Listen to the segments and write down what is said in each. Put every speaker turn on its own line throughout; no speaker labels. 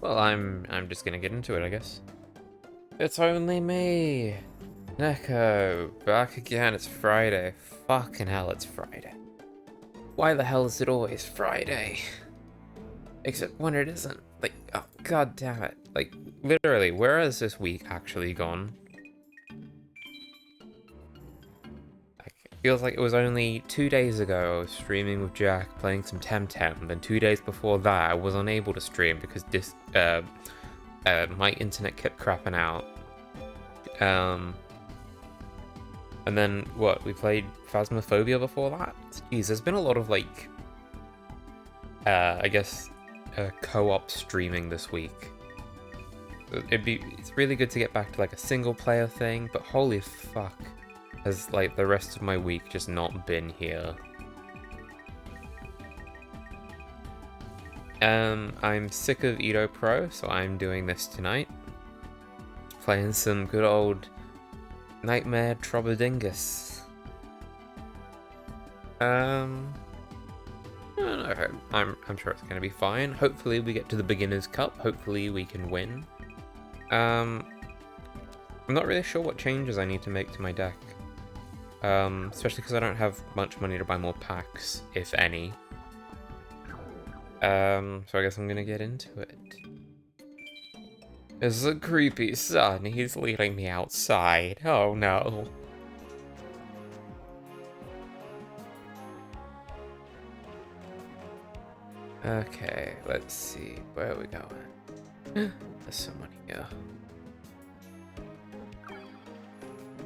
Well, I'm just gonna get into it, I guess. It's only me, Neko, back again. It's Friday. Fucking hell, it's Friday. Why the hell is it always Friday? Except when it isn't. Like, oh, god damn it. Like, literally, where has this week actually gone? Like, it feels like it was only 2 days ago I was streaming with Jack, playing some Temtem. Then 2 days before that, I was unable to stream because my internet kept crapping out. And then, what, we played Phasmophobia before that? Jeez, there's been a lot of, like, I guess, co-op streaming this week. It's really good to get back to, like, a single-player thing, but holy fuck, has, like, the rest of my week just not been here. I'm sick of EDOPro, so I'm doing this tonight. Playing some good old Nightmare Troubadingus I don't know. I'm sure it's gonna be fine. Hopefully we get to the Beginner's Cup. Hopefully we can win. I'm not really sure what changes I need to make to my deck. Especially because I don't have much money to buy more packs, if any. So I guess I'm gonna get into it. It's a creepy son. He's leading me outside. Oh no. Okay, let's see. Where are we going? There's someone here.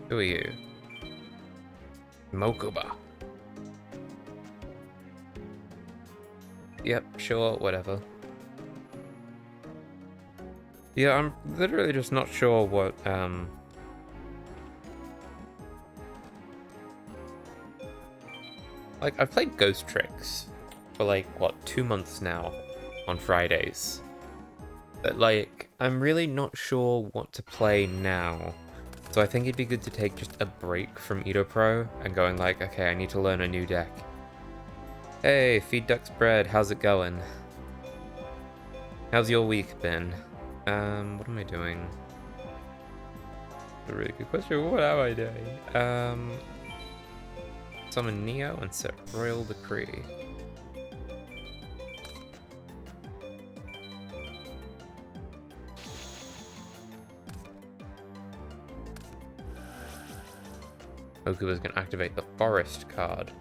Who are you? Mokuba. Yep, sure, whatever. Yeah, I'm literally just not sure what, like, I've played Ghost Tricks for, like, what, 2 months now on Fridays. But, like, I'm really not sure what to play now. So I think it'd be good to take just a break from EDOPro and going like, okay, I need to learn a new deck. Hey, Feed Ducks Bread, how's it going? How's your week been? What am I doing? That's a really good question. What am I doing? Summon Neo and set Royal Decree. Okuba's gonna activate the Forest card.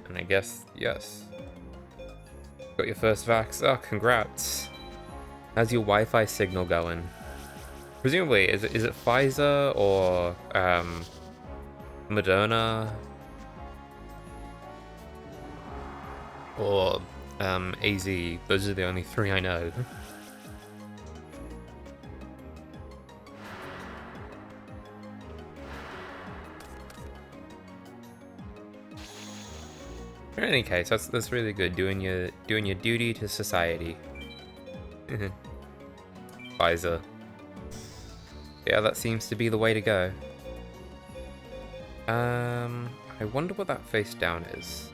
And I guess, yes. Got your first vax. Oh, congrats. How's your Wi-Fi signal going? Presumably, is it Pfizer or Moderna or AZ? Those are the only 3 I know. In any case, that's really good. Doing your duty to society. Pfizer. Yeah, that seems to be the way to go. I wonder what that face down is.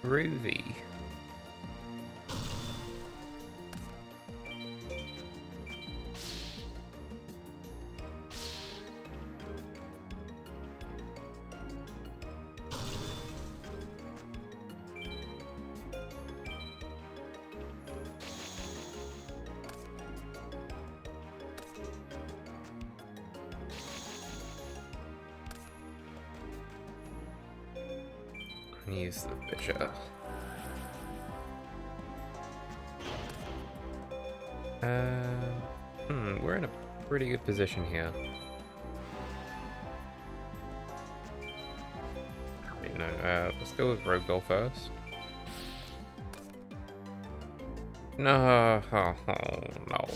Groovy. Use the bishop. We're in a pretty good position here. Wait, no, let's go with Rogue Doll first. No, oh, no.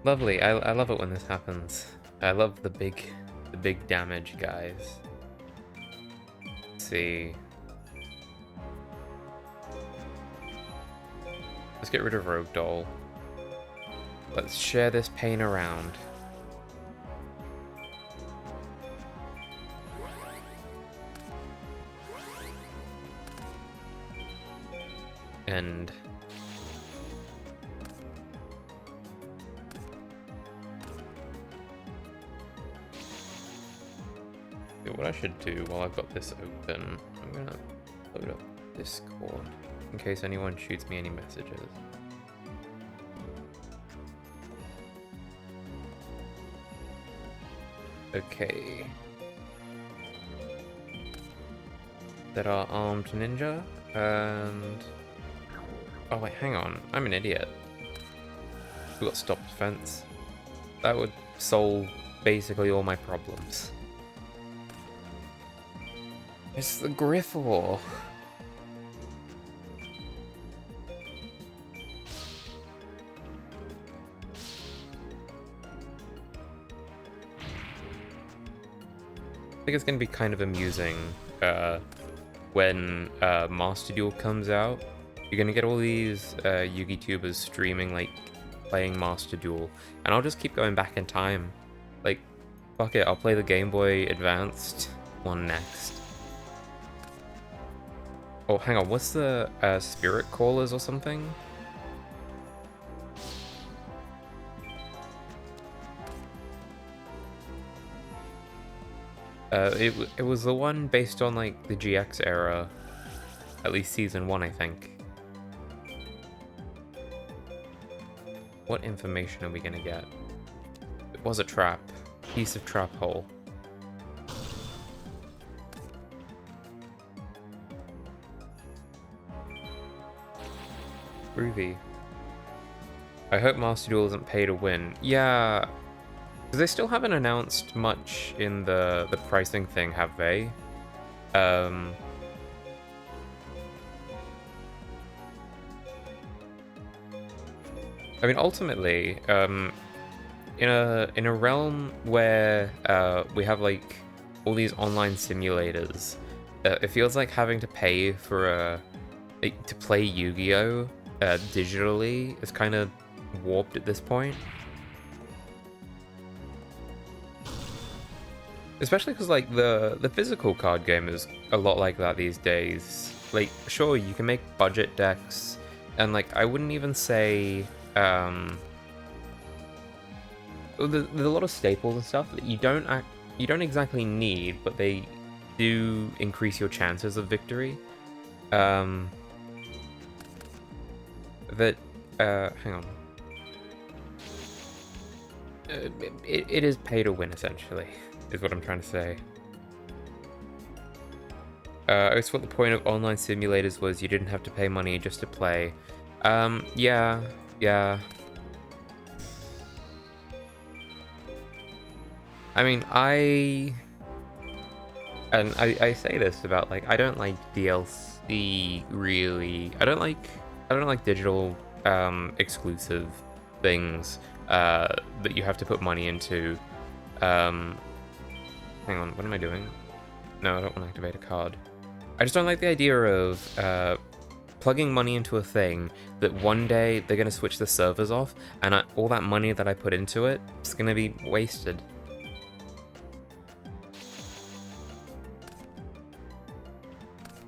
Lovely. I love it when this happens. I love the big damage, guys. Let's see. Let's get rid of Rogue Doll. Let's share this pain around. And what I should do while I've got this open, I'm gonna load up Discord in case anyone shoots me any messages. Okay. That are armed ninja, and... Oh wait, hang on. I'm an idiot. We got stop defense. That would solve basically all my problems. It's the Griffor. I think it's going to be kind of amusing when Master Duel comes out. You're going to get all these Yugi tubers streaming, like, playing Master Duel. And I'll just keep going back in time. Like, fuck it, I'll play the Game Boy Advanced one next. Oh, hang on, what's the Spirit Callers or something? It was the one based on, like, the GX era. At least Season 1, I think. What information are we gonna get? It was a trap. Piece of trap hole. Groovy. I hope Master Duel isn't pay to win. Yeah, because they still haven't announced much in the pricing thing, have they? I mean, ultimately, in a realm where we have like all these online simulators, it feels like having to pay for to play Yu-Gi-Oh! Digitally is kind of warped at this point. Especially because like the physical card game is a lot like that these days. Like, sure, you can make budget decks, and like I wouldn't even say there's a lot of staples and stuff that you don't exactly need, but they do increase your chances of victory. Hang on. It is pay to win, essentially, is what I'm trying to say. I always thought the point of online simulators was you didn't have to pay money just to play. Yeah. I mean, I say this about, like, I don't like DLC, really. I don't like digital exclusive things that you have to put money into. Hang on, what am I doing? No, I don't want to activate a card. I just don't like the idea of plugging money into a thing that one day they're going to switch the servers off, and all that money that I put into it is going to be wasted.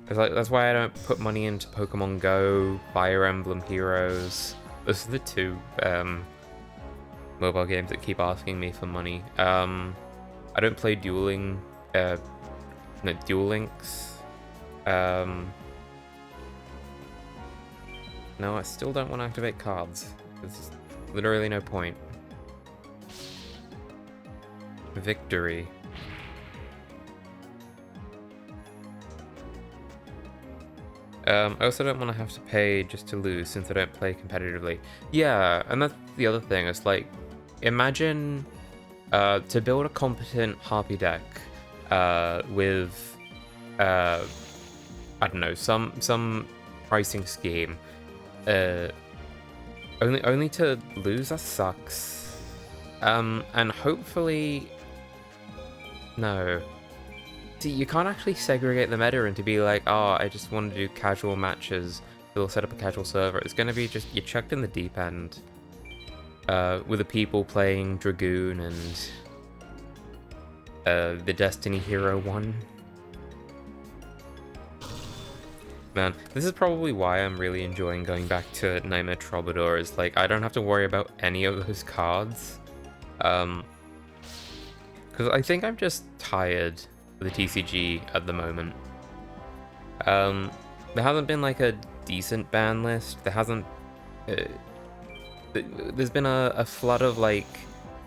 That's why I don't put money into Pokemon Go, Fire Emblem Heroes. Those are the two mobile games that keep asking me for money. I don't play Duel Links. No, I still don't want to activate cards. There's literally no point. Victory. I also don't want to have to pay just to lose, since I don't play competitively. Yeah, and that's the other thing. It's like, imagine to build a competent Harpy deck with I don't know, some pricing scheme, only to lose. That sucks. And hopefully, no. See, you can't actually segregate the meta into be like, oh, I just want to do casual matches they'll set up a casual server. It's going to be just, you're chucked in the deep end with the people playing Dragoon and the Destiny Hero one. Man, this is probably why I'm really enjoying going back to Nightmare Troubadour, is like, I don't have to worry about any of those cards. Because I think I'm just tired of the TCG at the moment. There hasn't been like a decent ban list. There hasn't... there's been a flood of like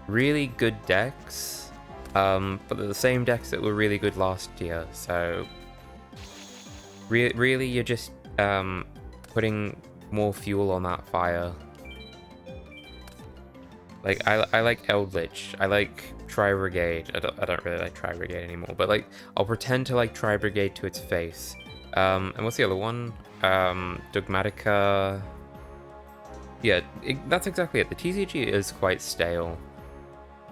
really good decks, but they're the same decks that were really good last year, so... Really, you're just putting more fuel on that fire. Like, I like Eldritch, I like Tri-Brigade. I don't really like Tri-Brigade anymore, but like, I'll pretend to like Tri-Brigade to its face. And what's the other one? Dogmatica. Yeah, that's exactly it. The TCG is quite stale.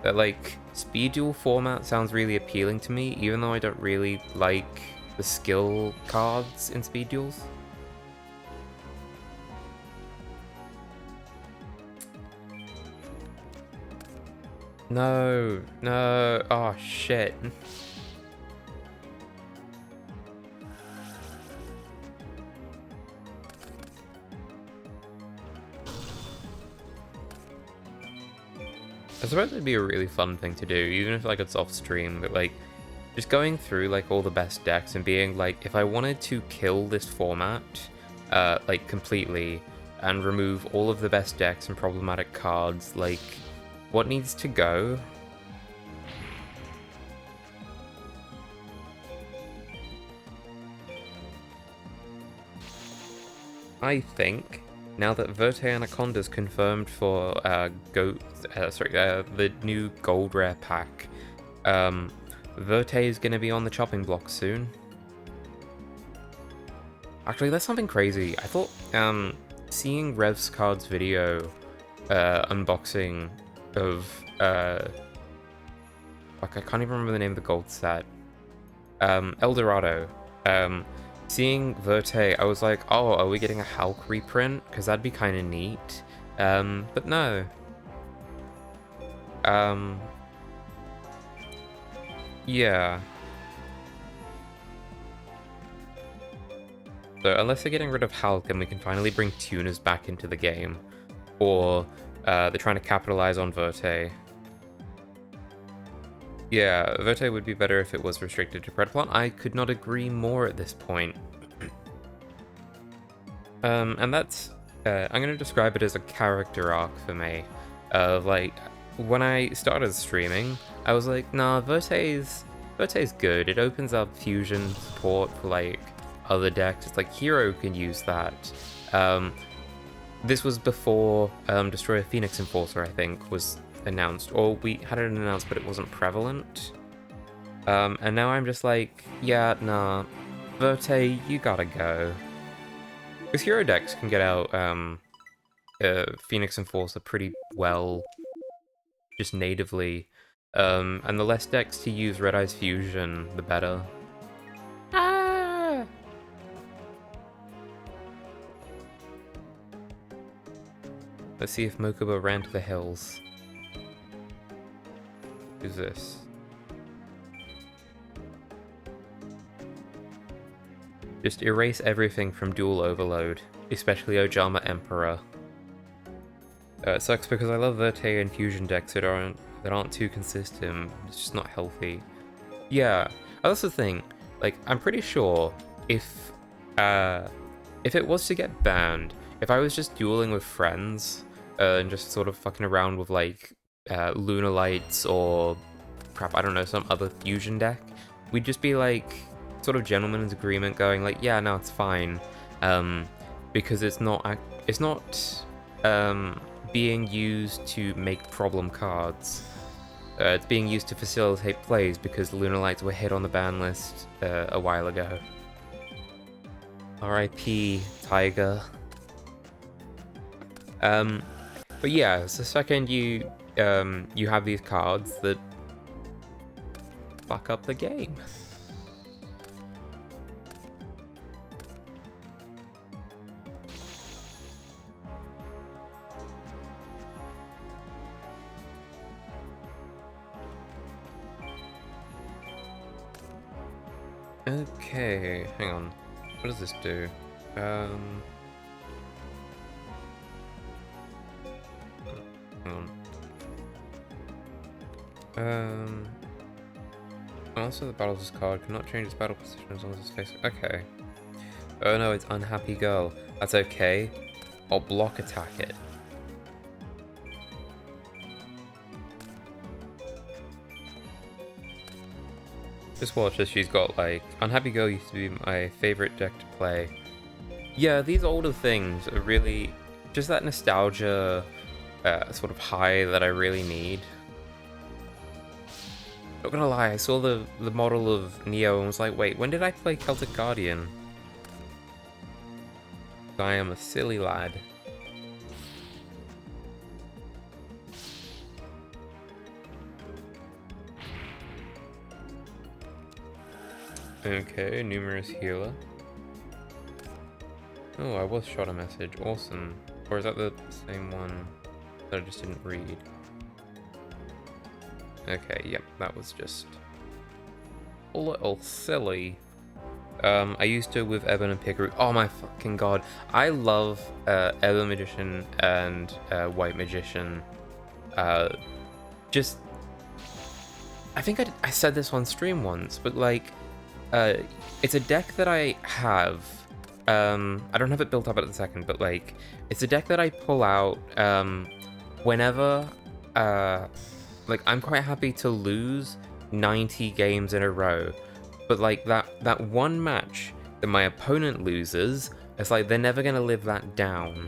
Like, speed duel format sounds really appealing to me, even though I don't really like the skill cards in speed duels. No, oh shit. I suppose it'd be a really fun thing to do, even if like it's off stream, but like, just going through like all the best decks and being like, if I wanted to kill this format like completely and remove all of the best decks and problematic cards, like what needs to go? I think now that Verte Anaconda's confirmed for the new gold rare pack, Verte is going to be on the chopping block soon. Actually, that's something crazy. I thought seeing Rev's Card's video unboxing of fuck, I can't even remember the name of the gold set. Eldorado. Seeing Verte, I was like, oh, are we getting a Hulk reprint? Because that'd be kind of neat. But no. Yeah. So unless they're getting rid of Hulk and we can finally bring tuners back into the game, or they're trying to capitalize on Verte. Yeah, Verte would be better if it was restricted to Predaplant. I could not agree more at this point. And that's... I'm going to describe it as a character arc for me. Like, when I started streaming, I was like, nah, Verte's good. It opens up fusion support for, like, other decks. It's like, Hero can use that. This was before Destroyer Phoenix Enforcer, I think, was announced, or we had it announced but it wasn't prevalent, and now I'm just like, yeah, nah, Verte, you gotta go, because hero decks can get out Phoenix Enforcer pretty well just natively, and the less decks to use Red Eyes Fusion, the better. Let's see if Mokuba ran to the hills. Who's this? Just erase everything from Dual Overload, especially Ojama Emperor. It sucks because I love Verte and Fusion decks that aren't too consistent. It's just not healthy. Yeah, that's the thing. Like, I'm pretty sure if it was to get banned, if I was just dueling with friends and just sort of fucking around with like Lunar Lights or crap, I don't know, some other fusion deck, we'd just be like sort of gentleman's agreement going like, yeah, no, it's fine, because it's not being used to make problem cards. It's being used to facilitate plays because Lunar Lights were hit on the ban list a while ago. R.I.P. Tiger. But yeah, so the second you have these cards that fuck up the game. Okay, hang on. What does this do? Hang on. Also the battles card cannot change its battle position as long as it's facing. Okay. Oh no, it's unhappy girl. That's okay. I'll block attack it. Just watch as she's got like unhappy girl used to be my favorite deck to play. Yeah, these older things are really just that nostalgia sort of high that I really need. Not gonna lie, I saw the model of Neo and was like, wait, when did I play Celtic Guardian? I am a silly lad. Okay, numerous healer. Oh, I was shot a message. Awesome. Or is that the same one that I just didn't read? Okay, yep, that was just a little silly. I used to with Ebon and Pickeroo. Oh my fucking god. I love Ebon Magician and White Magician. Just... I think I said this on stream once, but like... it's a deck that I have. I don't have it built up at the second, but like... It's a deck that I pull out whenever... like, I'm quite happy to lose 90 games in a row. But like that one match that my opponent loses, it's like they're never gonna live that down.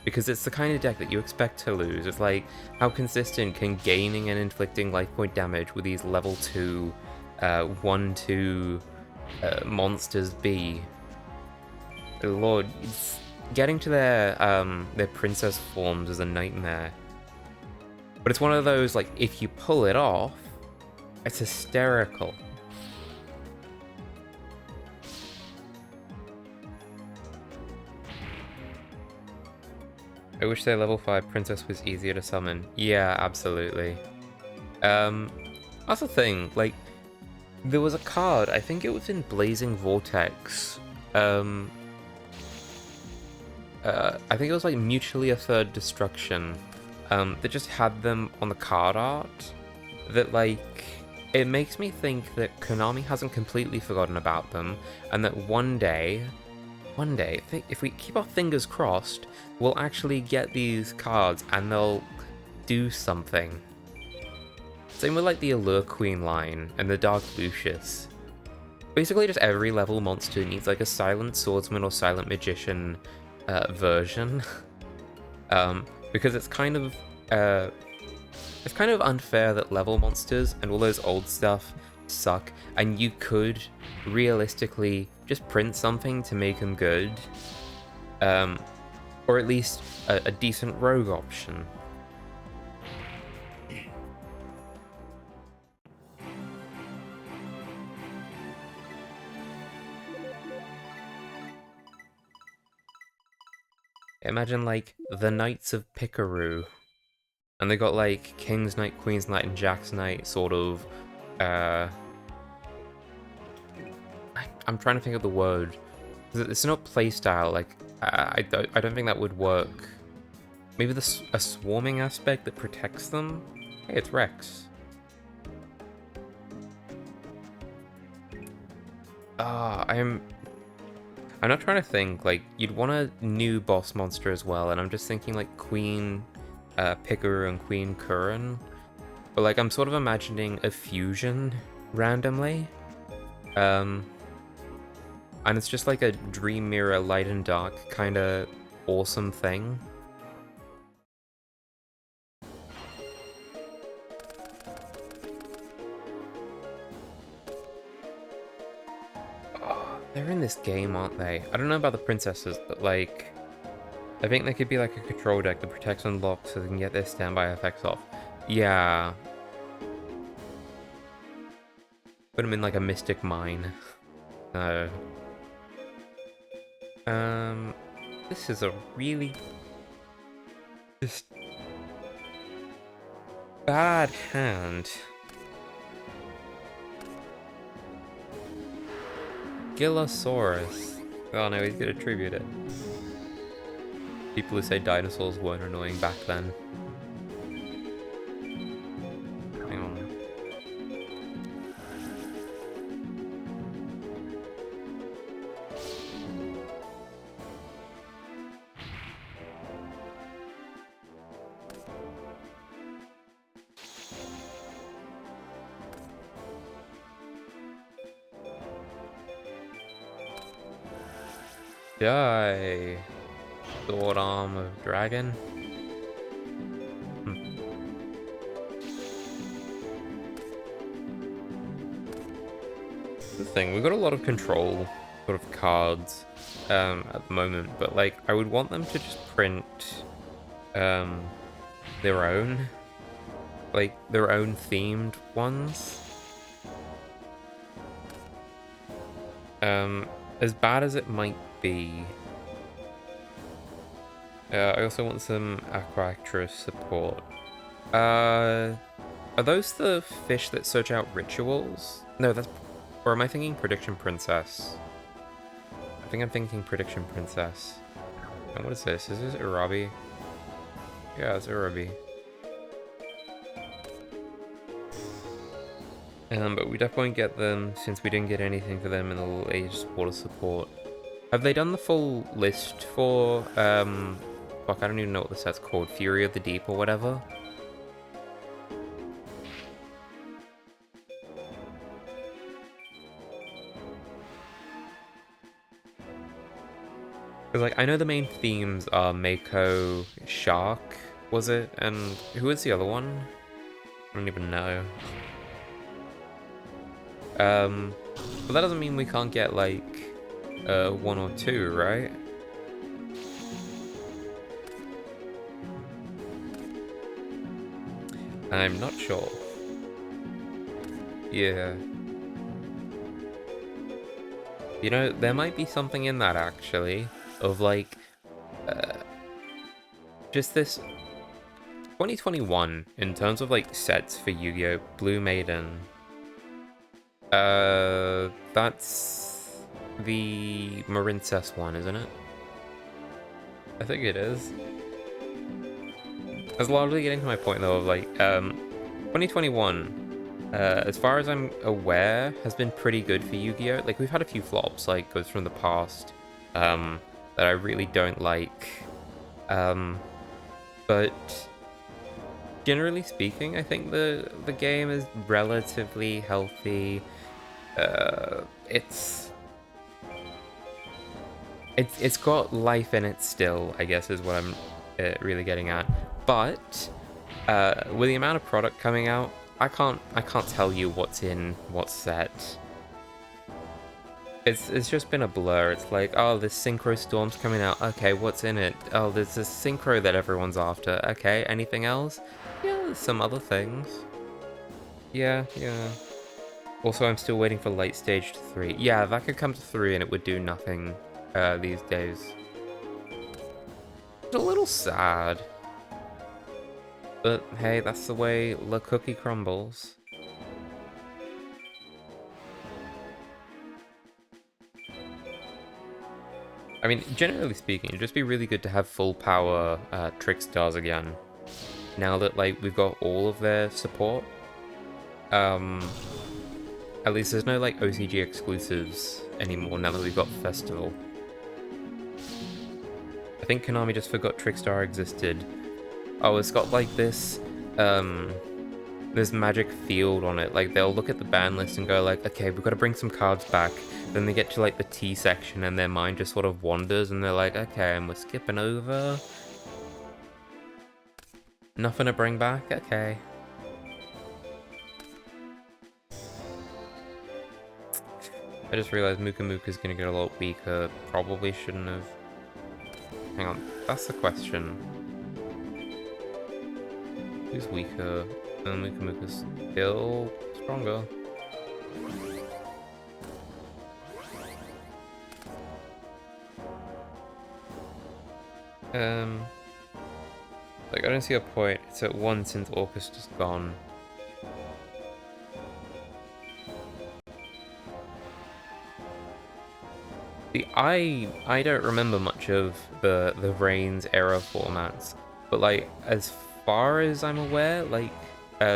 Because it's the kind of deck that you expect to lose. It's like, how consistent can gaining and inflicting life point damage with these level 2, 1-2 monsters be? Lord, getting to their princess forms is a nightmare. But it's one of those, like, if you pull it off, it's hysterical. I wish their level 5 princess was easier to summon. Yeah, absolutely. That's the thing, like, there was a card, I think it was in Blazing Vortex, I think it was like Mutually a Third Destruction, that just had them on the card art, that like, it makes me think that Konami hasn't completely forgotten about them, and that one day, if we keep our fingers crossed, we'll actually get these cards and they'll do something. Same with like the Allure Queen line and the Dark Lucius. Basically just every level monster needs like a Silent Swordsman or Silent Magician version. Because it's kind of unfair that level monsters and all those old stuff suck, and you could realistically just print something to make them good, or at least a decent rogue option. Imagine like the Knights of Pickeroo, and they got like King's Knight, Queen's Knight, and Jack's Knight sort of. I'm trying to think of the word. It's not playstyle. Like I don't think that would work. Maybe a swarming aspect that protects them. Hey, it's Rex. I'm not trying to think, like, you'd want a new boss monster as well, and I'm just thinking, like, Queen Pickeroo and Queen Curran. But, like, I'm sort of imagining a fusion randomly. And it's just like a Dream Mirror Light and Dark kind of awesome thing. They're in this game, aren't they? I don't know about the princesses, but like, I think they could be like a control deck that protects and locks so they can get their standby effects off. Yeah. Put them in like a Mystic Mine. No. This is a really just bad hand. Ankylosaurus. Oh no, he's gonna attribute it. People who say dinosaurs weren't annoying back then. Hang on. Die. Sword arm of dragon. The thing, we've got a lot of control sort of cards at the moment, but like I would want them to just print their own, like their own themed ones. As bad as it might be, I also want some Aquactress support. Are those the fish that search out rituals? No, that's... Or am I thinking Prediction Princess? I think I'm thinking Prediction Princess. And what is this? Is this Urabi? Yeah, it's Urabi. But we definitely get them since we didn't get anything for them in the latest water support. Have they done the full list for, fuck, I don't even know what the set's called. Fury of the Deep or whatever? Because, like, I know the main themes are Mako, Shark, was it? And who was the other one? I don't even know. But that doesn't mean we can't get, like, one or two, right? I'm not sure. Yeah. You know, there might be something in that, actually, of, like, just this... 2021, in terms of, like, sets for Yu-Gi-Oh! Blue Maiden... that's the Marincess one, isn't it? I think it is. I was largely getting to my point, though, of, like, 2021, as far as I'm aware, has been pretty good for Yu-Gi-Oh! Like, we've had a few flops, like, Ghosts from the Past, that I really don't like, but... Generally speaking, I think the game is relatively healthy. It's got life in it still, I guess, is what I'm really getting at. But with the amount of product coming out, I can't tell you what's in what set. It's just been a blur. It's like, oh, this Synchro Storm's coming out. Okay, what's in it? Oh, there's this Synchro that everyone's after. Okay, anything else? Yeah, some other things. Yeah. Also, I'm still waiting for Light Stage 3. Yeah, that could come to 3 and it would do nothing these days. It's a little sad. But hey, that's the way the cookie crumbles. I mean, generally speaking, it'd just be really good to have full power Trickstars again. Now that, like, we've got all of their support. At least there's no, like, OCG exclusives anymore now that we've got Festival. I think Konami just forgot Trickstar existed. Oh, it's got, like, this magic field on it. Like, they'll look at the ban list and go, like, okay, we've got to bring some cards back. Then they get to, like, the T section and their mind just sort of wanders and they're like, okay, and we're skipping over. Nothing to bring back? Okay. I just realized Muka Muka's gonna get a lot weaker. Probably shouldn't have. Hang on, that's the question. Who's weaker? Muka Muka's still stronger. Like, I don't see a point. It's at 1 since Orchestra's gone. See, I don't remember much of the Reigns era formats, but like as far as I'm aware, like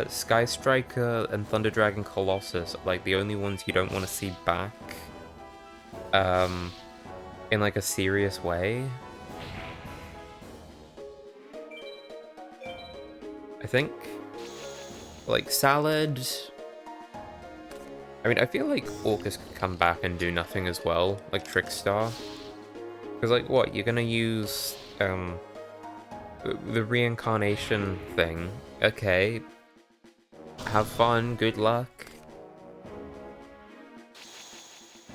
Sky Striker and Thunder Dragon Colossus are like the only ones you don't want to see back in like a serious way. I think like Salad. I mean, I feel like Orcus could come back and do nothing as well, like Trickstar. Because, like, what? You're gonna use, the reincarnation thing. Okay. Have fun, good luck.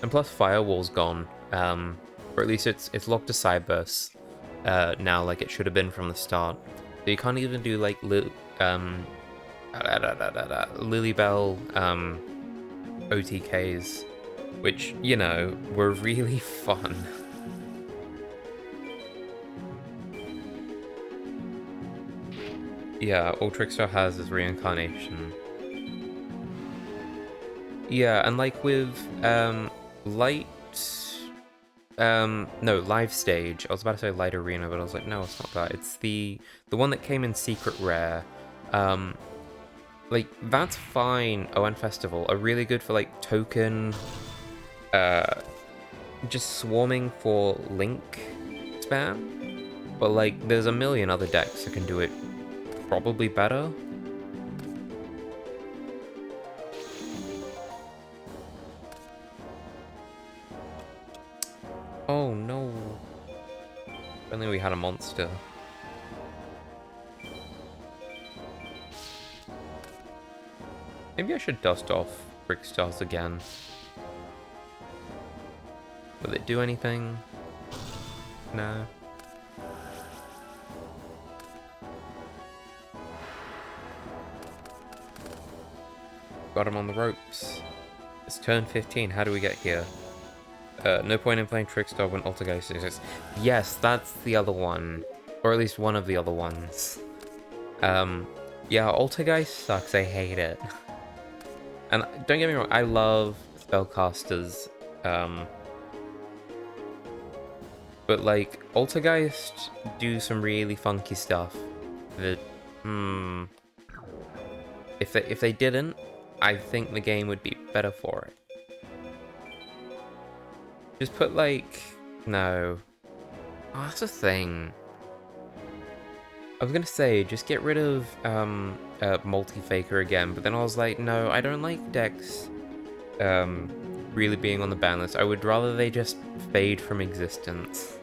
And plus, Firewall's gone. Or at least it's locked to Cyburst, now, like it should have been from the start. So you can't even do, like, Lilybell, OTKs, which, you know, were really fun. Yeah, all Trickstar has is reincarnation. Yeah, and like with Light no, Live Stage. I was about to say Light Arena, but I was like, no, it's not that. It's the one that came in Secret Rare. Like, that's fine. Oh, and Festival are really good for like token just swarming for Link spam. But like there's a million other decks that can do it probably better. Oh no. If only we had a monster. Maybe I should dust off Brickstars again. Will it do anything? No. Got him on the ropes. It's turn 15. How do we get here? No point in playing Trickstar when Altergeist exists. Yes, that's the other one. Or at least one of the other ones. Yeah, Altergeist sucks. I hate it. And don't get me wrong, I love spellcasters. But like, Altergeist do some really funky stuff that, if they didn't, I think the game would be better for it. Just put like, no. Oh, that's a thing. I was gonna say, just get rid of Multi-Faker again, but then I was like, no, I don't like decks really being on the ban list. I would rather they just fade from existence.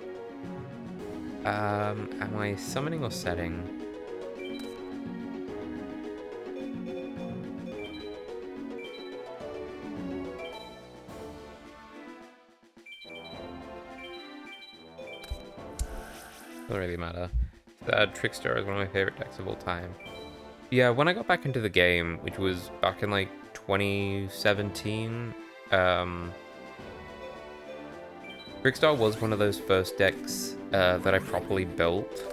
Am I summoning or setting? Doesn't really matter. Trickstar is one of my favorite decks of all time. Yeah, when I got back into the game, which was back in like 2017, Trickstar was one of those first decks that I properly built.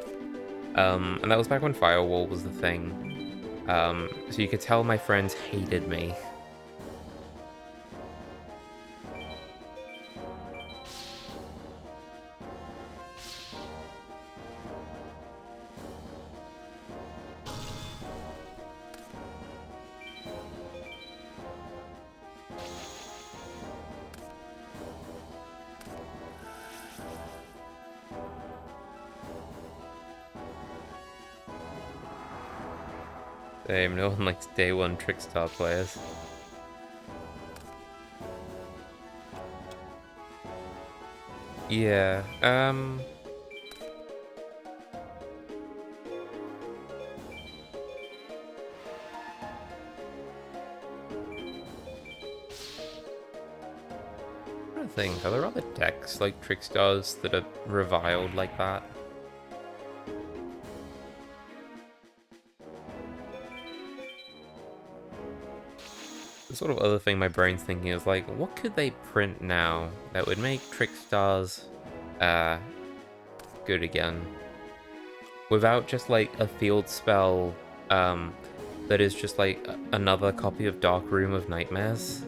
And that was back when Firewall was the thing. So you could tell my friends hated me. Same, no one likes day one Trickstar players. Yeah, I'm trying to think, are there other decks like Trickstars that are reviled like that? The sort of other thing my brain's thinking is like, what could they print now that would make Trickstars good again? Without just like a field spell that is just like another copy of Dark Room of Nightmares.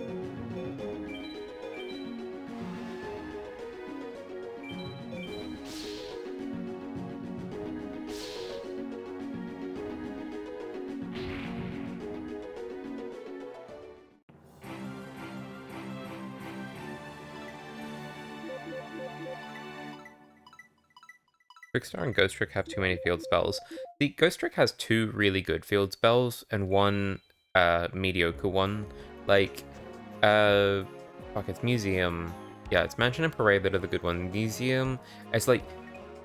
Trickstar and Ghost Trick have too many field spells. The Ghost Trick has 2 really good field spells and 1 mediocre one. Like, fuck, it's Museum. Yeah, it's Mansion and Parade that are the good ones. Museum, it's like,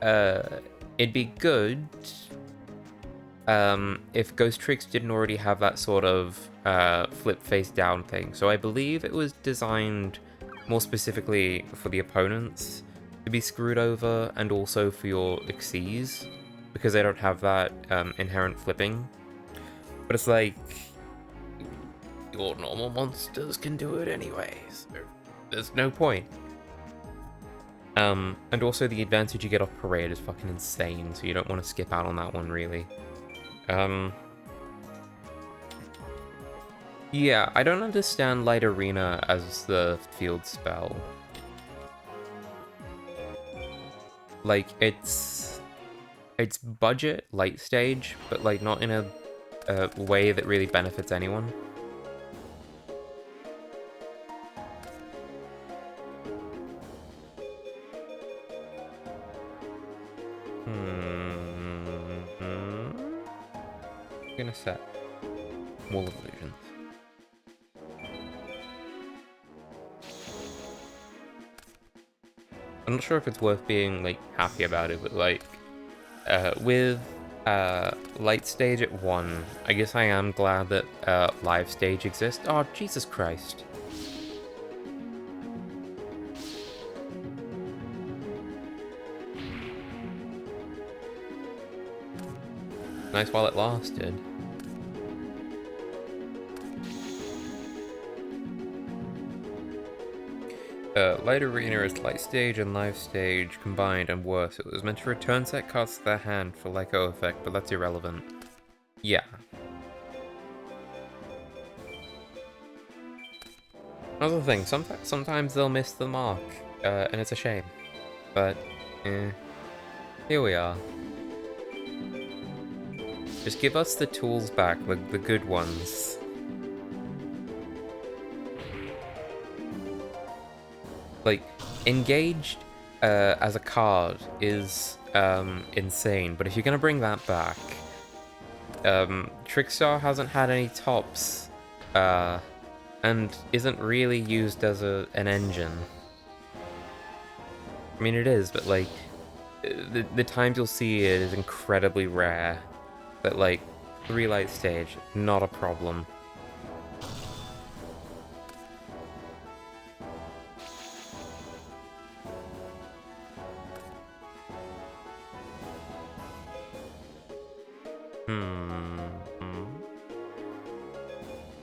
it'd be good if Ghost Tricks didn't already have that sort of flip face down thing. So I believe it was designed more specifically for the opponents to be screwed over, and also for your Xyz, because they don't have that inherent flipping. But it's like, your normal monsters can do it anyway, so there's no point. And also the advantage you get off Parade is fucking insane, so you don't want to skip out on that one, really. Yeah, I don't understand Light Arena as the field spell. Like, it's budget light stage, but like not in a way that really benefits anyone. I'm gonna set Wall of Illusions. I'm not sure if it's worth being like happy about it, but like with light stage at 1, I guess I am glad that live stage exists. Oh, Jesus Christ. Nice while it lasted. Light Arena is light stage and live stage combined and worse. It was meant to return set cards to their hand for Lyco effect, but that's irrelevant. Yeah. Another thing, sometimes they'll miss the mark, and it's a shame. But, here we are. Just give us the tools back, the good ones. Like, Engaged as a card is insane, but if you're gonna bring that back, Trickstar hasn't had any tops, and isn't really used as an engine. I mean, it is, but like, the times you'll see it is incredibly rare. But like, 3 light stage, not a problem.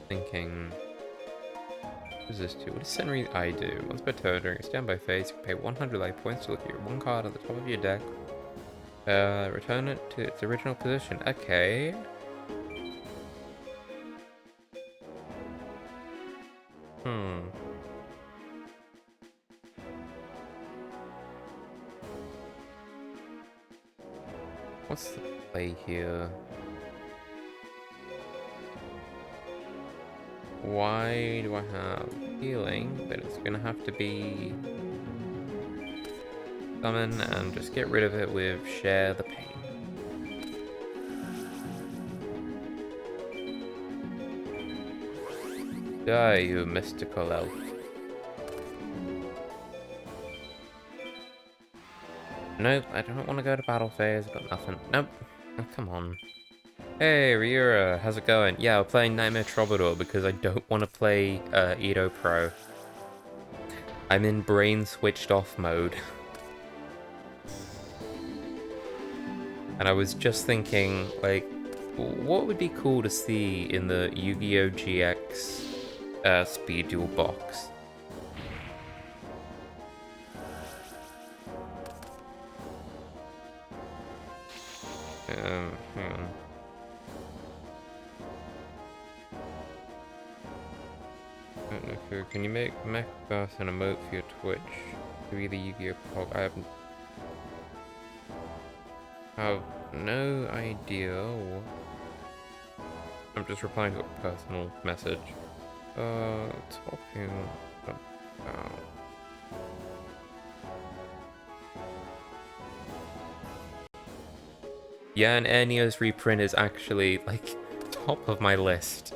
Thinking. What does this do? What does Senri I do? Once per turn during a standby phase, you pay 100 life points to look at your 1 card at the top of your deck. Return it to its original position. Okay. What's the play here? Why do I have healing? But it's gonna have to be summon and just get rid of it with Share the Pain. Die, you mystical elf. Nope, I don't want to go to battle phase, got nothing. Nope. Oh, come on. Hey, Ryura, how's it going? Yeah, we're playing Nightmare Troubadingus because I don't want to play EDOPro. I'm in brain switched off mode. And I was just thinking, like, what would be cool to see in the Yu-Gi-Oh! GX Speed Duel box? Hang on. Can you make Mechbus an emote for your Twitch? To be the Yu-Gi-Oh! Pog? I have no idea. I'm just replying to a personal message. Talking about... Yeah, an Aeneas reprint is actually, like, top of my list.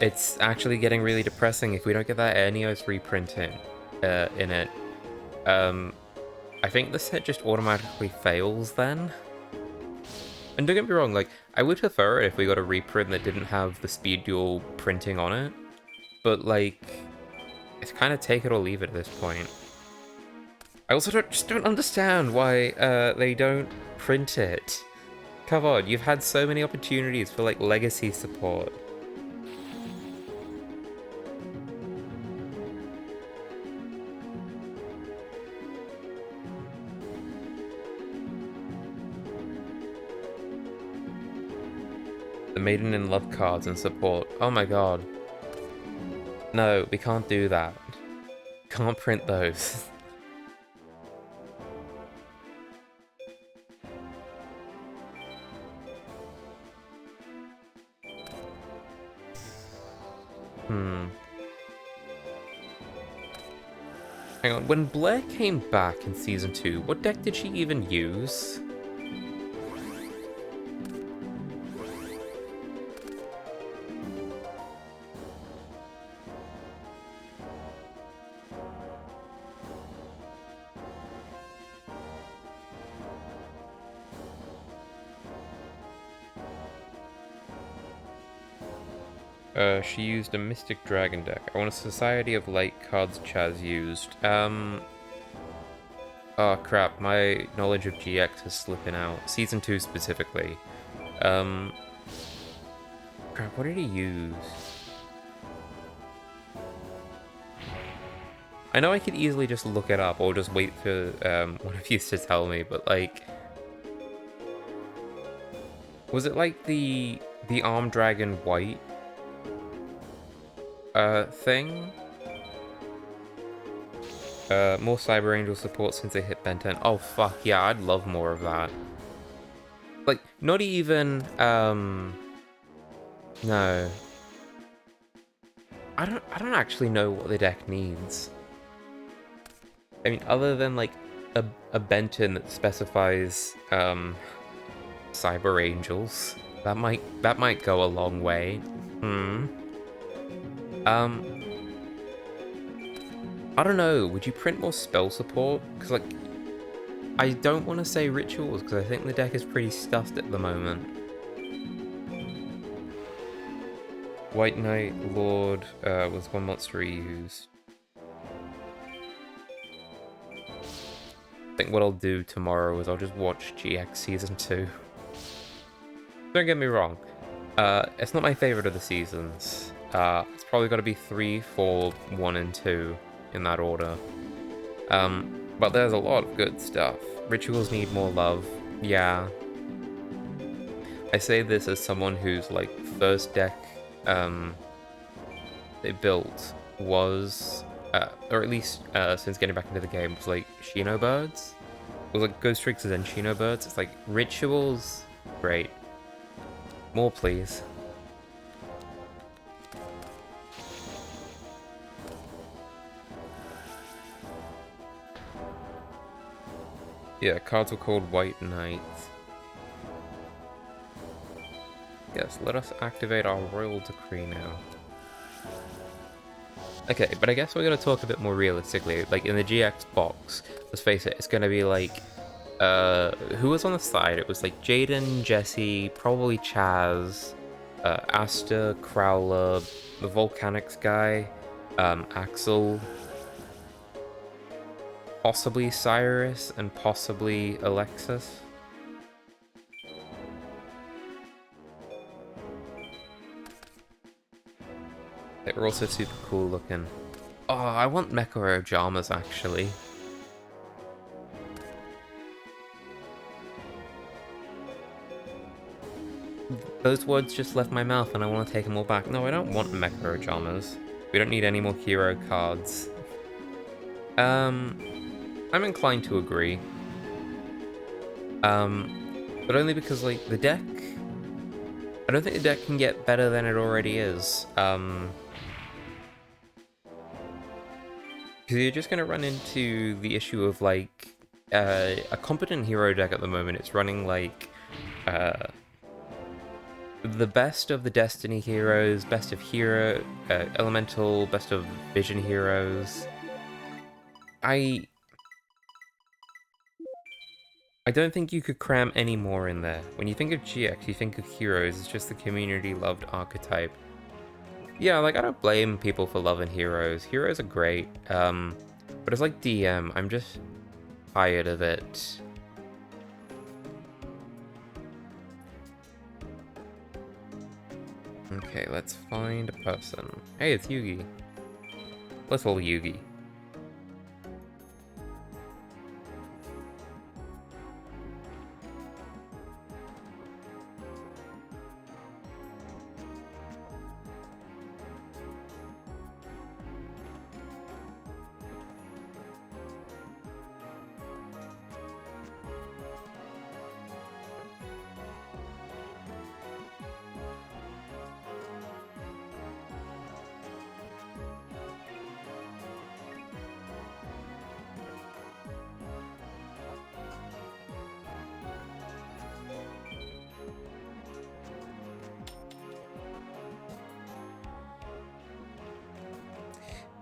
It's actually getting really depressing if we don't get that Aeneas reprint in it. I think the set just automatically fails then. And don't get me wrong, like, I would prefer it if we got a reprint that didn't have the speed duel printing on it. But, like, it's kind of take it or leave it at this point. I also just don't understand why they don't print it. Come on, you've had so many opportunities for, like, legacy support. The Maiden in Love cards and support. Oh my god. No, we can't do that. Can't print those. Hang on, when Blair came back in Season 2, what deck did she even use? She used a Mystic Dragon deck. I want a Society of Light cards Chaz used. Oh crap, my knowledge of GX is slipping out. Season 2 specifically. Crap, what did he use? I know I could easily just look it up or just wait for one of you to tell me, but like... Was it like the Arm Dragon White thing? More Cyber Angel support since they hit Ben 10. Oh fuck yeah, I'd love more of that. Like, not even, no. I don't actually know what the deck needs. I mean, other than like a Benton that specifies Cyber Angels, that might go a long way. I don't know, would you print more spell support? Because, like, I don't want to say rituals, because I think the deck is pretty stuffed at the moment. White Knight Lord was one monster he used. I think what I'll do tomorrow is I'll just watch GX Season 2. Don't get me wrong, it's not my favorite of the seasons. It's probably got to be 3, 4, 1, and 2 in that order. But there's a lot of good stuff. Rituals need more love, yeah. I say this as someone whose, like, first deck they built was, or at least since getting back into the game, was like Shino Birds. It was like Ghost Tricksters and Shino Birds. It's like rituals, great. More please. Yeah, cards were called White Knight. Yes, let us activate our Royal Decree now. Okay, but I guess we're going to talk a bit more realistically. Like, in the GX box, let's face it, it's going to be like... who was on the side? It was like Jaden, Jesse, probably Chaz, Asta, Crowler, the Volcanics guy, Axel, possibly Cyrus, and possibly Alexis. They were also super cool looking. Oh, I want Mecha Ojamas actually. Those words just left my mouth and I want to take them all back. No, I don't want Mecha Ojamas. We don't need any more hero cards. I'm inclined to agree. But only because, like, the deck... I don't think the deck can get better than it already is. Because you're just going to run into the issue of, like, a competent hero deck at the moment. It's running like the best of the Destiny heroes, best of hero, elemental, best of vision heroes. I don't think you could cram any more in there. When you think of GX, you think of heroes. It's just the community-loved archetype. Yeah, like, I don't blame people for loving heroes. Heroes are great. But it's like DM. I'm just tired of it. Okay, let's find a person. Hey, it's Yugi. Little Yugi.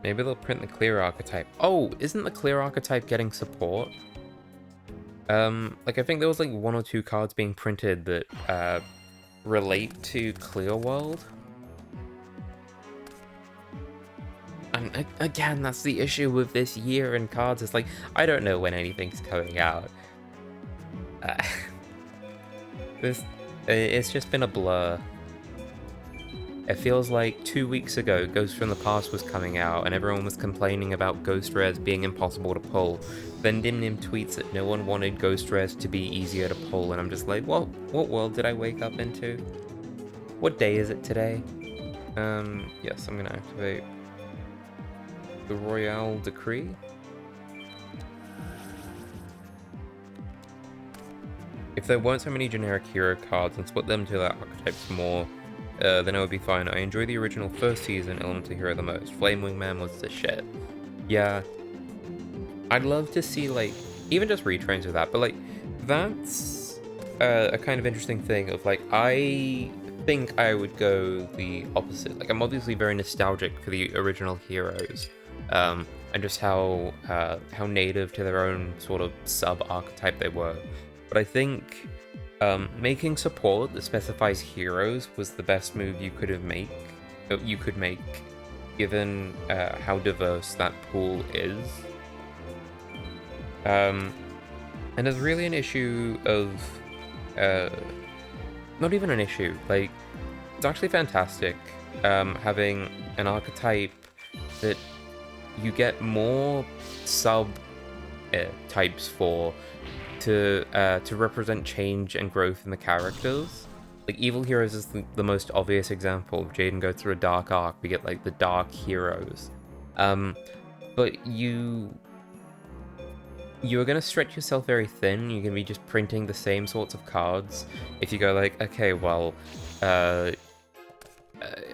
Maybe they'll print the clear archetype. Oh, isn't the clear archetype getting support? Like I think there was like 1 or 2 cards being printed that relate to Clear World. And again, that's the issue with this year in cards. It's like, I don't know when anything's coming out. It's just been a blur. It feels like 2 weeks ago, Ghost from the Past was coming out, and everyone was complaining about Ghost Rares being impossible to pull. Then Nim tweets that no one wanted Ghost Rares to be easier to pull, and I'm just like, what world did I wake up into? What day is it today? Yes, I'm gonna activate the Royale Decree. If there weren't so many generic hero cards and split them to their archetypes more, then it would be fine. I enjoy the original first season Elemental Hero the most. Flame Wingman was the shit. Yeah. I'd love to see, like, even just retrains of that, but, like, that's a kind of interesting thing of, like, I think I would go the opposite. Like, I'm obviously very nostalgic for the original heroes, and just how native to their own sort of sub-archetype they were. But I think making support that specifies heroes was the best move you could make, given how diverse that pool is. And there's really an issue of, not even an issue, like, it's actually fantastic having an archetype that you get more sub types for, to represent change and growth in the characters. Like, Evil Heroes is the most obvious example. If Jaden goes through a dark arc, we get, like, the Dark Heroes. But you're gonna stretch yourself very thin. You're gonna be just printing the same sorts of cards. If you go like, okay, well,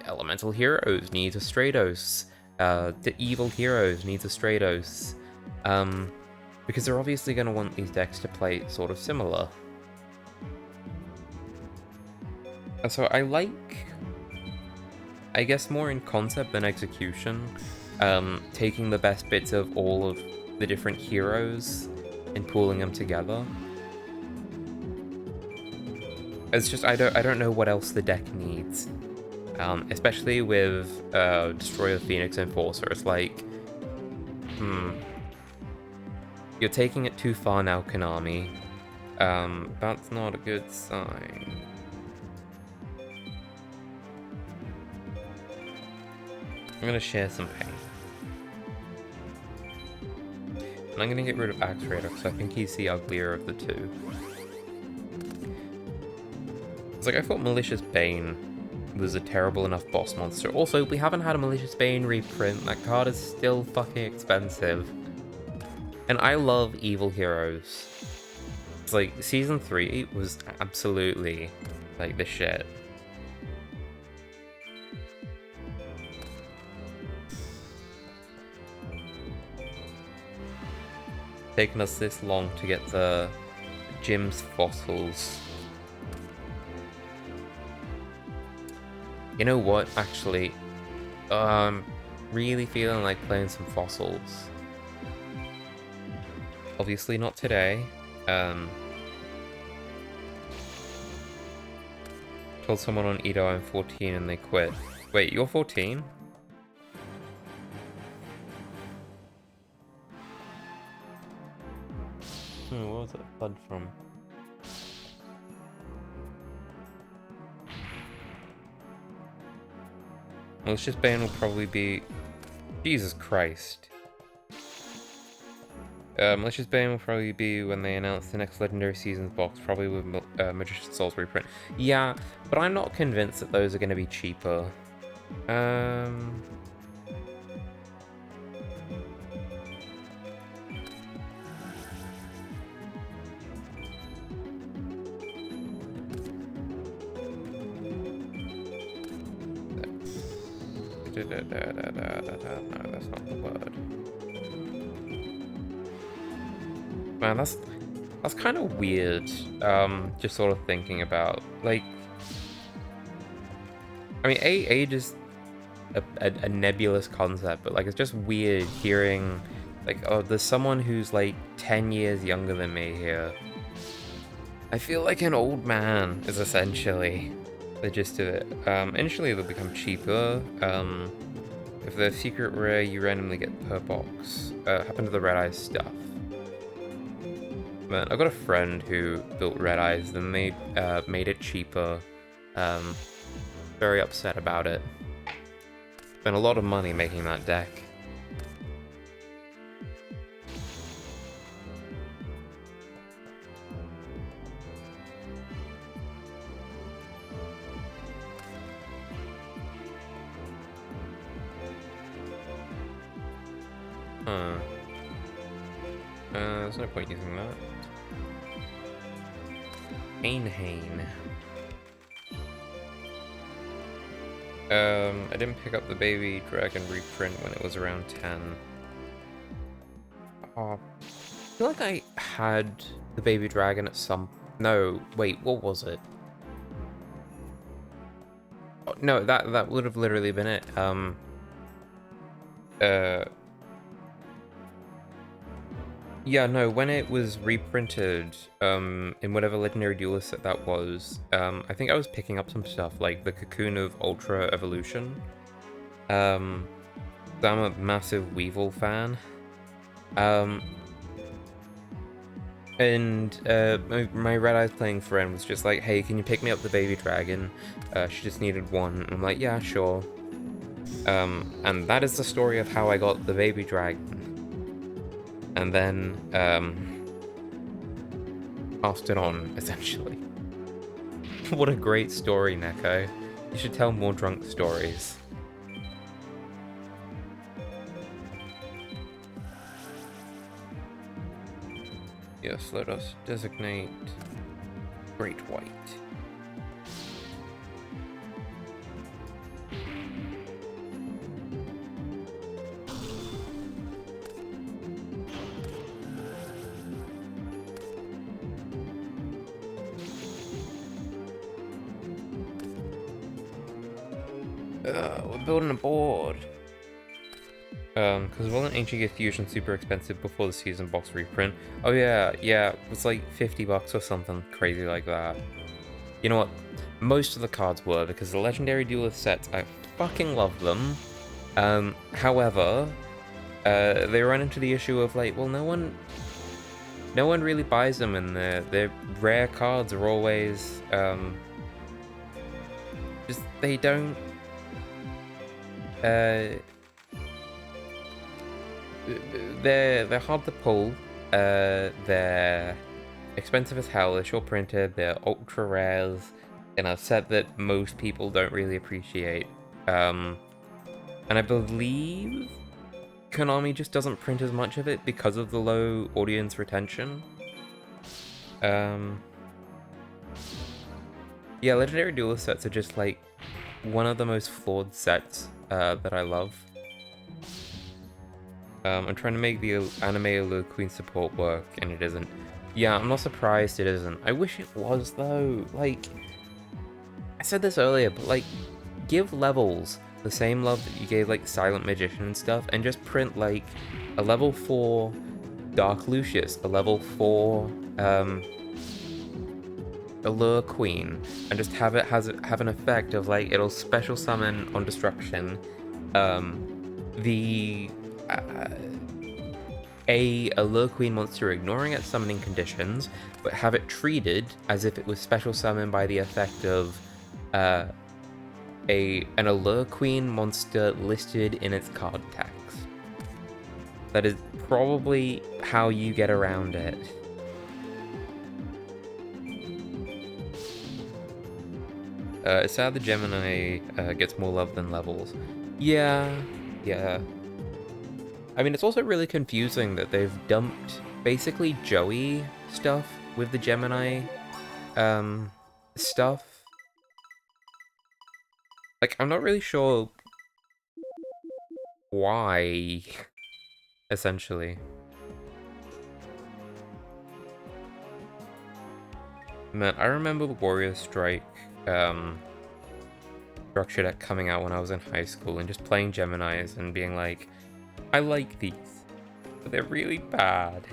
Elemental Heroes needs a Stratos. The Evil Heroes needs a Stratos. Because they're obviously going to want these decks to play sort of similar. And so I like, I guess more in concept than execution, taking the best bits of all of the different heroes and pooling them together. It's just, I don't know what else the deck needs. Especially with Destroyer Phoenix Enforcer, it's like, you're taking it too far now, Konami. That's not a good sign. I'm gonna share some pain. And I'm gonna get rid of Axe Raider, because I think he's the uglier of the two. It's like, I thought Malicious Bane was a terrible enough boss monster. Also, we haven't had a Malicious Bane reprint. That card is still fucking expensive. And I love Evil Heroes. It's like, Season 3 was absolutely, like, the shit. taken us this long to get the Jim's fossils. You know what, actually? Really feeling like playing some fossils. Obviously not today. Told someone on Edo I'm 14 and they quit. Wait, you're 14? What was that blood from? Malicious Bane will probably be... Jesus Christ. Malicious Bane will probably be when they announce the next Legendary Seasons box, probably with Magician's Souls reprint. Yeah, but I'm not convinced that those are going to be cheaper. No, that's not the word. Man, that's kind of weird. Just sort of thinking about, like, I mean, age is a nebulous concept, but like, it's just weird hearing, like, oh, there's someone who's like 10 years younger than me here. I feel like an old man is essentially the gist of it. Initially, they'll become cheaper. If they're secret rare, you randomly get per box. Happened to the Red Eyes stuff. Man, I've got a friend who built Red Eyes, then they made it cheaper. Very upset about it. Spent a lot of money making that deck. Huh. There's no point using that. Hane. I didn't pick up the Baby Dragon reprint when it was around 10. Oh, I feel like I had the Baby Dragon at some... No, wait, what was it? Oh, no, that would have literally been it. Yeah, no, when it was reprinted, in whatever Legendary Duelist set that was, I think I was picking up some stuff, like the Cocoon of Ultra Evolution. I'm a massive Weevil fan. My Red Eyes playing friend was just like, hey, can you pick me up the Baby Dragon? She just needed one. I'm like, yeah, sure. And that is the story of how I got the Baby Dragon. And then, passed it on, essentially. What a great story, Neko. You should tell more drunk stories. Yes, let us designate Great White. We're building a board. Because wasn't Ancient Gear Fusion super expensive before the season box reprint? Oh yeah, it was like 50 bucks or something crazy like that. You know what? Most of the cards were, because the Legendary Duelist sets, I fucking love them. However, they run into the issue of like, well, no one really buys them, and their rare cards are always, just, they don't, they're hard to pull, they're expensive as hell, they're short printed, they're ultra rares, in a set that most people don't really appreciate. And I believe Konami just doesn't print as much of it because of the low audience retention. Yeah, Legendary Duelist sets are just like one of the most flawed sets that I love. I'm trying to make the anime Allure Queen support work, and it isn't. Yeah, I'm not surprised it isn't. I wish it was, though. Like, I said this earlier, but, like, give levels the same love that you gave, like, Silent Magician and stuff, and just print, like, a level 4 Dark Lucius, a level 4, Allure Queen, and just have it have an effect of, like, it'll special summon on destruction, the a Allure Queen monster ignoring its summoning conditions, but have it treated as if it was special summoned by the effect of an Allure Queen monster listed in its card text. That is probably how you get around it. It's sad the Gemini gets more love than levels. Yeah. I mean, it's also really confusing that they've dumped basically Joey stuff with the Gemini stuff. Like, I'm not really sure why, essentially. Man, I remember the Warrior Strike structure deck coming out when I was in high school and just playing Geminis and being like, I like these, but they're really bad.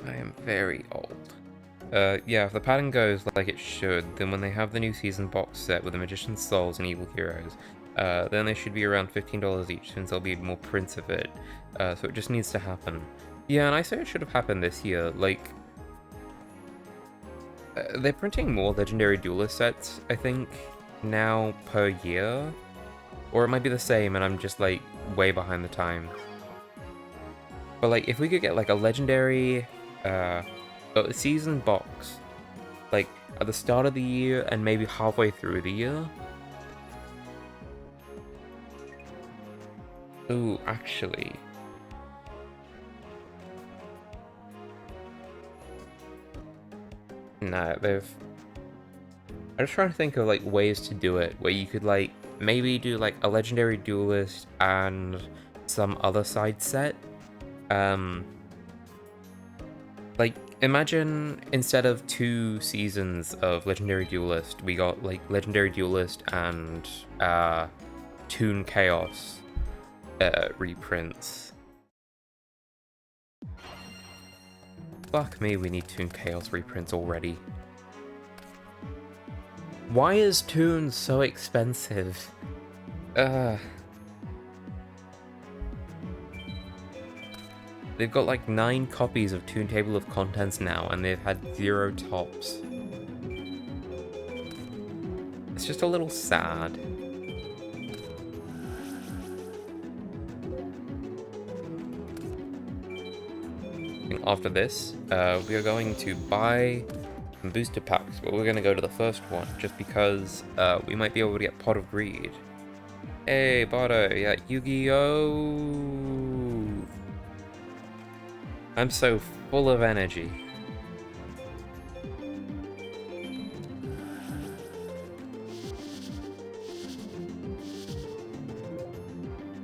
I am very old. Yeah, if the pattern goes like it should, then when they have the new season box set with the Magician's Souls and Evil Heroes, then they should be around $15 each, since there'll be more prints of it. So it just needs to happen. Yeah, and I say it should have happened this year. Like, they're printing more Legendary Duelist sets, I think, now per year. Or it might be the same and I'm just, like, way behind the times. But, like, if we could get, like, a Legendary season box, like, at the start of the year and maybe halfway through the year. Ooh, actually. Nah, I'm just trying to think of, like, ways to do it, where you could, like, maybe do, like, a Legendary Duelist and some other side set. Like, imagine instead of 2 seasons of Legendary Duelist, we got, like, Legendary Duelist and, Toon Chaos, reprints. Fuck me, we need Toon Chaos reprints already. Why is Toon so expensive? They've got like 9 copies of Toon Table of Contents now, and they've had 0 tops. It's just a little sad. After this, we are going to buy some booster packs, but we're going to go to the first one, just because we might be able to get Pot of Greed. Hey, Bardo, yeah, Yu-Gi-Oh! I'm so full of energy.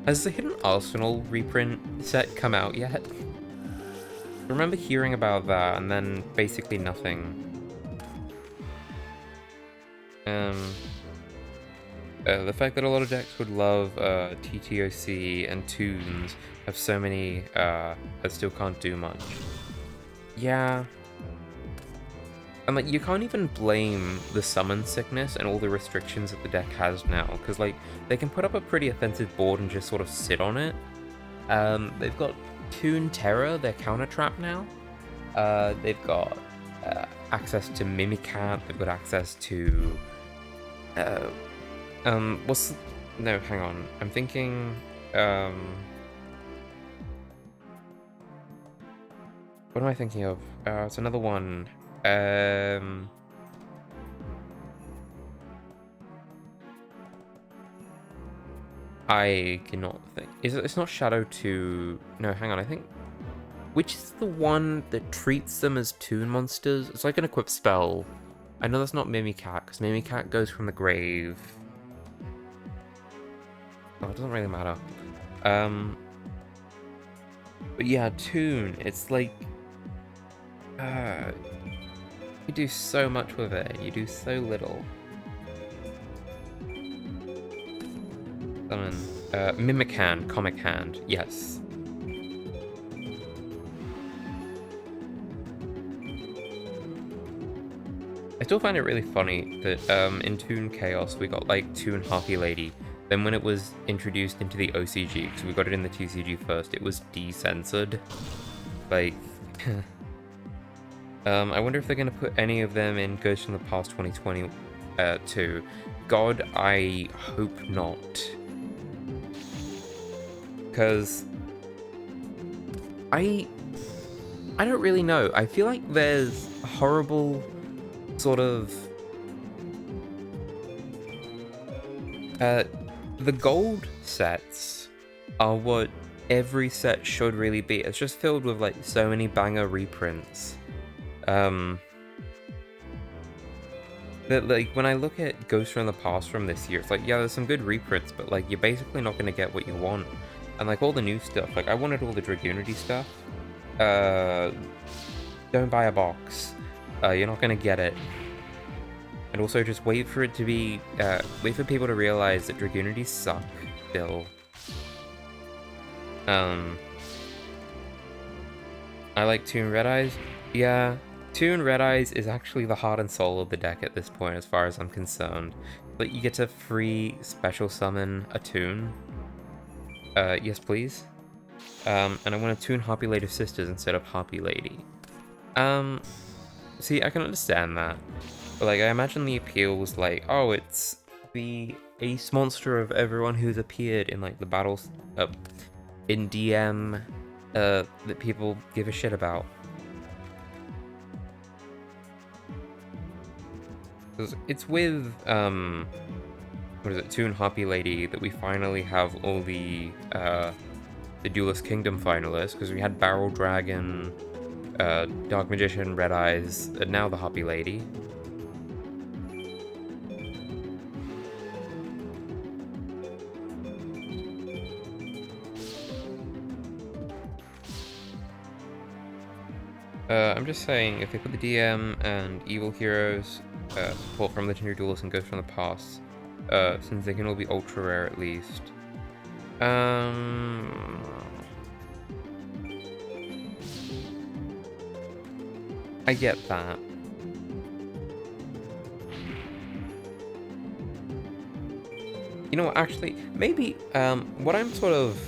Has the Hidden Arsenal reprint set come out yet? I remember hearing about that and then basically nothing. The fact that a lot of decks would love TTOC and Toons have so many that still can't do much. Yeah. And like, you can't even blame the summon sickness and all the restrictions that the deck has now, because like, they can put up a pretty offensive board and just sort of sit on it. They've got Toon Terror, their counter trap now. They've got access to Mimicat, they've got access to no, hang on. I'm thinking what am I thinking of? It's another one. I cannot think. It's not Shadow 2. No, hang on, I think. Which is the one that treats them as Toon monsters? It's like an equipped spell. I know that's not Mimicat, because Mimicat goes from the grave. Oh, it doesn't really matter. But yeah, Toon, it's like... you do so much with it, you do so little. Summon. Mimican, Comic Hand, yes. I still find it really funny that in Toon Chaos we got like Toon Harpy Lady. Then when it was introduced into the OCG, because we got it in the TCG first, it was decensored. Like, I wonder if they're gonna put any of them in Ghosts from the Past 2022. God, I hope not. Because I don't really know. I feel like there's a horrible sort of the gold sets are what every set should really be. It's just filled with like so many banger reprints. That like when I look at Ghosts from the Past from this year, it's like, yeah, there's some good reprints, but like you're basically not gonna get what you want. And like all the new stuff, like I wanted all the Dragoonity stuff. Don't buy a box. You're not gonna get it. And also just wait for it to be, wait for people to realize that Dragoonities suck still. I like Toon Red Eyes. Yeah, Toon Red Eyes is actually the heart and soul of the deck at this point as far as I'm concerned. But you get to free special summon a Toon. Yes please. And I want to Toon Harpy Lady Sisters instead of Harpy Lady. See, I can understand that. But like, I imagine the appeal was like, oh, it's the ace monster of everyone who's appeared in like the battles, in DM, that people give a shit about. Because it's with, what is it, Toon Harpy Lady that we finally have all the Duelist Kingdom finalists, because we had Barrel Dragon, Dark Magician, Red Eyes, and now the Harpy Lady. I'm just saying, if they put the DM and Evil Heroes, support from Legendary Duelists and Ghosts from the Past, since they can all be ultra rare at least. I get that. You know what, actually, maybe, what I'm sort of,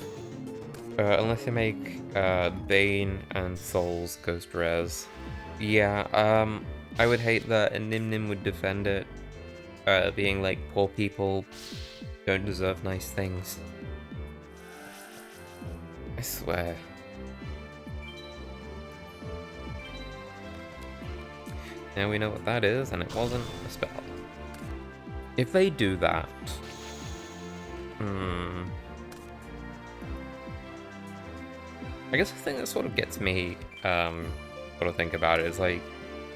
unless they make, Bane and Souls Ghost Rares, yeah, I would hate that, and Nim Nim would defend it, being like, poor people don't deserve nice things. I swear. Now we know what that is, and it wasn't a spell. If they do that... I guess the thing that sort of gets me, sort of think about it is like,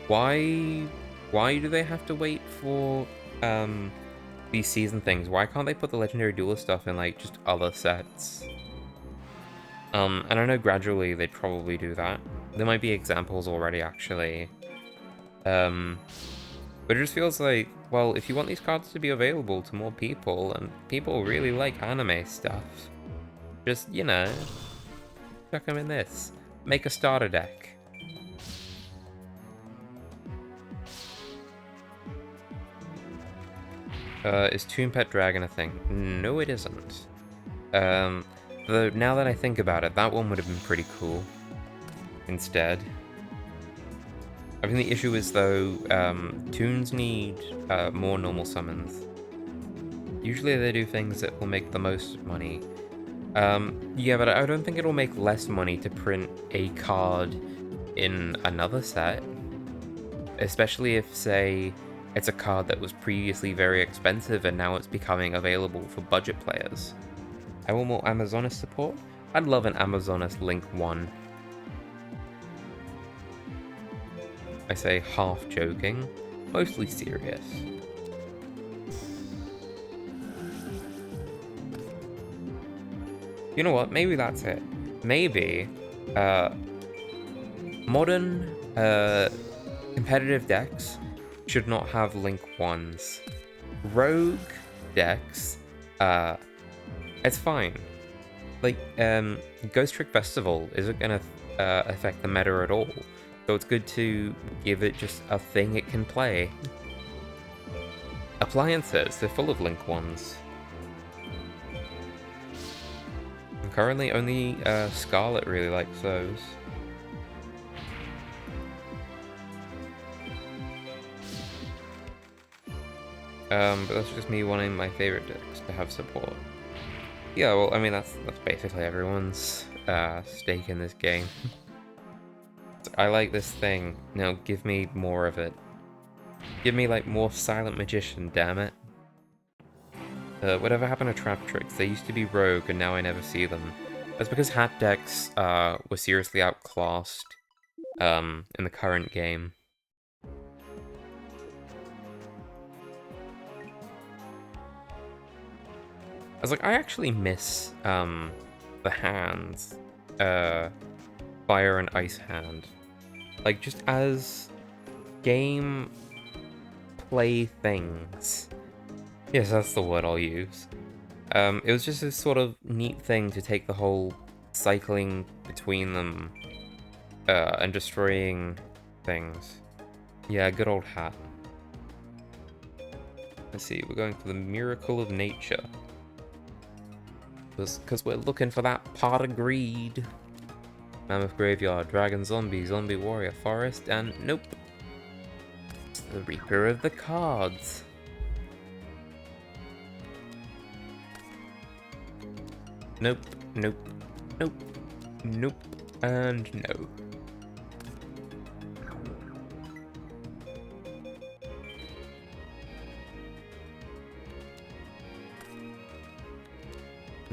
why do they have to wait for, these season things? Why can't they put the Legendary Duelist stuff in, like, just other sets? And I know gradually they'd probably do that. There might be examples already, actually. But it just feels like, well, if you want these cards to be available to more people, and people really like anime stuff, just, you know, chuck them in this. Make a starter deck. Is Toon Pet Dragon a thing? No, it isn't. Though, now that I think about it, that one would have been pretty cool. Instead. I think the issue is, though, Toons need more normal summons. Usually they do things that will make the most money. Yeah, but I don't think it'll make less money to print a card in another set. Especially if, say, it's a card that was previously very expensive and now it's becoming available for budget players. I want more Amazonas support? I'd love an Amazonas Link 1. I say half joking. mostly serious. You know what? Maybe that's it. Maybe modern competitive decks should not have Link 1s. Rogue decks, it's fine. Like, Ghost Trick Festival isn't gonna affect the meta at all, so it's good to give it just a thing it can play. Appliances, they're full of Link 1s. And currently, only Scarlet really likes those. But that's just me wanting my favorite decks to have support. Yeah, well, I mean, that's basically everyone's stake in this game. I like this thing. Now, give me more of it. Give me, like, more Silent Magician, damn it. Whatever happened to Trap Tricks? They used to be rogue, and now I never see them. That's because hat decks were seriously outclassed in the current game. I was like, I actually miss the hands, fire and ice hand, like just as game play things. Yes, that's the word I'll use. It was just this sort of neat thing to take the whole cycling between them and destroying things. Yeah, good old hat. Let's see, we're going for the Miracle of Nature. Because we're looking for that pot of greed. Mammoth Graveyard, Dragon Zombie, Zombie Warrior, Forest, and nope. It's the Reaper of the Cards. Nope, nope, nope, nope, and no.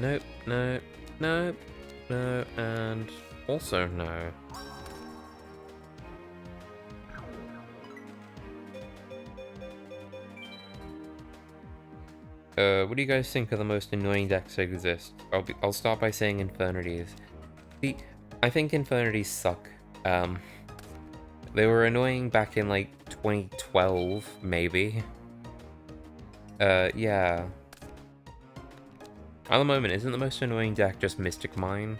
Nope, no, no, no, and also no. What do you guys think are the most annoying decks that exist? I'll start by saying Infernities. See, I think Infernities suck. They were annoying back in like 2012, maybe. Yeah. At the moment, isn't the most annoying deck just Mystic Mine?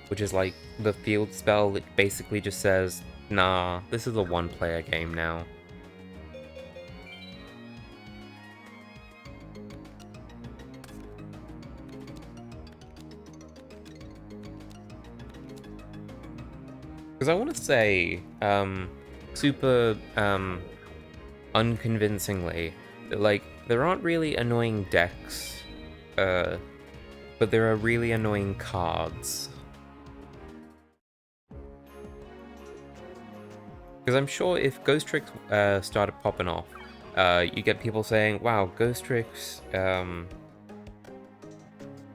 Which is like the field spell that basically just says, nah, this is a one-player game now. Because I want to say, super, unconvincingly, that, like, there aren't really annoying decks, but there are really annoying cards. Because I'm sure if Ghost Tricks started popping off, you get people saying, wow, Ghost Tricks are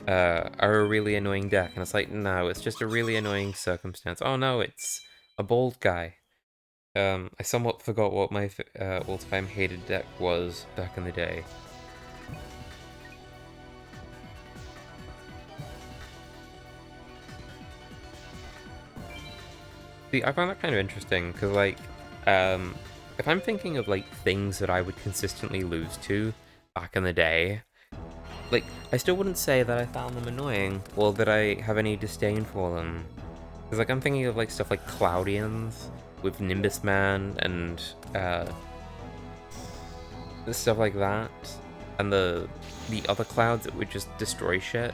a really annoying deck. And it's like, no, it's just a really annoying circumstance. Oh no, it's a bald guy. I somewhat forgot what my all-time hated deck was back in the day. See, I find that kind of interesting, because, like, if I'm thinking of, like, things that I would consistently lose to back in the day, like, I still wouldn't say that I found them annoying, or that I have any disdain for them. Because, like, I'm thinking of, like, stuff like Cloudians, with Nimbus Man, and, stuff like that, and the other clouds that would just destroy shit.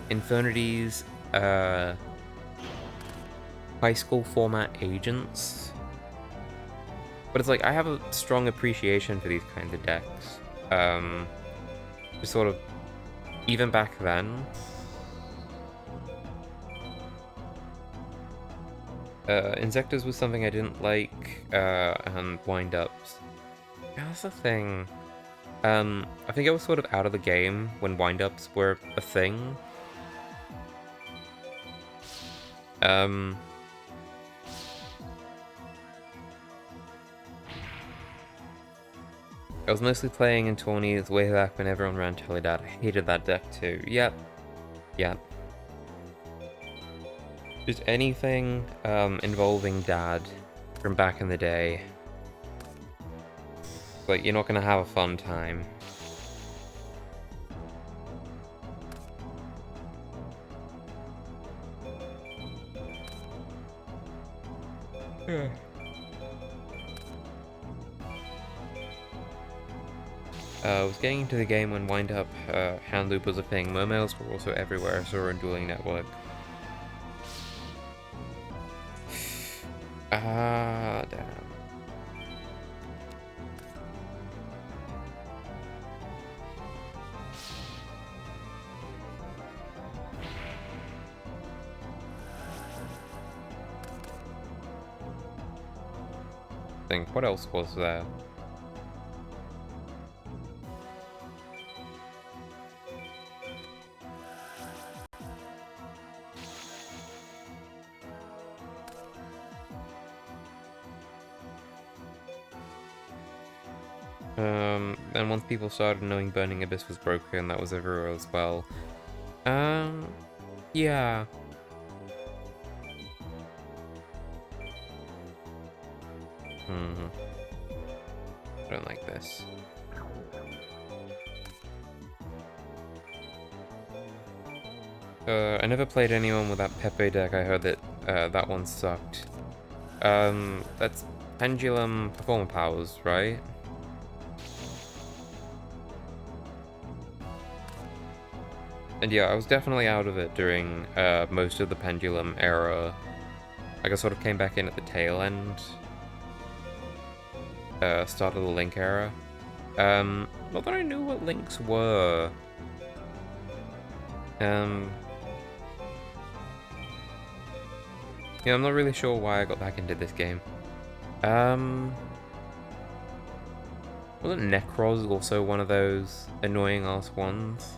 Infernities, high school format agents. But it's like, I have a strong appreciation for these kinds of decks. Just sort of, even back then. Insectors was something I didn't like, and wind-ups. Yeah, that's the thing. I think I was sort of out of the game when wind-ups were a thing. I was mostly playing in tourneys way back when everyone ran Teledad. I hated that deck too. Yep. Yep. Just anything involving Dad from back in the day. Like, you're not gonna have a fun time. I was getting into the game when wind-up hand loop was a thing. Mermails were also everywhere, so were in Dueling Network. Ah, damn. Think, what else was there? And once people started knowing Burning Abyss was broken, that was everywhere as well. Yeah. I don't like this. I never played anyone with that Pepe deck. I heard that that one sucked. That's Pendulum Performer Powers, right? And yeah, I was definitely out of it during most of the Pendulum era. Like, I sort of came back in at the tail end. Start of the Link era. Not that I knew what Links were. Yeah, I'm not really sure why I got back into this game. Wasn't Necros also one of those annoying ass ones?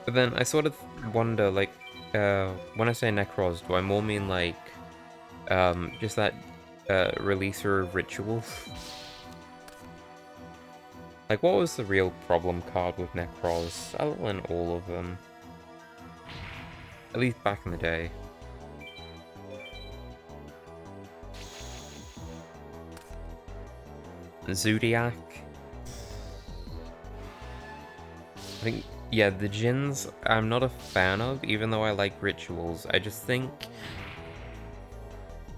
But then I sort of wonder, like, when I say Necros, do I more mean like, just that releaser of rituals? Like, what was the real problem card with Necros? Other than all of them. At least back in the day. Zodiac. I think, yeah, the Djinns I'm not a fan of, even though I like rituals. I just think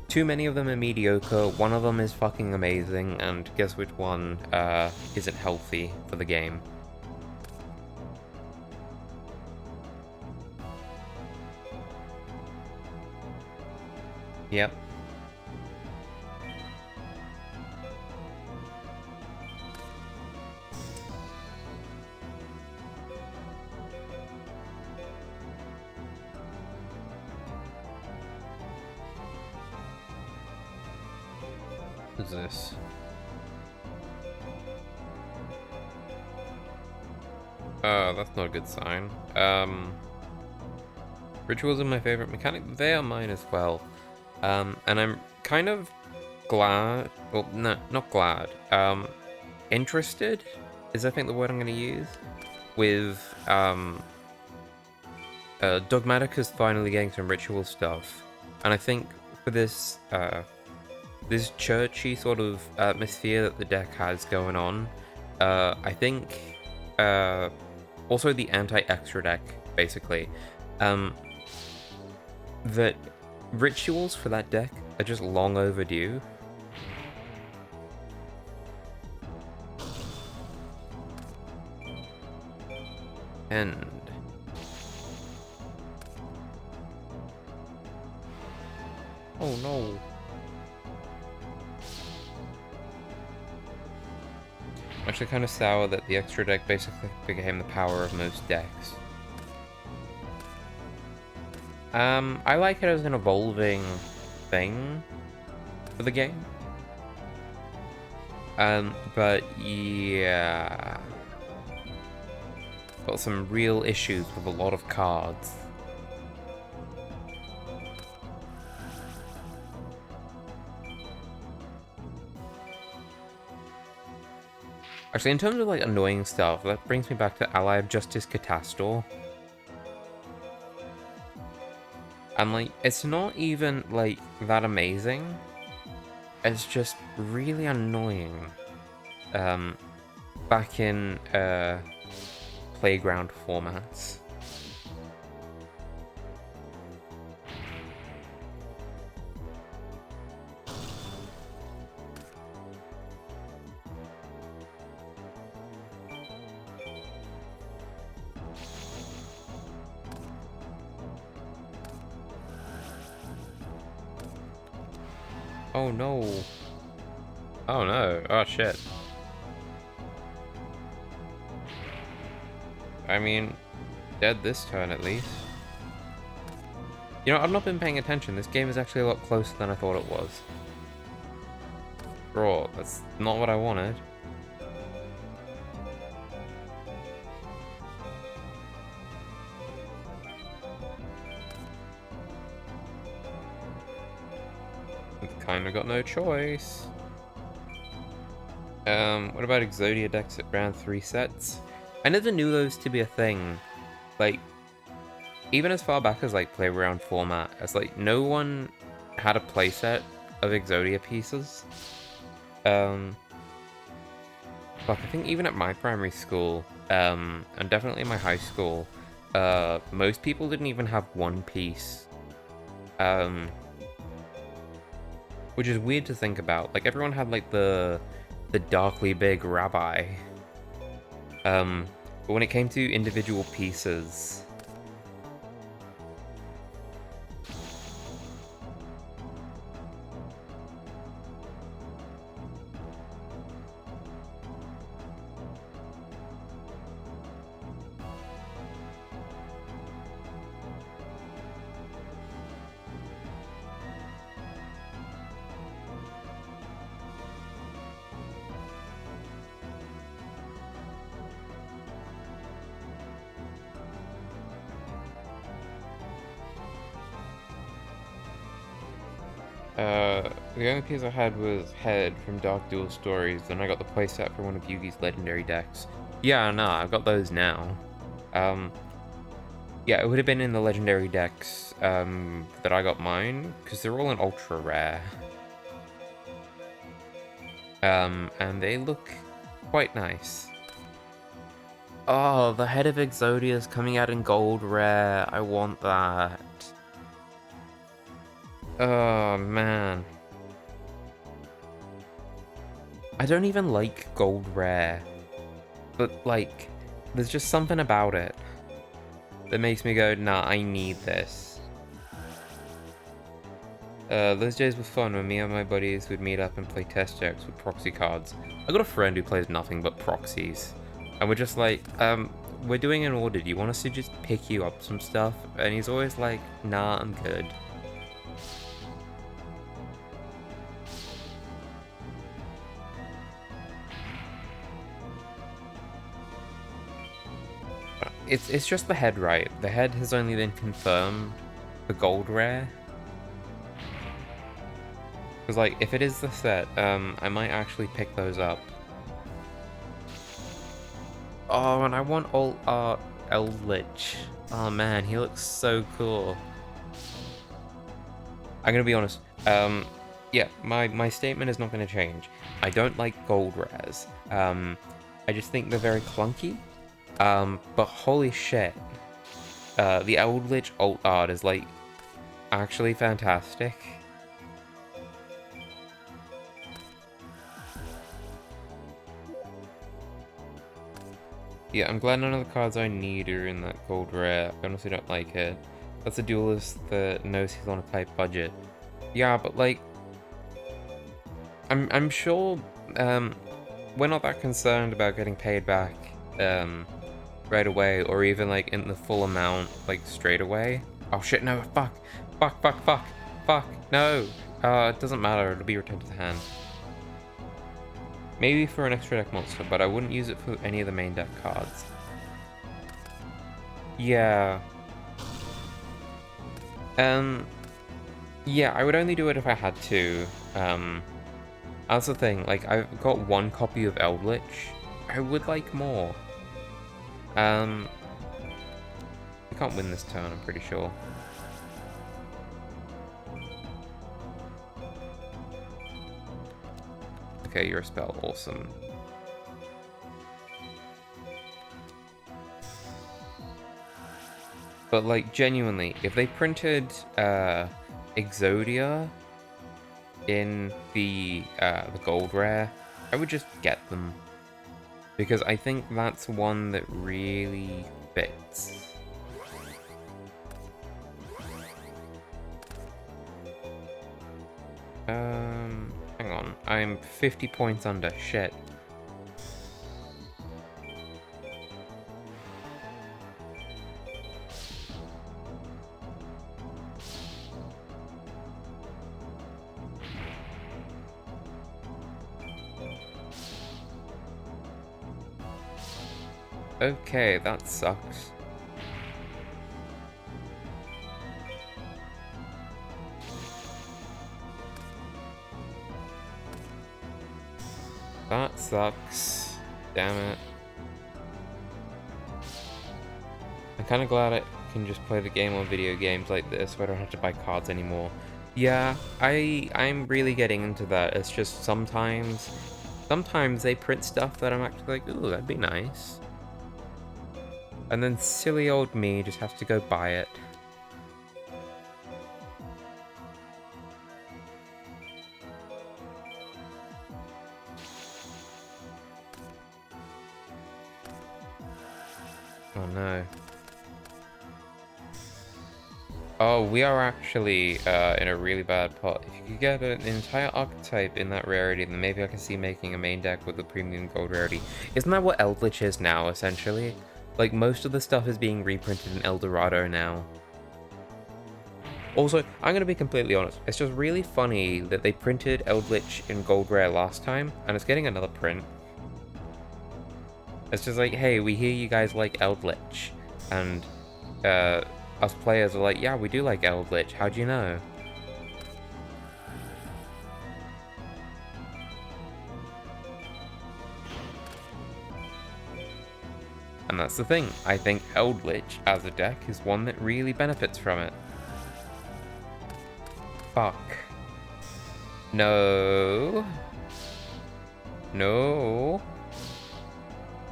too many of them are mediocre, one of them is fucking amazing, and guess which one isn't healthy for the game. Yep. What's this? That's not a good sign. Rituals are my favorite mechanic. They are mine as well. And I'm kind of glad, well, no, not glad, interested is I think the word I'm going to use, with, Dogmatica's finally getting some ritual stuff, and I think for this, this churchy sort of atmosphere that the deck has going on, I think, also the anti-extra deck, basically, that rituals for that deck are just long overdue. And oh no. I'm actually kind of sour that the extra deck basically became the power of most decks. I like it as an evolving thing for the game. But yeah, got some real issues with a lot of cards. Actually, in terms of, like, annoying stuff, that brings me back to Ally of Justice Catastor. And, like, it's not even, like, that amazing. It's just really annoying. Back in, playground formats. Oh no. Oh no. Oh shit. I mean, dead this turn at least. You know, I've not been paying attention. This game is actually a lot closer than I thought it was. Bro, that's not what I wanted. Kinda got no choice. What about Exodia decks at round 3 sets? I never knew those to be a thing. Like, even as far back as, like, Playground format, as, like, no one had a playset of Exodia pieces. Fuck, I think even at my primary school, and definitely in my high school, most people didn't even have one piece. Which is weird to think about. Like, everyone had, like, the darkly big rabbi. But when it came to individual pieces... The only piece I had was Head from Dark Duel Stories, then I got the playset for one of Yugi's legendary decks. Yeah, no, I've got those now. Yeah, it would have been in the legendary decks, that I got mine, because they're all in ultra rare. And they look quite nice. Oh, the Head of Exodia is coming out in gold rare. I want that. Oh, man. I don't even like gold rare. But, like, there's just something about it that makes me go, nah, I need this. Those days were fun when me and my buddies would meet up and play test decks with proxy cards. I got a friend who plays nothing but proxies. And we're just like, we're doing an order, do you want us to just pick you up some stuff? And he's always like, nah, I'm good. It's just the head, right? The head has only been confirmed for gold rare. Because, like, if it is the set, I might actually pick those up. Oh, and I want alt art Eldritch. Oh man, he looks so cool. I'm gonna be honest. Yeah, my statement is not gonna change. I don't like gold rares. I just think they're very clunky. But holy shit, the Eldritch alt art is, like, actually fantastic. Yeah, I'm glad none of the cards I need are in that gold rare. I honestly don't like it. That's a duelist that knows he's on a tight budget. Yeah, but, like, I'm sure, we're not that concerned about getting paid back, right away, or even, like, in the full amount, like, straight away. Oh shit, no, fuck, no. It doesn't matter, it'll be returned to the hand. Maybe for an extra deck monster, but I wouldn't use it for any of the main deck cards. Yeah. Yeah, I would only do it if I had to. That's the thing, like, I've got one copy of Eldritch, I would like more. We can't win this turn, I'm pretty sure. Okay, you're a spell. Awesome. But, like, genuinely, if they printed, Exodia in the gold rare, I would just get them. Because I think that's one that really fits. Hang on. I'm 50 points under. Shit. Okay, that sucks. That sucks. Damn it. I'm kind of glad I can just play the game on video games like this, where I don't have to buy cards anymore. Yeah, I'm really getting into that. It's just sometimes they print stuff that I'm actually like, ooh, that'd be nice. And then silly old me just has to go buy it. Oh no. Oh, we are actually in a really bad pot. If you could get an entire archetype in that rarity, then maybe I can see making a main deck with the premium gold rarity. Isn't that what Eldritch is now, essentially? Like, most of the stuff is being reprinted in Eldorado now. Also, I'm going to be completely honest, it's just really funny that they printed Eldritch in gold rare last time, and it's getting another print. It's just like, hey, we hear you guys like Eldritch, and us players are like, yeah, we do like Eldritch, how'd you know? And that's the thing, I think Eldritch as a deck is one that really benefits from it. Fuck. No. No.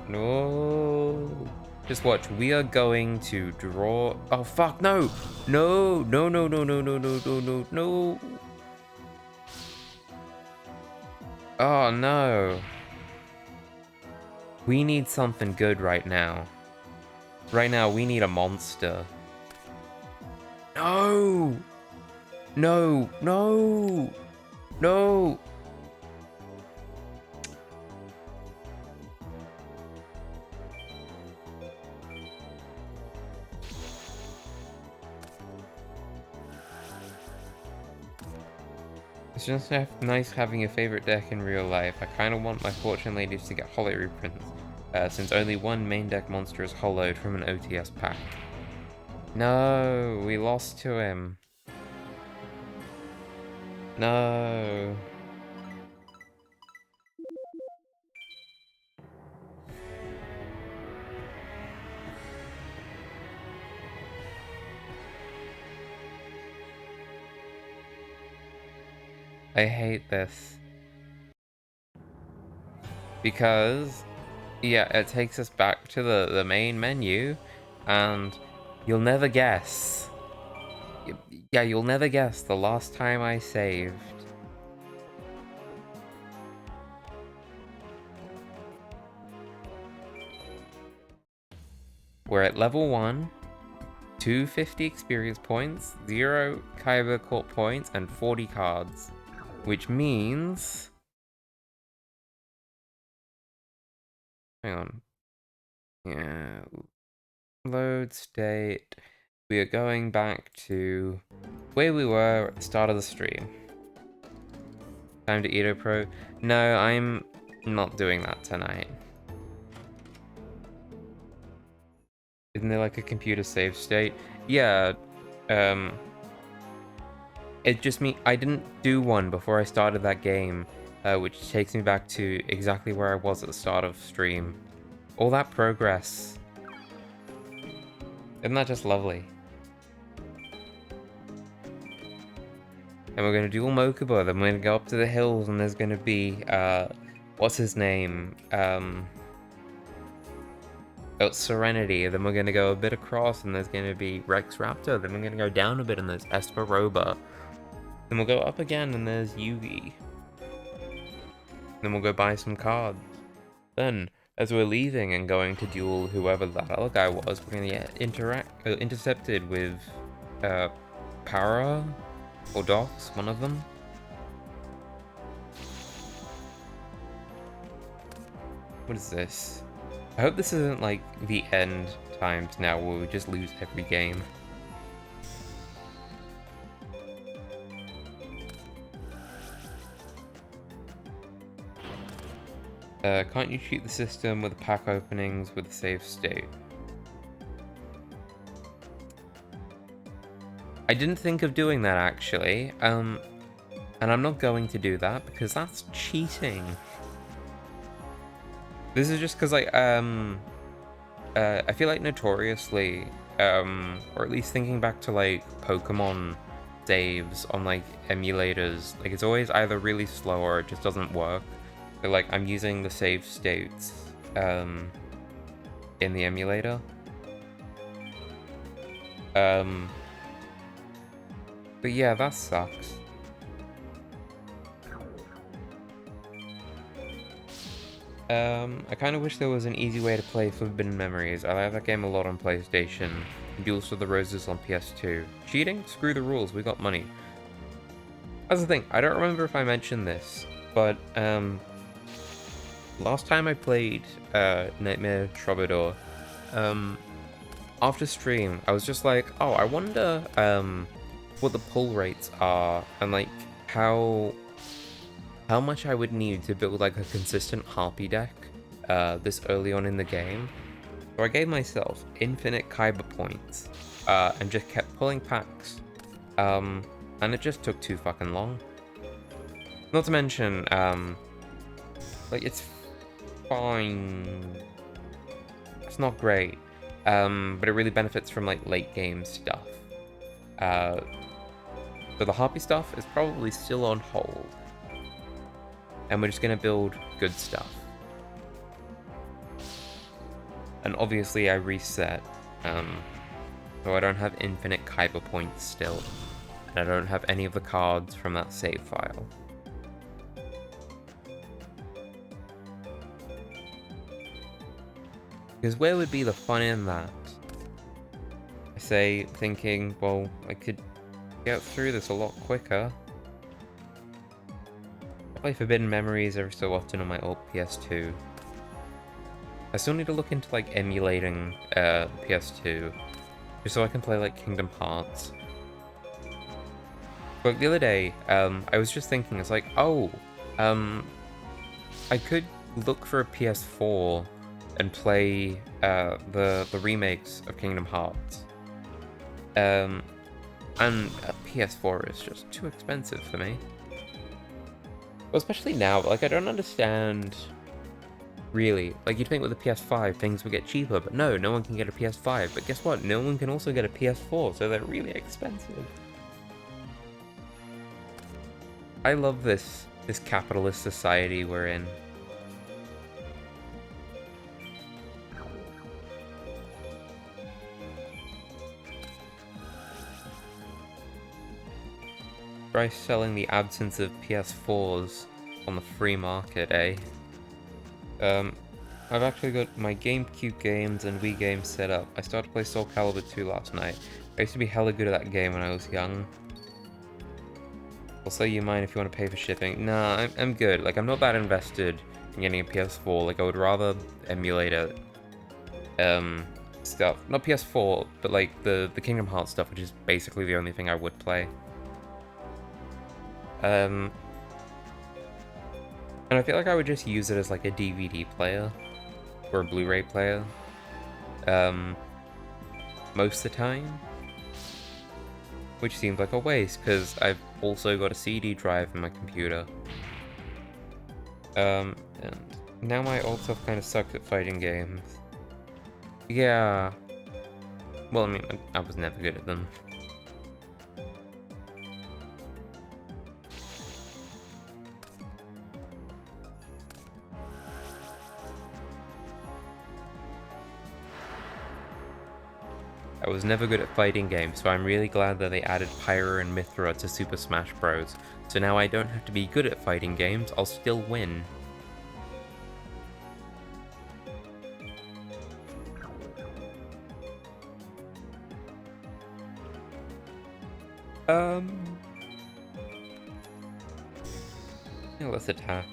No. Just watch, we are going to draw... Oh, fuck, no! No, no, no, no, no, no, no, no, no, no. Oh, no. We need something good right now. Right now, we need a monster. No! No, no, no. It's just nice having a favorite deck in real life. I kind of want my Fortune Ladies to get holo reprints, since only one main deck monster is holoed from an OTS pack. No, we lost to him. No. I hate this. Because, yeah, it takes us back to the main menu, and you'll never guess. Yeah, you'll never guess the last time I saved. We're at level 1, 250 experience points, 0 Kyber Court points, and 40 cards. Which means... Hang on. Yeah. Load state. We are going back to where we were at the start of the stream. Time to EDOPro. No, I'm not doing that tonight. Isn't there like a computer save state? Yeah, it just I didn't do one before I started that game. which takes me back to exactly where I was at the start of stream. All that progress. Isn't that just lovely? And we're gonna do Mokuba, then we're gonna go up to the hills, and there's gonna be, what's his name? Serenity, then we're gonna go a bit across, and there's gonna be Rex Raptor, then we're gonna go down a bit, and there's Esperoba. Then we'll go up again, and there's Yugi. Then we'll go buy some cards. Then, as we're leaving and going to duel whoever that other guy was, we're gonna get intercepted with, Para? Or Docs, one of them. What is this? I hope this isn't like the end times now where we just lose every game. Can't you cheat the system with the pack openings with the save state? I didn't think of doing that actually, and I'm not going to do that because that's cheating. This is just because, like, I feel like notoriously, or at least thinking back to, like, Pokemon saves on, like, emulators, like, it's always either really slow or it just doesn't work. So, like, I'm using the save states, in the emulator. But yeah, that sucks. I kind of wish there was an easy way to play Forbidden Memories. I like that game a lot on PlayStation. Duels for the Roses on PS2. Cheating? Screw the rules, we got money. That's the thing, I don't remember if I mentioned this, but, last time I played, Nightmare Troubadingus, after stream, I was just like, oh, I wonder, what the pull rates are, and, like, how much I would need to build, like, a consistent Harpy deck, this early on in the game. So I gave myself infinite Kyber points, and just kept pulling packs, and it just took too fucking long. Not to mention, like, it's fine. It's not great, but it really benefits from, like, late game stuff. So the Harpy stuff is probably still on hold. And we're just gonna build good stuff. And obviously I reset, so I don't have infinite Kyber points still. And I don't have any of the cards from that save file. Because where would be the fun in that? I say, thinking, well, I could get through this a lot quicker. I play Forbidden Memories every so often on my old PS2. I still need to look into, like, emulating PS2, just so I can play, like, Kingdom Hearts. But the other day, I was just thinking, it's like, oh, I could look for a PS4 and play the remakes of Kingdom Hearts. And a PS4 is just too expensive for me. Well, especially now, like, I don't understand, really. Like, you'd think with a PS5 things would get cheaper, but no one can get a PS5. But guess what? No one can also get a PS4, so they're really expensive. I love this capitalist society we're in. Try selling the absence of PS4s on the free market, eh? I've actually got my GameCube games and Wii games set up. I started to play Soul Calibur 2 last night. I used to be hella good at that game when I was young. Also, you mind if you want to pay for shipping? Nah, I'm good. Like, I'm not that invested in getting a PS4. Like, I would rather emulate it. Stuff. Not PS4, but like the Kingdom Hearts stuff, which is basically the only thing I would play. And I feel like I would just use it as like a DVD player or a Blu-ray player most of the time, which seems like a waste because I've also got a CD drive in my computer. And now my old self kind of sucks at fighting games. Yeah. Well, I mean, I was never good at them. I was never good at fighting games, so I'm really glad that they added Pyra and Mithra to Super Smash Bros. So now I don't have to be good at fighting games, I'll still win. Yeah, let's attack.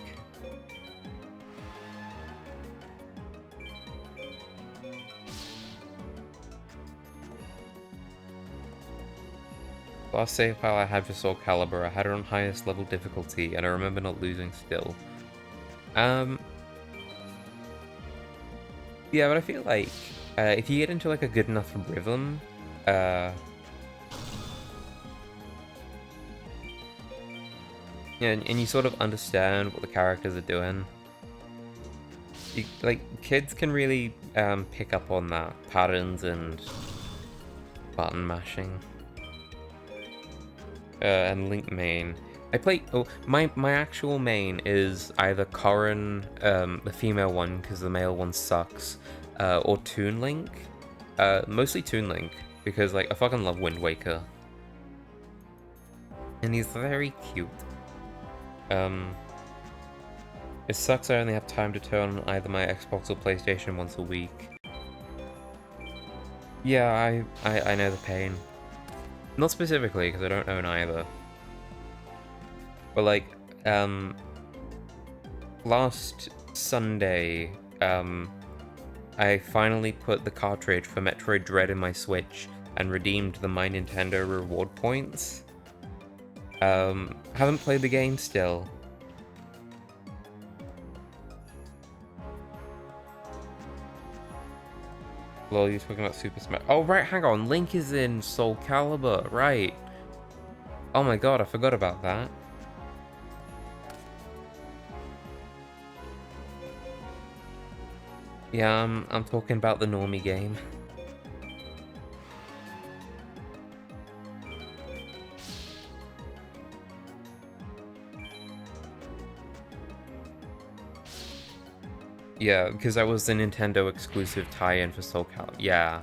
Last save file I had for Soul Calibur, I had it on highest level difficulty, and I remember not losing still. Yeah, but I feel like, if you get into like a good enough rhythm, yeah, and you sort of understand what the characters are doing. Like, kids can really pick up on that, patterns and button mashing. And Link main. I play, my actual main is either Corrin, the female one, because the male one sucks, or Toon Link. Mostly Toon Link, because, like, I fucking love Wind Waker. And he's very cute. It sucks I only have time to turn on either my Xbox or PlayStation once a week. Yeah, I know the pain. Not specifically, because I don't own either. But like, last Sunday, I finally put the cartridge for Metroid Dread in my Switch and redeemed the My Nintendo reward points. Haven't played the game still. Lol, you're talking about Super Smash. Oh, right, hang on. Link is in Soul Calibur, right. Oh my god, I forgot about that. Yeah, I'm talking about the normie game. Yeah, because that was the Nintendo exclusive tie-in for Soul Calibur. Yeah.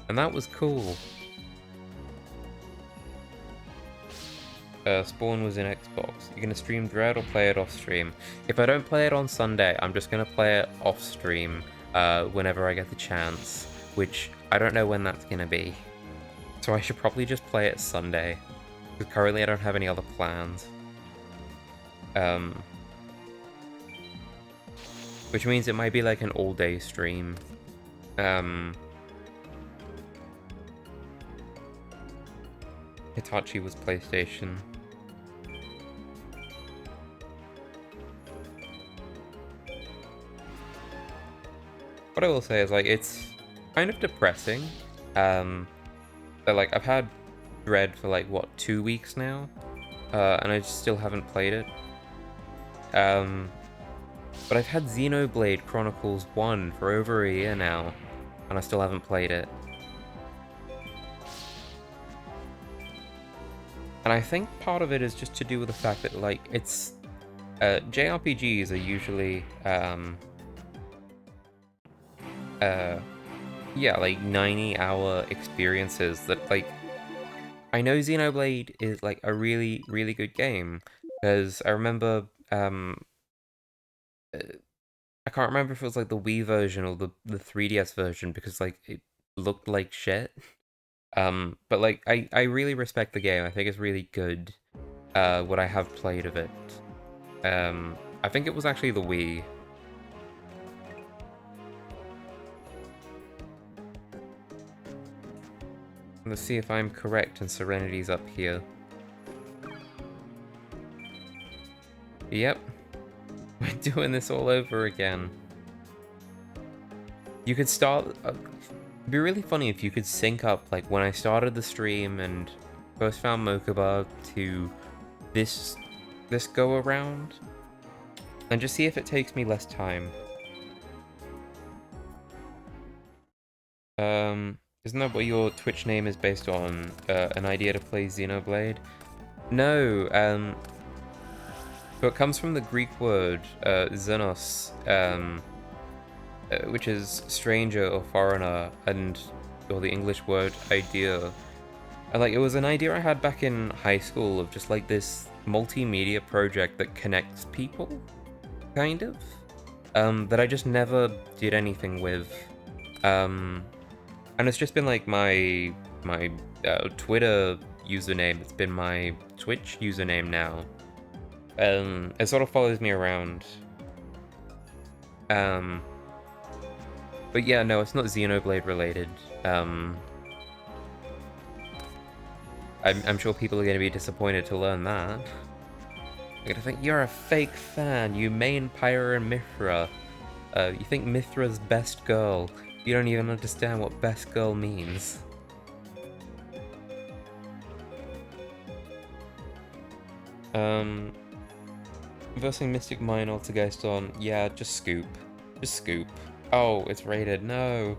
And that was cool. Spawn was in Xbox. You're gonna stream Dread or play it off stream? If I don't play it on Sunday, I'm just gonna play it off stream whenever I get the chance, which I don't know when that's gonna be. So I should probably just play it Sunday, because currently I don't have any other plans. Which means it might be like an all-day stream. Hitachi was PlayStation. What I will say is, like, it's kind of depressing. But, like, I've had Dread for, like, what, 2 weeks now? And I just still haven't played it. But I've had Xenoblade Chronicles 1 for over a year now, and I still haven't played it. And I think part of it is just to do with the fact that, like, it's... JRPGs are usually, yeah, like 90-hour experiences that, like, I know Xenoblade is like a really, really good game, because I remember, I can't remember if it was like the Wii version or the 3DS version, because like it looked like shit. But like I really respect the game. I think it's really good, what I have played of it. I think it was actually the Wii. Let's see if I'm correct and Serenity's up here. Yep. We're doing this all over again. You could start... it'd be really funny if you could sync up, like, when I started the stream and first found Mokuba to this go-around. and just see if it takes me less time. Isn't that what your Twitch name is based on? An idea to play Xenoblade? No, so it comes from the Greek word, xenos, which is stranger or foreigner, or the English word idea. And like, it was an idea I had back in high school of just like this multimedia project that connects people, kind of, that I just never did anything with. And it's just been like my Twitter username. It's been my Twitch username now. It sort of follows me around. But yeah, no, it's not Xenoblade related. I'm sure people are going to be disappointed to learn that. They're going to think, you're a fake fan, you main Pyra and Mithra. You think Mithra's best girl. You don't even understand what best girl means. Versing Mystic Mine Altergeist on, yeah, just scoop. Just scoop. Oh, it's rated, no!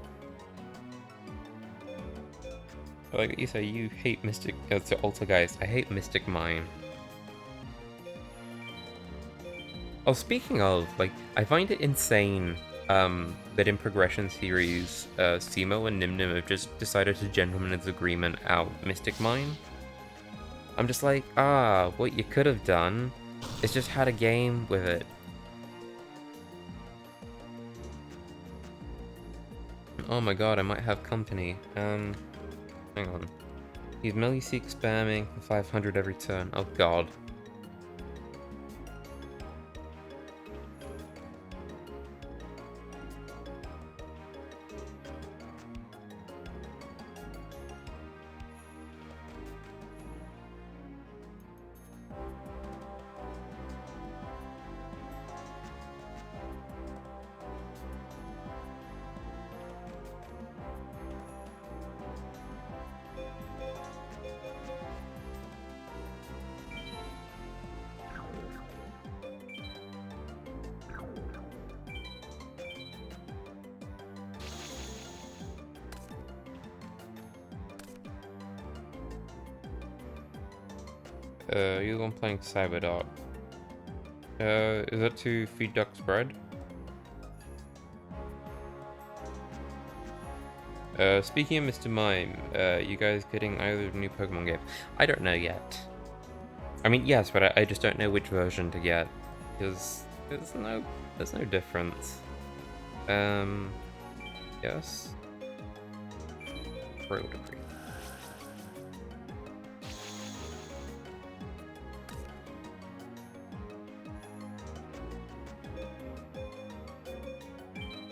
Like you say, you hate Mystic, Altergeist, I hate Mystic Mine. Oh, speaking of, like, I find it insane, that in Progression series, Simo and Nim Nim have just decided to gentleman's agreement out Mystic Mine. I'm just like, what you could have done is just had a game with it. Oh my god, I might have company. Hang on. He's Melee-Seek spamming for 500 every turn. Oh god. You're the one playing Cyberdark. Is that to feed ducks bread? Speaking of Mr. Mime, you guys getting either new Pokemon game? I don't know yet. I mean, yes, but I just don't know which version to get, because there's no difference. Yes. Royal Decree.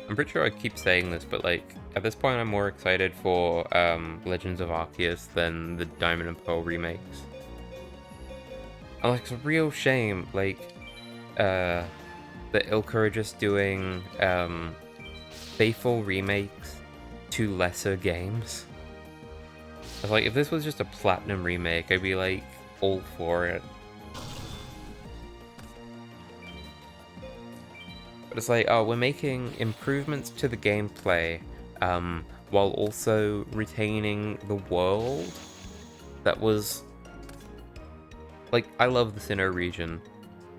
I'm pretty sure I keep saying this, but like, at this point I'm more excited for Legends of Arceus than the Diamond and Pearl remakes. And like, it's a real shame, like, that Ilka are just doing faithful remakes to lesser games. It's like, if this was just a Platinum remake, I'd be like, all for it. But it's like, oh, we're making improvements to the gameplay, while also retaining the world that was... Like, I love the Sinnoh region,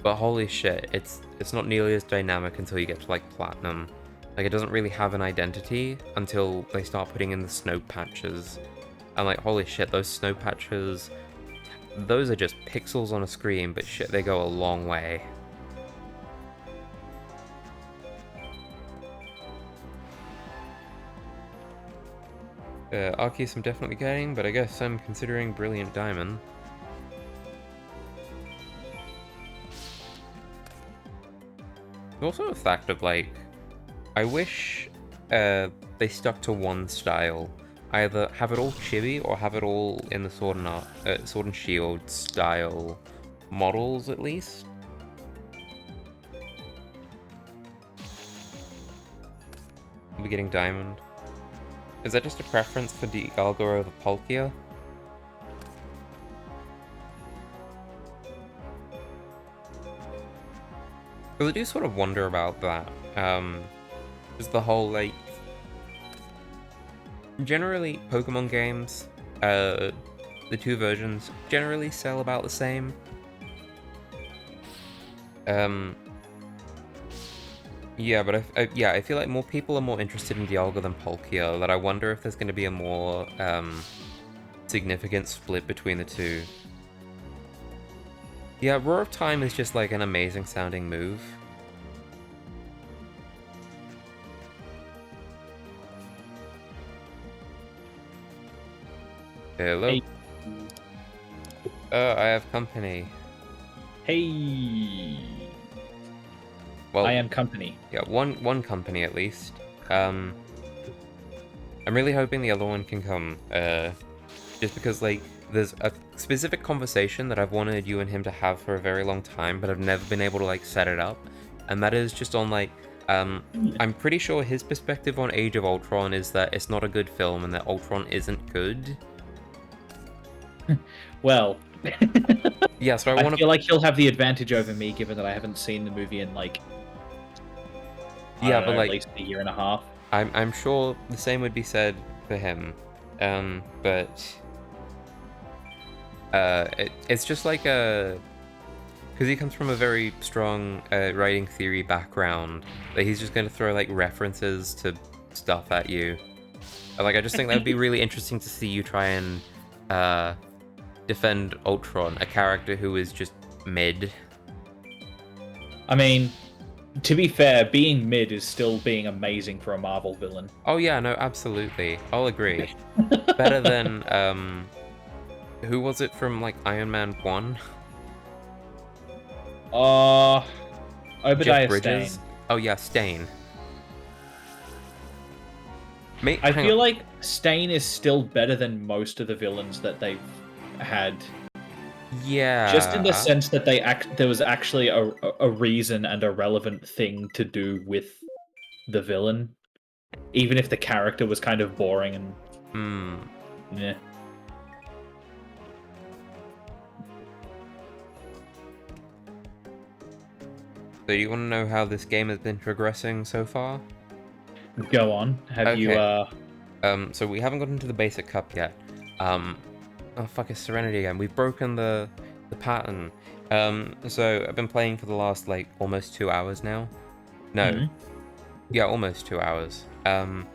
but holy shit, it's not nearly as dynamic until you get to, like, Platinum. Like, it doesn't really have an identity until they start putting in the snow patches. And like, holy shit, those snow patches, those are just pixels on a screen, but shit, they go a long way. Arceus I'm definitely getting, but I guess I'm considering Brilliant Diamond. Also a fact of like, I wish they stuck to one style. Either have it all chibi or have it all in the Sword and Shield style models at least. I'll be getting Diamond. Is that just a preference for Dialga over Palkia? Because I do sort of wonder about that. Just the whole, like... Generally, Pokemon games, the two versions, generally sell about the same. Yeah, but I feel like more people are more interested in Dialga than Palkia, that I wonder if there's going to be a more, significant split between the two. Yeah, Roar of Time is just like an amazing sounding move. Hello?
Hey.
I have company.
Hey.
Well,
I am company.
yeah, one company at least. I'm really hoping the other one can come, just because, like, there's a specific conversation that I've wanted you and him to have for a very long time, but I've never been able to, like, set it up. And that is just on, like, I'm pretty sure his perspective on Age of Ultron is that it's not a good film and that Ultron isn't good.
Well,
Yeah, so
I feel like he'll have the advantage over me, given that I haven't seen the movie in, like, I
yeah,
don't
but,
know,
like,
at least a year and a half.
I'm sure the same would be said for him. But it's just like a... Because he comes from a very strong writing theory background, that he's just going to throw, like, references to stuff at you. Like, I just think that would be really interesting to see you try and defend Ultron, a character who is just mid.
I mean, to be fair, being mid is still being amazing for a Marvel villain.
Oh yeah, no, absolutely. I'll agree. Better than, who was it from, like, Iron Man 1? Jeff
Obadiah
Bridges?
Stane.
Oh yeah, Stain.
I feel like Stane is still better than most of the villains that they've had.
Yeah.
Just in the sense that there was actually a reason and a relevant thing to do with the villain, even if the character was kind of boring and yeah.
So you want to know how this game has been progressing so far?
Go on. Have you
so we haven't gotten to the basic cup yet. Oh fuck, it's Serenity again. We've broken the pattern. So I've been playing for the last, like, almost 2 hours now. No. Yeah, almost 2 hours. Got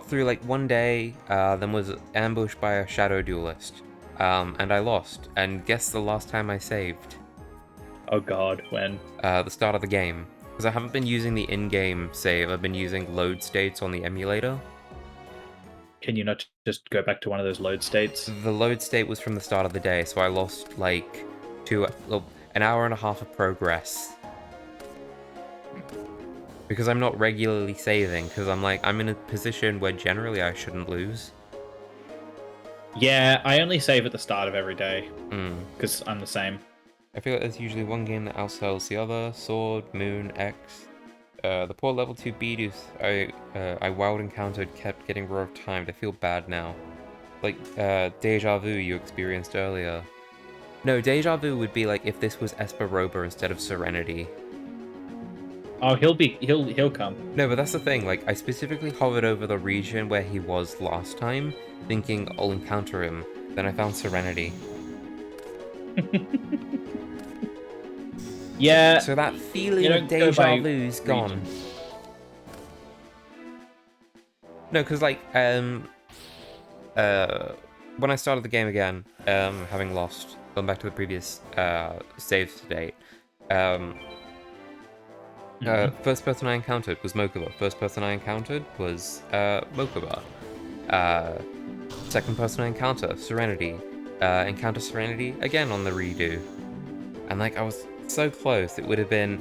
through, like, one day, then was ambushed by a shadow duelist. And I lost. And guess the last time I saved?
Oh god, when?
The start of the game. Because I haven't been using the in-game save, I've been using load states on the emulator.
Can you not just go back to one of those load states?
The load state was from the start of the day, so I lost, like, an hour and a half of progress. Because I'm not regularly saving, because I'm in a position where generally I shouldn't lose.
Yeah, I only save at the start of every day. Because I'm the same.
I feel like there's usually one game that outsells the other. Sword, Moon, X. The poor level 2 Bidoof I wild encountered kept getting Roar of Time. I feel bad now. Like, Deja Vu you experienced earlier. No, Deja Vu would be like if this was Esperoba instead of Serenity.
Oh, he'll come.
No, but that's the thing, like, I specifically hovered over the region where he was last time, thinking I'll encounter him. Then I found Serenity.
Yeah.
So that feeling of deja vu's gone. No, because, like, when I started the game again, having lost, going back to the previous save state, first person I encountered was Mokuba. First person I encountered was Mokuba. Second person I encounter, Serenity. Encounter Serenity again on the redo. And, like, I was so close. It would have been,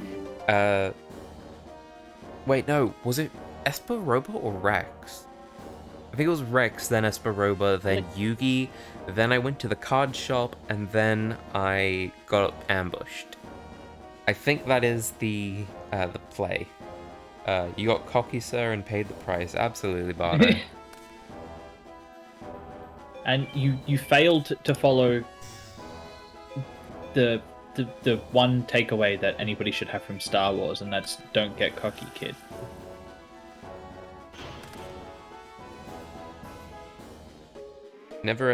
wait, no, was it Esperoba or Rex? I think it was Rex, then Esperoba, then Yugi, then I went to the card shop, and then I got ambushed. I think that is the play. You got cocky, sir, and paid the price. Absolutely, Bardo.
And you failed to follow the the one takeaway that anybody should have from Star Wars, and that's don't get cocky, kid.
Never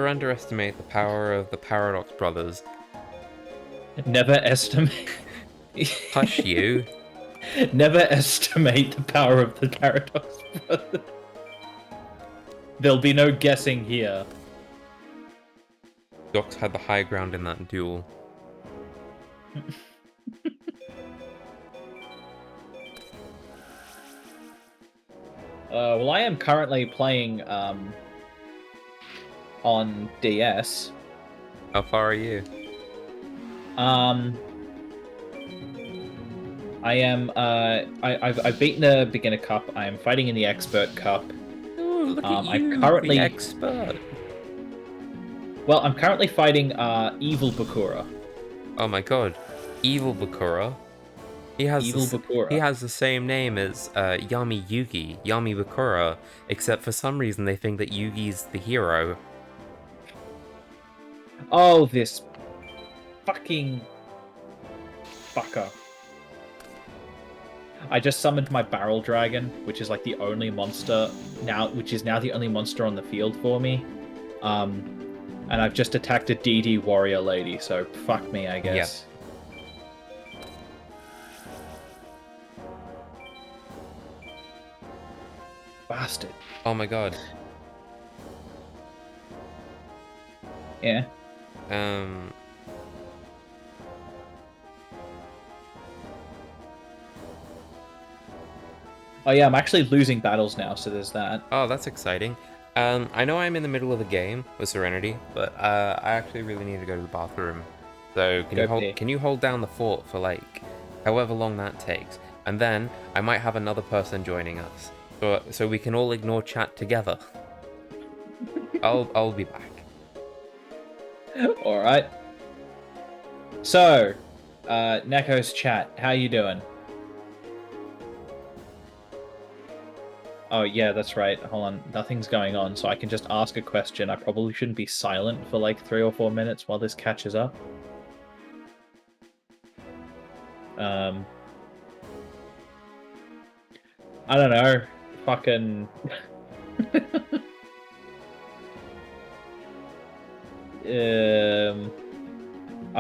underestimate the power of the Paradox Brothers.
Never estimate.
Hush you.
Never estimate the power of the Paradox Brothers. There'll be no guessing here.
Docs had the high ground in that duel.
Well, I am currently playing on DS.
How far are you?
I am. I've beaten the beginner cup. I am fighting in the expert cup.
Ooh, look at you,
I'm currently
the expert.
Well, I'm currently fighting Evil Bakura.
Oh my god, Evil Bakura. He has the same name as Yami Yugi, Yami Bakura, except for some reason they think that Yugi's the hero.
Oh, this fucking fucker. I just summoned my Barrel Dragon, which is like the only monster now, the only monster on the field for me. And I've just attacked a DD warrior lady, so fuck me, I guess.
Yep.
Bastard.
Oh my god.
Yeah. Oh yeah, I'm actually losing battles now, so there's that.
Oh, that's exciting. I know I'm in the middle of the game with Serenity, but I actually really need to go to the bathroom. So can you hold down the fort for like however long that takes, and then I might have another person joining us, so we can all ignore chat together. I'll be back.
All right. So, Neko's chat, how you doing? Oh, yeah, that's right. Hold on. Nothing's going on, so I can just ask a question. I probably shouldn't be silent for like 3 or 4 minutes while this catches up. I don't know. Fucking... I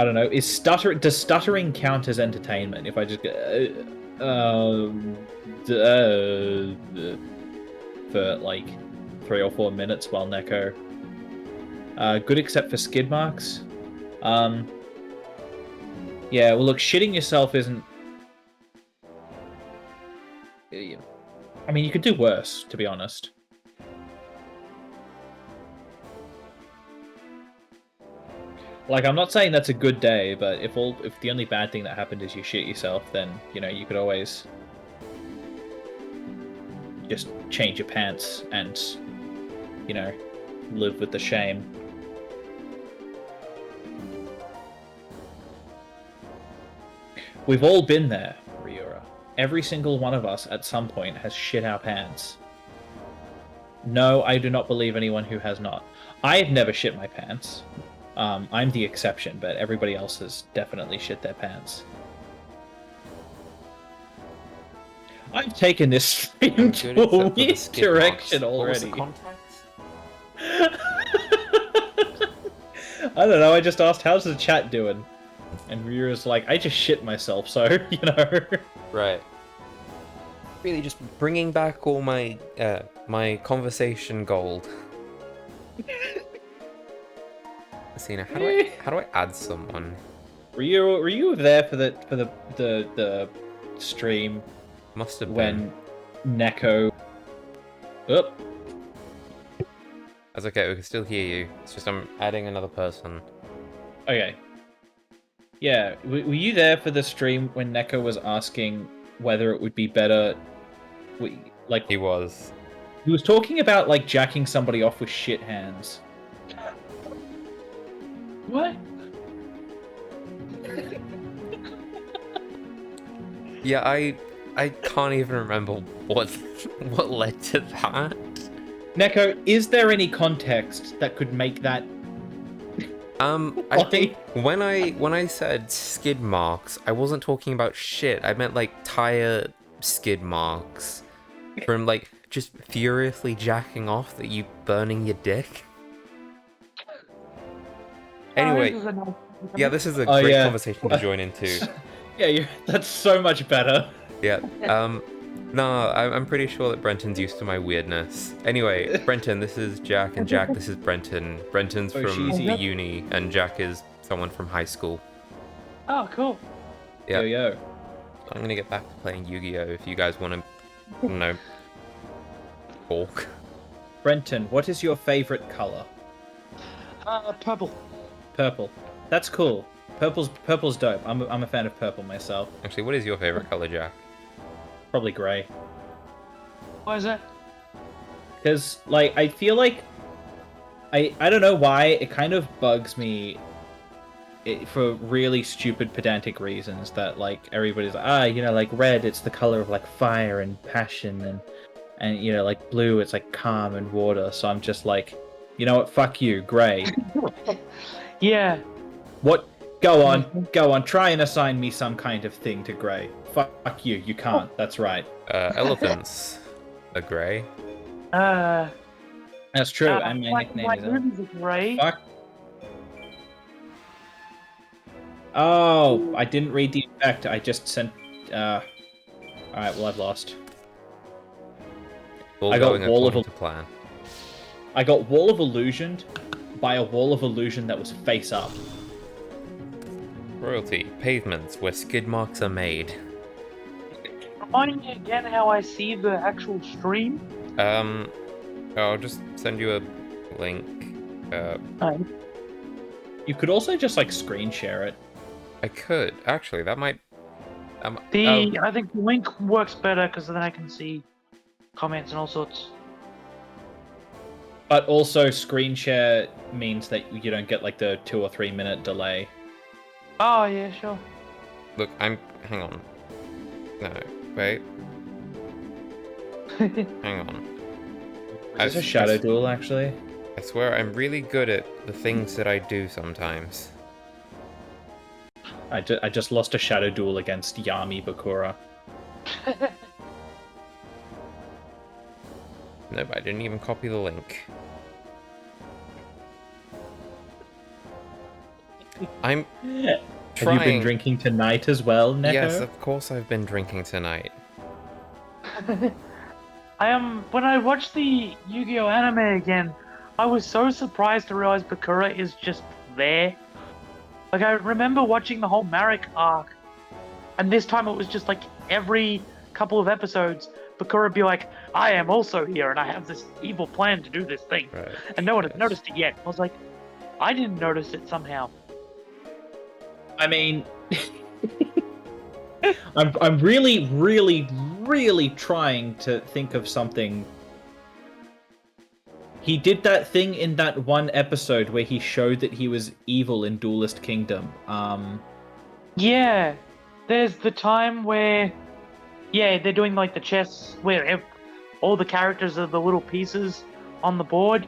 don't know. Does stuttering count as entertainment? If I just for like 3 or 4 minutes while Neko. Good except for skid marks. Yeah, well look, shitting yourself isn't... I mean, you could do worse, to be honest. Like, I'm not saying that's a good day, but if the only bad thing that happened is you shit yourself, then, you know, you could always just change your pants and, you know, live with the shame. We've all been there, Ryura. Every single one of us at some point has shit our pants. No, I do not believe anyone who has not. I've never shit my pants. I'm the exception, but everybody else has definitely shit their pants. I've taken this stream to a weird direction already.
What was the context?
I don't know, I just asked, how's the chat doing? And Ryura's like, I just shit myself, so, you know.
Right. Really just bringing back all my, my conversation gold. Athena, how do I add someone?
Were you there for the stream?
Must have
when
been.
Neko. Oop.
That's okay. We can still hear you. It's just I'm adding another person.
Okay. Yeah, were you there for the stream when Neko was asking whether it would be better? Like
he was.
He was talking about like jacking somebody off with shit hands. What?
Yeah, I can't even remember what led to that.
Neko, is there any context that could make that
I think when I said skid marks, I wasn't talking about shit. I meant like tire skid marks from like just furiously jacking off that you burning your dick. Anyway, yeah, this is a great conversation to join into.
Yeah, that's so much better.
Yeah. No, I'm pretty sure that Brenton's used to my weirdness. Anyway, Brenton, this is Jack, and Jack, this is Brenton. Brenton's from the uni, and Jack is someone from high school.
Oh, cool.
Yeah.
Yo.
I'm gonna get back to playing Yu-Gi-Oh! If you guys want to, I don't know, talk.
Brenton, what is your favorite color?
Purple.
Purple. That's cool. Purple's dope. I'm a fan of purple myself.
Actually, what is your favorite color, Jack?
Probably gray.
Why is that?
Because, like, I feel like... I don't know why, it kind of bugs me for really stupid, pedantic reasons that, like, everybody's like, like, red, it's the color of, like, fire and passion, and like, blue, it's, like, calm and water, so I'm just like, you know what, fuck you, gray.
Yeah.
What? Go on, try and assign me some kind of thing to gray. Fuck you, you can't, that's right.
Elephants are gray.
That's true, and my nickname is
gray.
Fuck. Oh, I didn't read the effect, I just sent... Alright, well, I've lost.
All going according to plan.
I got Wall of Illusion by a Wall of Illusion that was face up.
Royalty, pavements where skid marks are made.
Remind me again how I see the actual stream.
I'll just send you a link.
You could also just, like, screen share it.
I could. Actually, that might...
I think the link works better, because then I can see comments and all sorts.
But also, screen share means that you don't get, like, the 2 or 3 minute delay.
Oh, yeah, sure.
Look, hang on. No, wait. Hang on.
Is this a shadow duel, actually?
I swear I'm really good at the things that I do sometimes.
I just lost a shadow duel against Yami Bakura.
No, but I didn't even copy the link. I'm trying...
Have you been drinking tonight as well, Neko?
Yes, of course I've been drinking tonight.
When I watched the Yu-Gi-Oh! Anime again, I was so surprised to realize Bakura is just there. Like, I remember watching the whole Marek arc, and this time it was just like every couple of episodes, Bakura would be like, I am also here, and I have this evil plan to do this thing.
Right.
And no one had noticed it yet. I was like, I didn't notice it somehow.
I mean... I'm really, really, really trying to think of something. He did that thing in that one episode where he showed that he was evil in Duelist Kingdom.
Yeah, there's the time where, yeah, they're doing like the chess where all the characters are the little pieces on the board.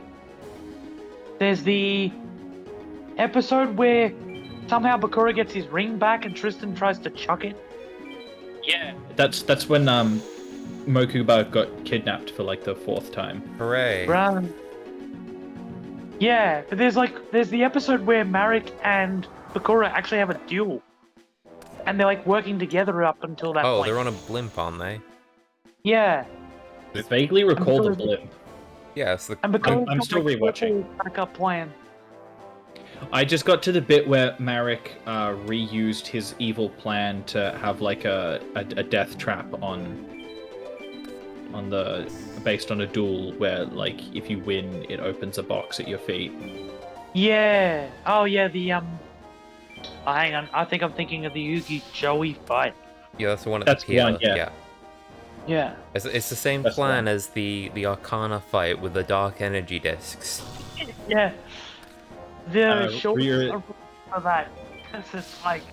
There's the episode where somehow Bakura gets his ring back and Tristan tries to chuck it.
Yeah, that's when Mokuba got kidnapped for like the 4th time.
Hooray!
Right. Yeah, but there's the episode where Marek and Bakura actually have a duel, and they're like working together up until that point.
Oh, they're on a blimp, aren't they?
Yeah.
I vaguely recall the blimp.
Yes.
And
I'm still rewatching.
Backup plan.
I just got to the bit where Marek reused his evil plan to have like a death trap based on a duel where like if you win it opens a box at your feet.
Yeah. Oh yeah, oh, hang on. I think I'm thinking of the Yugi Joey fight.
Yeah, that's the one at
That's
the pier.
one, yeah.
Yeah.
It's the same plan as the Arcana fight with the Dark Energy discs.
Yeah. The shoulders for that. This is like...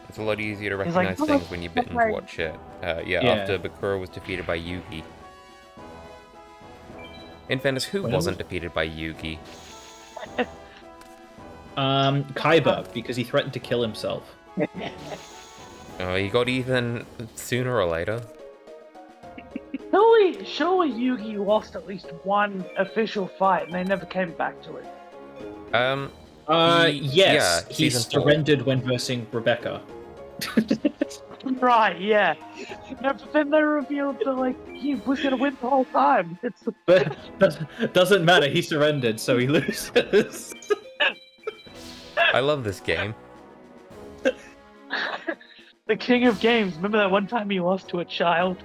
It's a lot easier to recognize things when you binge watch it.
Yeah.
After Bakura was defeated by Yugi. In fairness, who wasn't defeated by Yugi?
Kaiba, because he threatened to kill himself.
Oh, he got even sooner or later.
Surely Yugi lost at least one official fight, and they never came back to it.
Yes, he
season 4.
surrendered when versing Rebecca.
Right, yeah. No, but then they revealed that like he was gonna win the whole time. It's
But doesn't matter, he surrendered, so he loses.
I love this game.
the king of games. Remember that one time he lost to a child?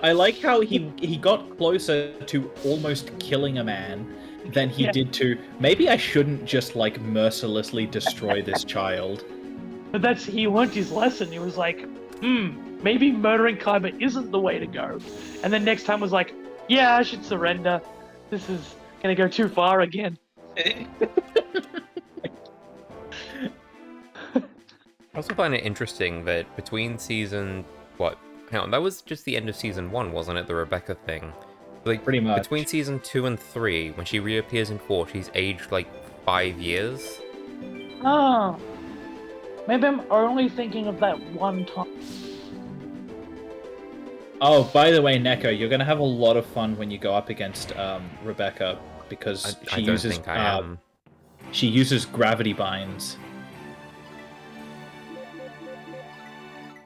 I like how he got closer to almost killing a man than he did to, maybe I shouldn't just like mercilessly destroy this child.
But he learned his lesson. He was like, maybe murdering Kaiba isn't the way to go. And then next time was like, yeah, I should surrender. This is gonna go too far again.
I also find it interesting that between season... Hang on, that was just the end of season 1, wasn't it? The Rebecca thing. Like,
pretty much.
Between season 2 and 3, when she reappears in 4, she's aged like 5 years.
Oh. Maybe I'm only thinking of that one time.
Oh, by the way, Neko, you're gonna have a lot of fun when you go up against Rebecca, because
I don't think I am.
She uses gravity binds.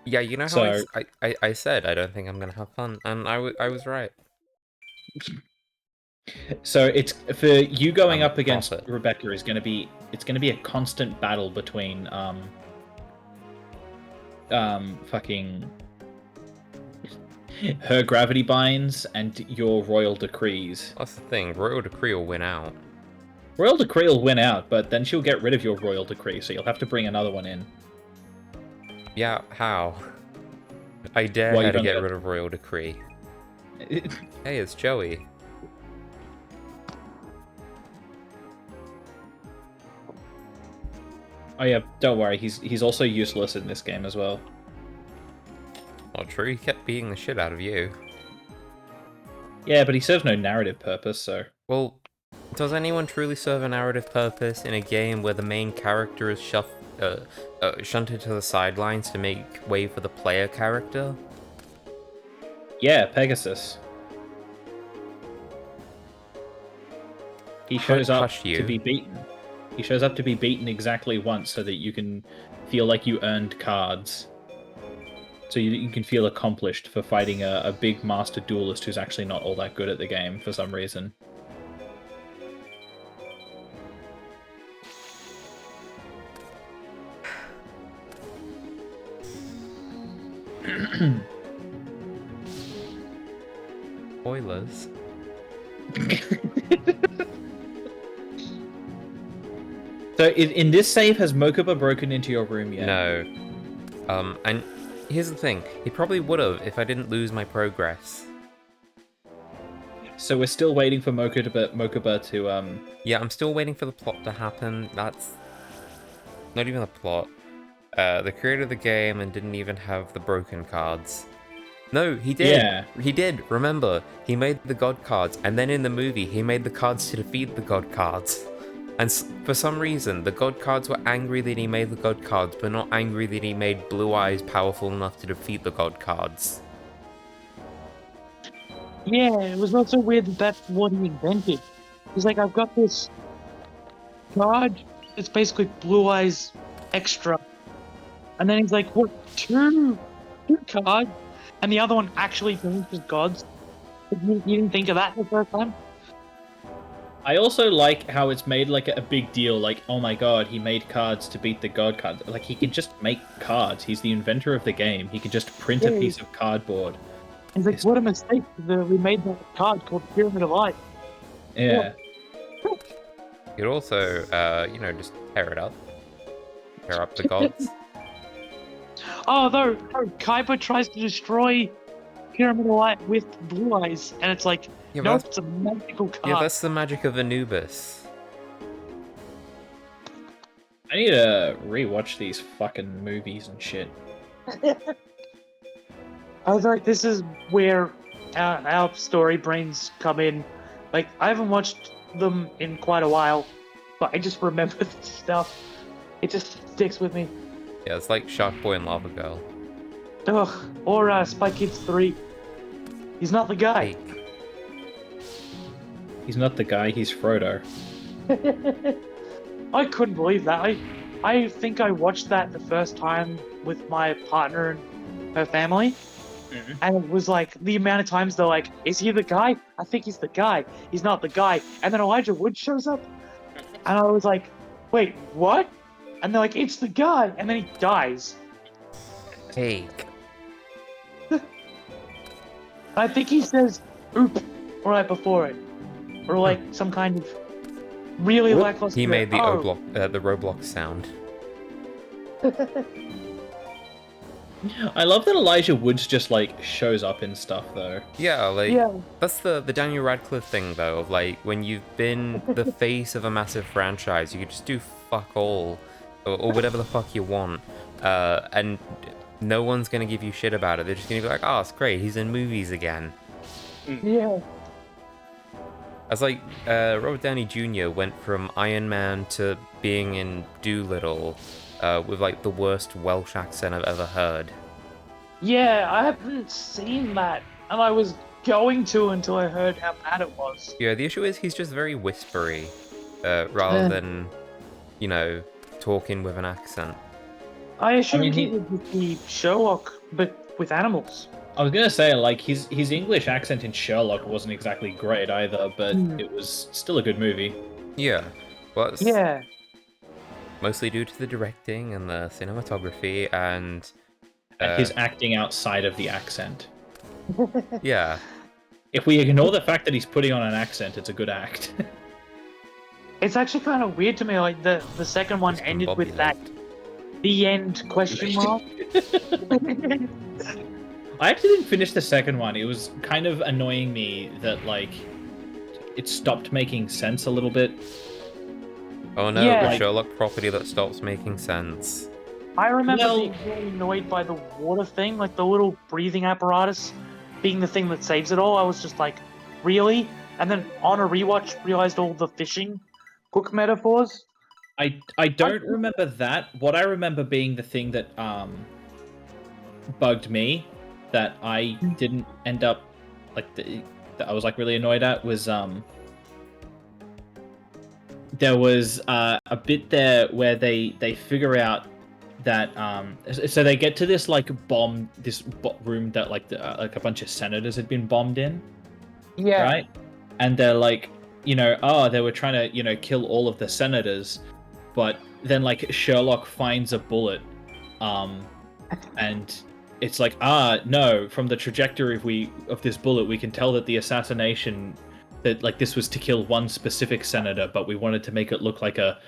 Yeah, you know how I said I don't think I'm gonna have fun, and I was right.
So it's for you going up against
Profit.
Rebecca is gonna be a constant battle between fucking her gravity binds and your royal decrees.
That's the thing, Royal Decree will win out.
Royal decree will win out, but then she'll get rid of your royal decree, so you'll have to bring another one in.
Yeah, how? I dare her to get rid of Royal Decree. Hey, it's Joey.
Oh yeah, don't worry, he's also useless in this game as well.
Not true, he kept beating the shit out of you.
Yeah, but he serves no narrative purpose, so...
Well, does anyone truly serve a narrative purpose in a game where the main character is shunted to the sidelines to make way for the player character?
Yeah, Pegasus. He shows up to be beaten. He shows up to be beaten exactly once so that you can feel like you earned cards. So you can feel accomplished for fighting a big master duelist who's actually not all that good at the game for some reason.
Spoilers.
So in this save, has Mokuba broken into your room yet?
No. And here's the thing, he probably would have if I didn't lose my progress.
So we're still waiting for Mokuba to
Yeah, I'm still waiting for the plot to happen. That's not even the plot. The creator of the game and didn't even have the broken cards. No, he did.
Yeah.
He did. Remember, he made the god cards, and then in the movie, he made the cards to defeat the god cards. And for some reason, the god cards were angry that he made the god cards, but not angry that he made Blue Eyes powerful enough to defeat the god cards.
Yeah, it was also weird that that's what he invented. He's like, I've got this card. It's basically Blue Eyes extra. And then he's like, what, two cards? And the other one actually finishes gods. You didn't think of that the first time?
I also like how it's made like a big deal, like, oh my god, he made cards to beat the god cards. Like, he can just make cards. He's the inventor of the game. He can just print a piece of cardboard.
He's like, what a mistake that we made that card called Pyramid of Light.
Yeah.
You could also, just tear it up. Tear up the gods.
Oh, though, Kaiba tries to destroy Pyramid of Light with Blue Eyes, and it's like,
Yeah,
no, it's a magical card.
Yeah, that's the magic of Anubis.
I need to rewatch these fucking movies and shit.
I was like, this is where our story brains come in. Like, I haven't watched them in quite a while, but I just remember this stuff. It just sticks with me.
Yeah, it's like Shark Boy and Lava Girl.
Ugh. Or Spy Kids 3. He's not the guy.
Fake.
He's not the guy, he's Frodo.
I couldn't believe that. I think I watched that the first time with my partner and her family.
Mhm.
And it was like the amount of times they're like, is he the guy? I think he's the guy. He's not the guy. And then Elijah Wood shows up. And I was like, wait, what? And they're like, it's the guy. And then he dies.
Fake.
I think he says, oop, right before it. Or like some kind of really lackluster.
He made the
oh.
the Roblox sound.
I love that Elijah Woods just like shows up in stuff though.
Yeah, like
Yeah.
that's the Daniel Radcliffe thing though, of like when you've been the face of a massive franchise, you could just do fuck all or whatever the fuck you want, and no one's gonna give you shit about it. They're just gonna be like, oh, it's great, he's in movies again.
Yeah.
As like Robert Downey Jr. went from Iron Man to being in Doolittle with like the worst Welsh accent I've ever heard.
Yeah, I haven't seen that. And I was going to until I heard how bad it was.
Yeah, the issue is he's just very whispery, rather than, you know, talking with an accent.
I assumed
mean,
he would be Sherlock, but with animals.
I was gonna say, like, his English accent in Sherlock wasn't exactly great either, but it was still a good movie.
Yeah, well, it's
Yeah.
mostly due to the directing and the cinematography and
His acting outside of the accent.
yeah.
If we ignore the fact that he's putting on an accent, it's a good act.
It's actually kind of weird to me, like the second one
Just
ended with
combobulated.
that the end question mark.
I actually didn't finish the second one. It was kind of annoying me that, like, it stopped making sense a little bit.
Oh no,
Yeah.
a
Like-
Sherlock property that stops making sense.
I remember
Well-
being really annoyed by the water thing, like the little breathing apparatus being the thing that saves it all. I was just like, really? And then on a rewatch, realized all the fishing hook metaphors.
I don't remember that. What I remember being the thing that bugged me, that I didn't end up like that I was like really annoyed at was there was a bit there where they figure out that so they get to this like room that like like a bunch of senators had been bombed in,
Yeah.
right? And they're like, you know, oh, they were trying to, you know, kill all of the senators, but then like Sherlock finds a bullet, and it's like, no, from the trajectory of this bullet, we can tell that the assassination, that like this was to kill one specific senator, but we wanted to make it look like a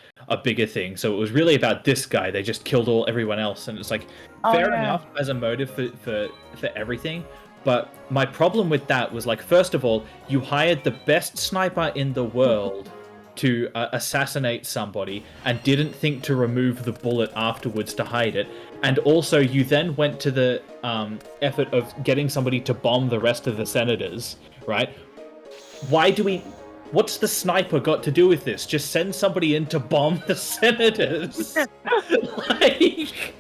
bigger thing. So it was really about this guy. They just killed everyone else, and it's like fair enough as a motive for everything. But my problem with that was like, first of all, you hired the best sniper in the world to assassinate somebody and didn't think to remove the bullet afterwards to hide it. And also you then went to the effort of getting somebody to bomb the rest of the senators, right? What's the sniper got to do with this? Just send somebody in to bomb the senators. Like...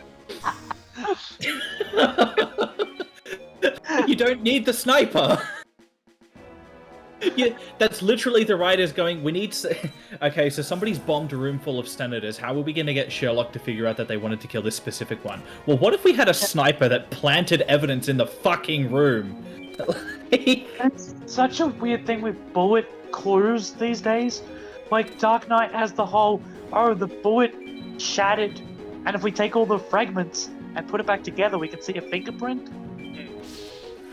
You don't need the sniper. Yeah, that's literally the writers going, we need... Okay, so somebody's bombed a room full of senators. How are we going to get Sherlock to figure out that they wanted to kill this specific one? Well, what if we had a sniper that planted evidence in the fucking room?
That's such a weird thing with bullet clues these days. Like, Dark Knight has the whole, the bullet shattered, and if we take all the fragments and put it back together, we can see a fingerprint.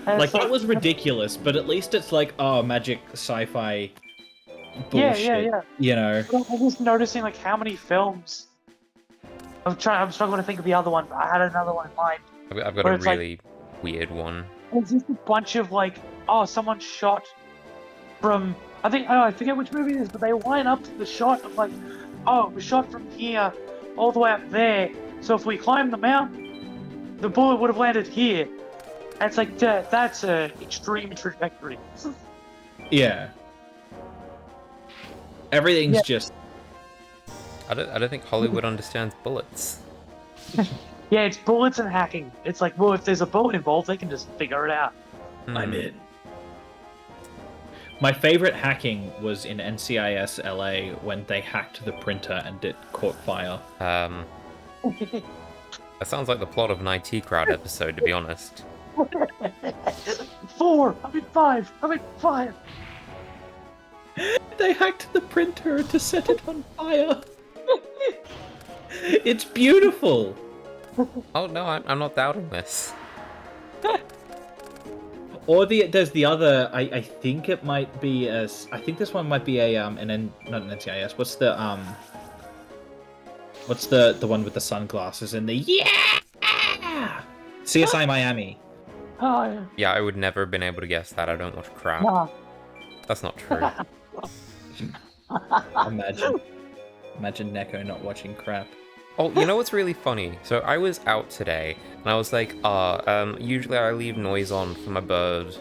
And
Like,
it's
that was ridiculous, but at least it's like, magic sci-fi bullshit.
Yeah.
You know?
I'm just noticing, like, how many films... I'm struggling to think of the other one, but I had another one in mind.
I've got
Where
a
it's like-
really weird one.
It's just a bunch of, like, someone shot from... I forget which movie it is, but they line up the shot of, like, it was shot from here all the way up there, so if we climb the mountain, the bullet would have landed here. And it's like, that's a extreme trajectory.
Yeah. Everything's
Yeah.
just
I don't think Hollywood understands bullets.
Yeah, it's bullets and hacking. It's like, well, if there's a bullet involved, they can just figure it out.
I'm in. My favorite hacking was in NCIS LA when they hacked the printer and it caught fire.
That sounds like the plot of an IT Crowd episode, to be honest.
4. I'm in 5. I'm in 5.
They hacked the printer to set it on fire. It's beautiful.
Oh no, I'm not doubting this.
Or there's the other. I think it might be as. I think this one might be a not an NCIS. What's the one with the sunglasses and the CSI Miami.
Oh, yeah.
Yeah, I would never have been able to guess that. I don't watch crap.
Nah.
That's not true.
Imagine Neko not watching crap.
Oh, you know what's really funny? So I was out today, and I was like, usually I leave noise on for my bird,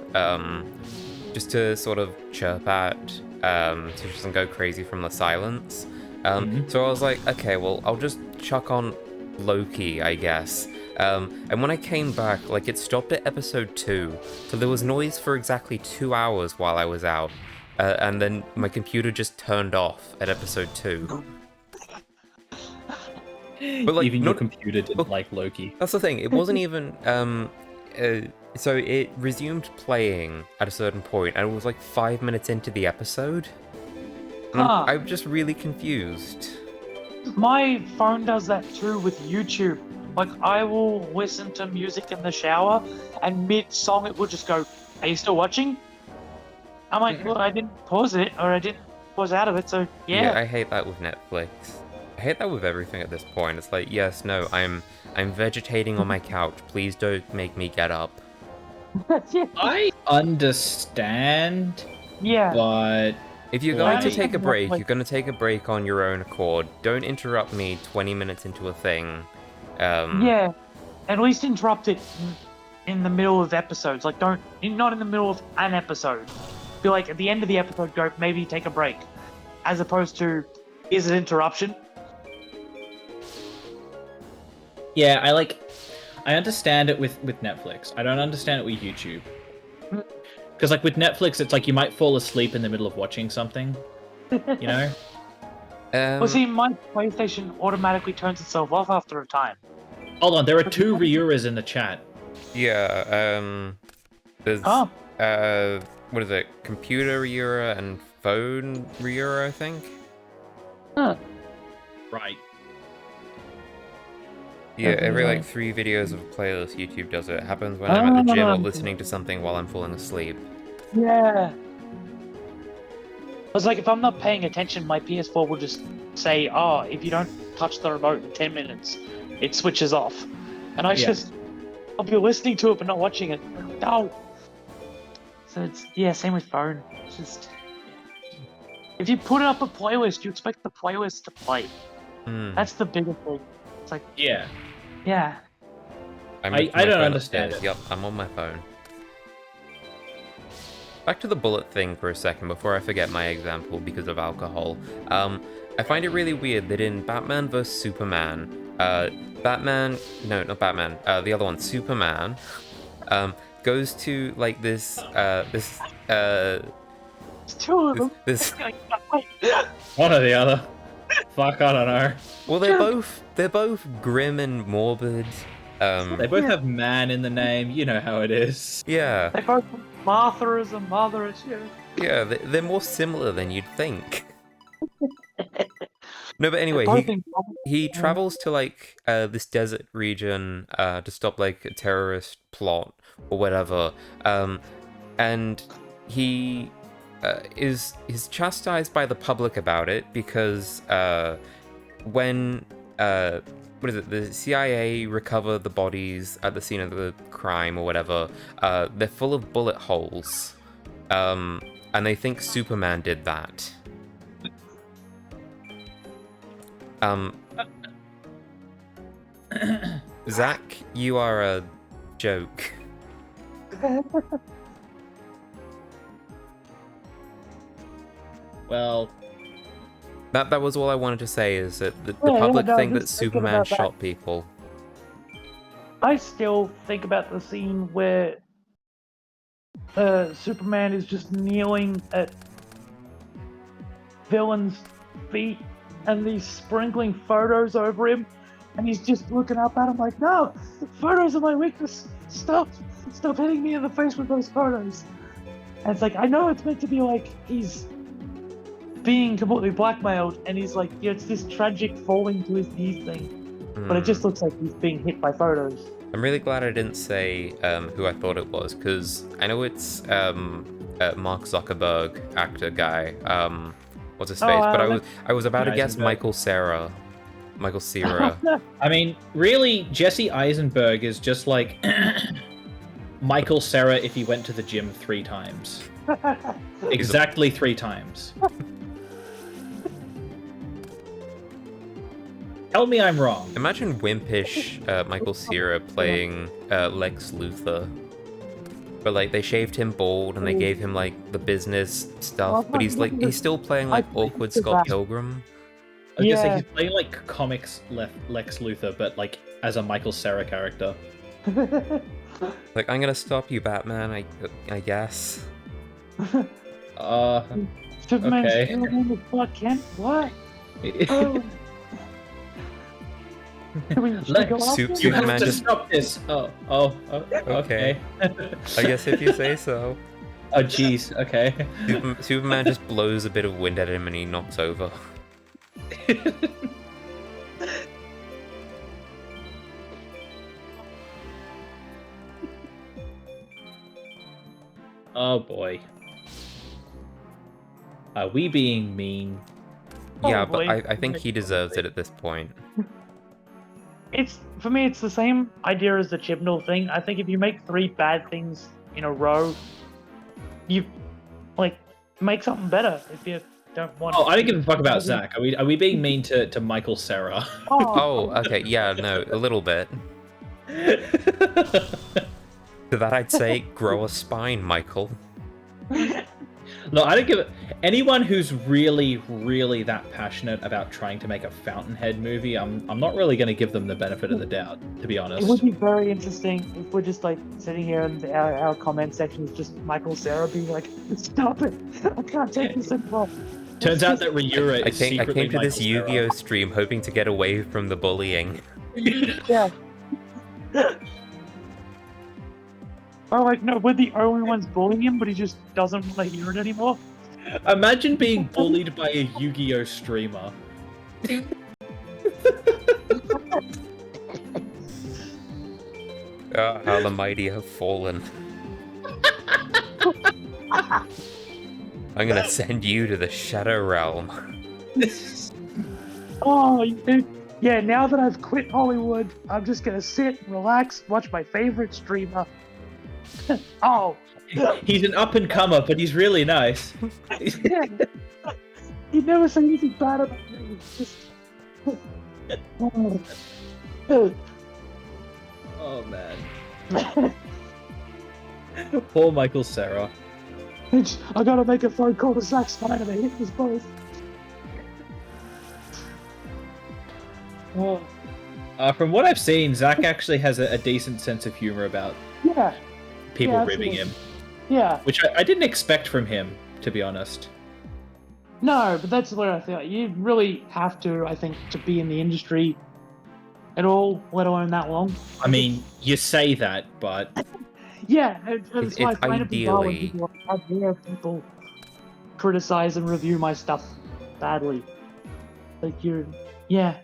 just to sort of chirp at, so she doesn't go crazy from the silence. So I was like, okay, well, I'll just chuck on Loki, I guess. And when I came back, like, it stopped at episode 2, so there was noise for exactly 2 hours while I was out, and then my computer just turned off at episode 2. But like,
even your computer didn't like Loki.
That's the thing. It wasn't even. So it resumed playing at a certain point, and it was like 5 minutes into the episode. And I'm just really confused.
My phone does that too with YouTube. Like, I will listen to music in the shower, and mid-song it will just go, "Are you still watching?" I'm like, well, I didn't pause it, or I didn't pause out of it, so yeah.
I hate that with Netflix. I hate that with everything at this point. It's like, yes, no, I'm vegetating on my couch. Please don't make me get up.
I understand,
Yeah.
but
If you're going to
Why?
take a break, you're going to take a break on your own accord. Don't interrupt me 20 minutes into a thing.
Yeah. At least interrupt it in the middle of episodes. Like, not in the middle of an episode. Be like, at the end of the episode, go, maybe take a break. As opposed to, is it interruption?
yeah, I understand it with Netflix. I don't understand it with YouTube. Because like with Netflix, it's like you might fall asleep in the middle of watching something, you know?
Well, see, my PlayStation automatically turns itself off after a time.
Hold on, there are 2 Ryuras in the chat.
Yeah, there's,
Oh.
what is it? Computer Ryura and phone Ryura, I think?
Huh.
Right.
Yeah, every like 3 videos of a playlist, YouTube does it. It happens when I'm at the gym or listening to something while I'm falling asleep.
Yeah. I was like, if I'm not paying attention, my PS4 will just say, "Oh, if you don't touch the remote in 10 minutes, it switches off." And I'll be listening to it but not watching it. No. So it's, same with phone. It's just, if you put up a playlist, you expect the playlist to play. That's the bigger thing. It's like,
Yeah.
yeah.
I
don't understand it.
Yep, I'm on my phone. Back to the bullet thing for a second before I forget my example because of alcohol. I find it really weird that in Batman vs Superman, the other one, Superman, goes to like this,
It's 2 of them.
this.
One or the other. Fuck, I don't know.
Well, they're both grim and morbid.
They both have man in the name. You know how it is.
Yeah.
They both, Martha is a mother, it's
Yeah, they're more similar than you'd think. No, but anyway, he travels to like this desert region to stop like a terrorist plot or whatever, and he is chastised by the public about it because when the CIA recover the bodies at the scene of the crime or whatever, they're full of bullet holes, and they think Superman did that. Zach, you are a joke.
Well,
That was all I wanted to say, is that the
Yeah,
public
no,
think that
just thinking
Superman
about that.
shot people.
I still think about the scene where Superman is just kneeling at villain's feet and he's sprinkling photos over him and he's just looking up at him like, no, photos are my weakness. Stop hitting me in the face with those photos. And it's like, I know it's meant to be like he's being completely blackmailed and he's like, it's this tragic falling to his knees thing. But it just looks like he's being hit by photos.
I'm really glad I didn't say who I thought it was, because I know it's Mark Zuckerberg actor guy. What's his face? But I was about to guess Michael Cera.
I mean, really, Jesse Eisenberg is just like Michael Cera if he went to the gym 3 times. Exactly 3 times. Tell me I'm wrong.
Imagine wimpish Michael Cera playing Lex Luthor. But like they shaved him bald and they gave him like the business stuff, but he's still playing like awkward Scott Pilgrim.
I was gonna say he's playing like comics Lex Luthor, but like as a Michael Cera character.
Like, I'm gonna stop you, Batman. I guess.
Superman's
okay.
killing with Clark Kent? What?
You have to stop this. Okay.
I guess if you say so.
Oh jeez. Okay.
Superman just blows a bit of wind at him and he knocks over.
Oh boy. Are we being mean?
Yeah, but I think he deserves it at this point.
For me, it's the same idea as the Chibnall thing. I think if you make 3 bad things in a row, you like make something better. If you don't want.
Oh, I don't give a fuck about Zach. Are we being mean to Michael Cera?
Oh, okay, yeah, no, a little bit. To that I'd say, grow a spine, Michael.
No, I don't give it. Anyone who's really, really that passionate about trying to make a Fountainhead movie, I'm not really going to give them the benefit of the doubt, to be honest.
It would be very interesting if we're just like sitting here and our comment section is just Michael Cera being like, "Stop it! I can't take this anymore."
Turns out that Ryura is
I came to this
Michael
Yu-Gi-Oh
Cera.
stream hoping to get away from the bullying.
Yeah. Or like, no, we're the only ones bullying him, but he just doesn't want to hear it anymore.
Imagine being bullied by a Yu-Gi-Oh streamer.
How the mighty have fallen. I'm gonna send you to the Shadow Realm.
Oh, yeah, now that I've quit Hollywood, I'm just gonna sit, relax, watch my favorite streamer. Oh.
He's an up-and-comer, but he's really nice.
Yeah. He'd never say anything bad about me. It's just...
Oh, man. Poor Michael Cera.
I gotta make a phone call to Zack Snyder to hit us both.
From what I've seen, Zack actually has a decent sense of humor about people ribbing him.
Yeah.
Which I didn't expect from him, to be honest.
No, but that's where I feel you really have to, I think, to be in the industry at all, let alone that long.
I mean, you say that, but...
Yeah, that's why I find it bizarre when
ideally...
I hear people criticize and review my stuff badly. Like, yeah.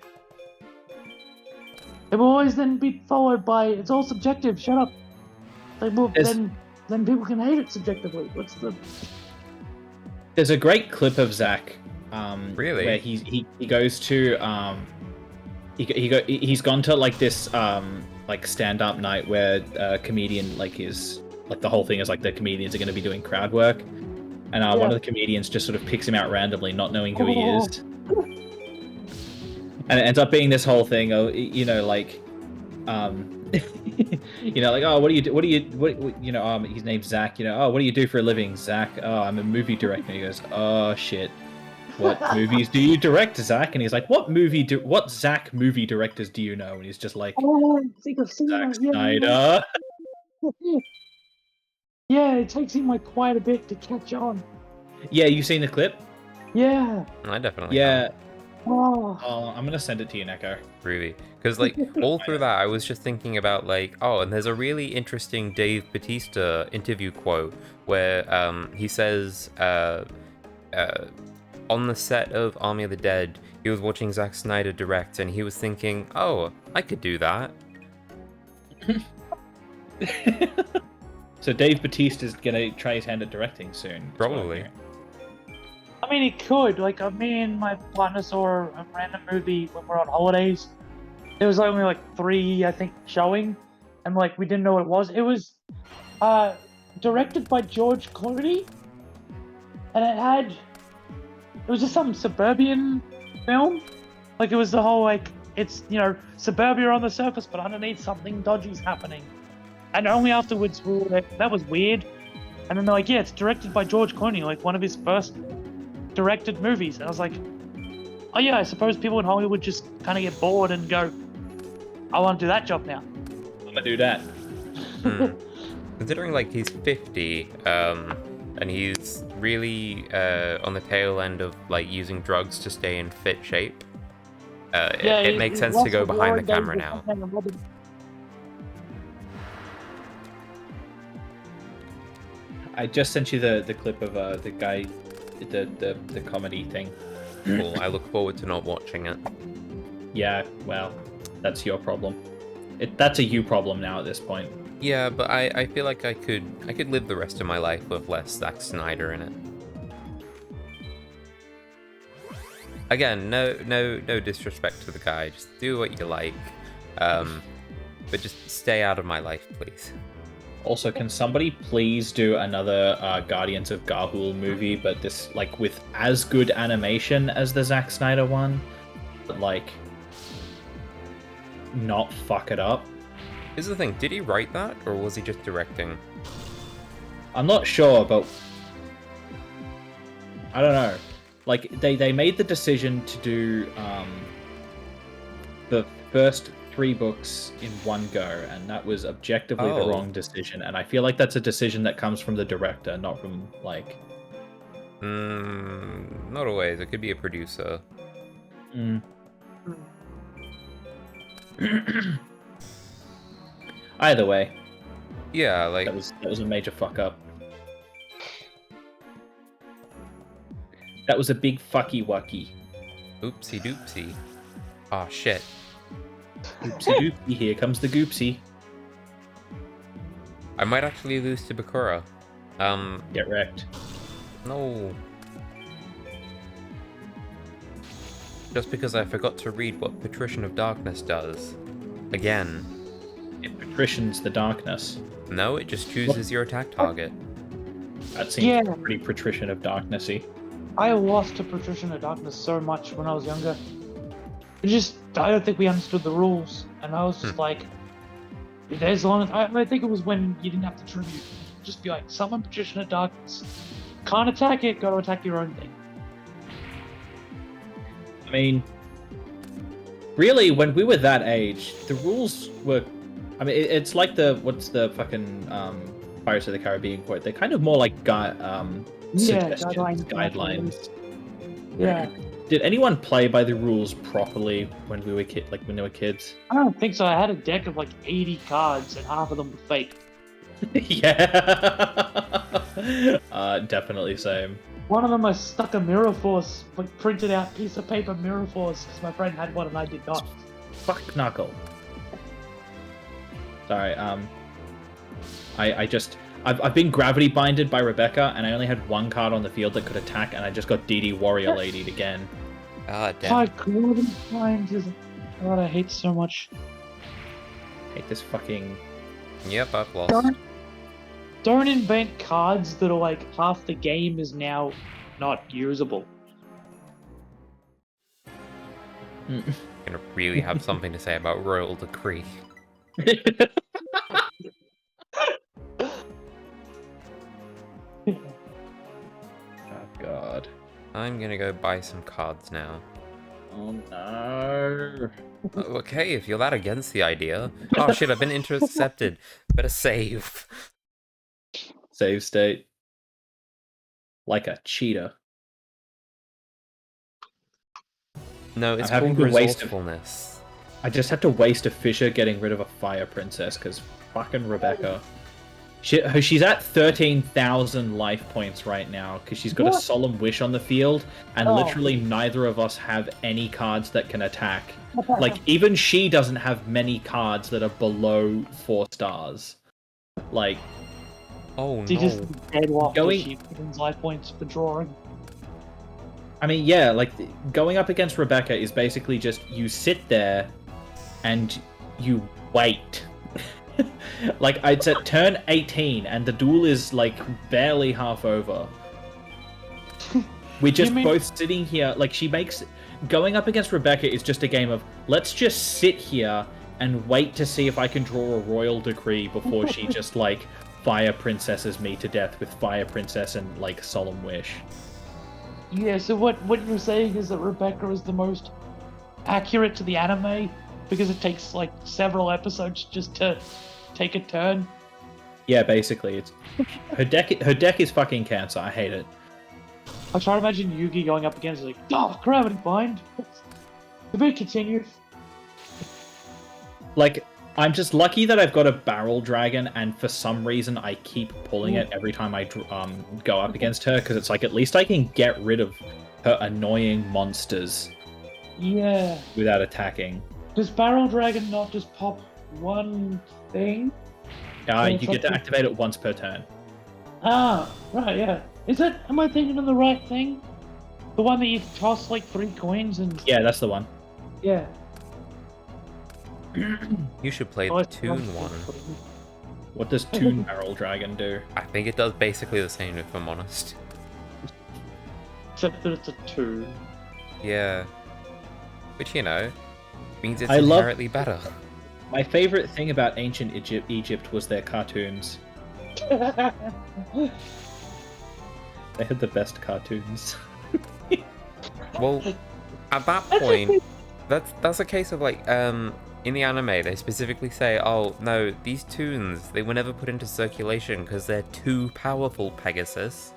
It will always then be followed by, it's all subjective, shut up. Like, well, then people can hate it subjectively. What's the...
There's a great clip of Zack,
really?
Where he goes to, he's gone to, like, this, like, stand-up night where a comedian, like, is... Like, the whole thing is, like, the comedians are going to be doing crowd work. And one of the comedians just sort of picks him out randomly, not knowing who he is. And it ends up being this whole thing of, you know, like, you know, like, oh, what do you, his name's Zach, you know, oh, what do you do for a living? Zach, oh, I'm a movie director. He goes, oh, shit. what movies do you direct, Zach? And he's like, what Zach movie directors do you know? And he's just like,
Oh, I think I've seen
Zack
that. Yeah,
Snyder.
yeah, it takes him like quite a bit to catch on.
Yeah, you seen the clip?
Yeah.
I definitely
Yeah.
Oh.
I'm gonna send it to you, Neko.
Groovy. Because, like, all through that, I was just thinking about, like, oh, and there's a really interesting Dave Bautista interview quote where he says, on the set of Army of the Dead, he was watching Zack Snyder direct, and he was thinking, oh, I could do that.
So Dave Bautista's gonna try his hand at directing soon.
Probably.
I mean, he could. Like, me and my partner saw a random movie when we're on holidays. There was only like 3, I think, showing, and like we didn't know what it was. It was directed by George Clooney, and it was just some suburban film. Like, it was the whole, like, it's, you know, suburbia on the surface, but underneath something dodgy's happening. And only afterwards we were like, that was weird. And then they're like, yeah, it's directed by George Clooney, like one of his first directed movies. And I was like, oh yeah, I suppose people in Hollywood just kind of get bored and go, I want to do that job now.
I'm gonna do that.
Considering, like, he's 50, and he's really on the tail end of, like, using drugs to stay in fit shape, it makes sense to go behind the camera now.
I just sent you the clip of the guy, the comedy thing.
Cool. I look forward to not watching it.
Yeah, well, that's your problem. That's a you problem now at this point.
Yeah, but I feel like I could live the rest of my life with less Zack Snyder in it. Again, no disrespect to the guy. Just do what you like, but just stay out of my life, please.
Also, can somebody please do another Guardians of Gahul movie, but this, like, with as good animation as the Zack Snyder one, but, like, not fuck it up?
Here's the thing, did he write that, or was he just directing?
I'm not sure, but I don't know. Like, they made the decision to do the first 3 books in one go, and that was objectively the wrong decision. And I feel like that's a decision that comes from the director, not from, like...
Not always. It could be a producer.
Either way.
Yeah, like...
That was a major fuck up. That was a big fucky wucky.
Oopsie doopsie. Aw, shit.
Oopsie doopsie, here comes the goopsie.
I might actually lose to Bakura.
Get wrecked.
No. Just because I forgot to read what Patrician of Darkness does. Again.
It patricians the darkness.
No, it just chooses your attack target.
That seems pretty Patrician of Darknessy.
I lost to Patrician of Darkness so much when I was younger. I don't think we understood the rules, and I was just like, as long as I think it was when you didn't have to tribute, just be like, summon Patrician of Darkness, can't attack it, got to attack your own thing.
I mean, really, when we were that age, the rules were. I mean, it's like what's the fucking Pirates of the Caribbean quote? They're kind of more like guidelines.
Yeah.
Did anyone play by the rules properly when we were when they were kids?
I don't think so. I had a deck of like 80 cards, and half of them were fake.
Yeah. Definitely same.
One of them I stuck a Mirror Force, like printed out piece of paper Mirror Force, because my friend had one and I did not.
Fuck Knuckle. Sorry, I've been gravity binded by Rebecca, and I only had 1 card on the field that could attack, and I just got DD Warrior Ladied again.
Ah, damn.
My gravity bind is... God, I hate so much.
Hate this fucking...
Yep, I've lost.
Don't invent cards that are like half the game is now not usable.
I'm gonna really have something to say about Royal Decree.
Oh god.
I'm gonna go buy some cards now.
Oh no.
Okay, if you're that against the idea. Oh shit, I've been intercepted. Better save.
Save state. Like a cheetah.
No, it's
I'm having
called
to waste
resourcefulness.
I just had to waste a Fisher getting rid of a Fire Princess, because fucking Rebecca. She's at 13,000 life points right now, because she's got a Solemn Wish on the field, and literally neither of us have any cards that can attack. Like, even she doesn't have many cards that are below 4 stars. Like...
Oh no.
She just deadlocked
Going-
she wins life points for drawing.
I mean, yeah, like, going up against Rebecca is basically just, you sit there, and you wait. Like, it's at turn 18, and the duel is, like, barely half over. We're just both sitting here, like, she makes... Going up against Rebecca is just a game of, let's just sit here and wait to see if I can draw a Royal Decree before she just, like, Fire Princesses me to death with Fire Princess and, like, Solemn Wish.
Yeah, so what you're saying is that Rebecca is the most accurate to the anime because it takes like several episodes just to take a turn.
Yeah, basically, it's her deck is fucking cancer. I hate it.
I try to imagine Yugi going up against it like, oh, gravity bind. To be continued.
Like, I'm just lucky that I've got a Barrel Dragon, and for some reason I keep pulling it every time I go up against her, because it's like, at least I can get rid of her annoying monsters.
Yeah.
Without attacking.
Does Barrel Dragon not just pop one thing?
You get to activate it once per turn.
Ah, right, yeah. Am I thinking of the right thing? The one that you toss like 3 coins and...
Yeah, that's the one.
Yeah.
You should play
Oh,
the
it's
Toon
not-
one.
What does Toon Barrel Dragon do?
I think it does basically the same, if I'm honest.
Except that it's a 2.
Yeah. Which, you know, means it's
I love-
inherently better.
My favorite thing about ancient Egypt was their cartoons. They had the best cartoons.
Well, at that point, that's a case of like, in the anime, they specifically say, oh, no, these tunes, they were never put into circulation because they're too powerful, Pegasus.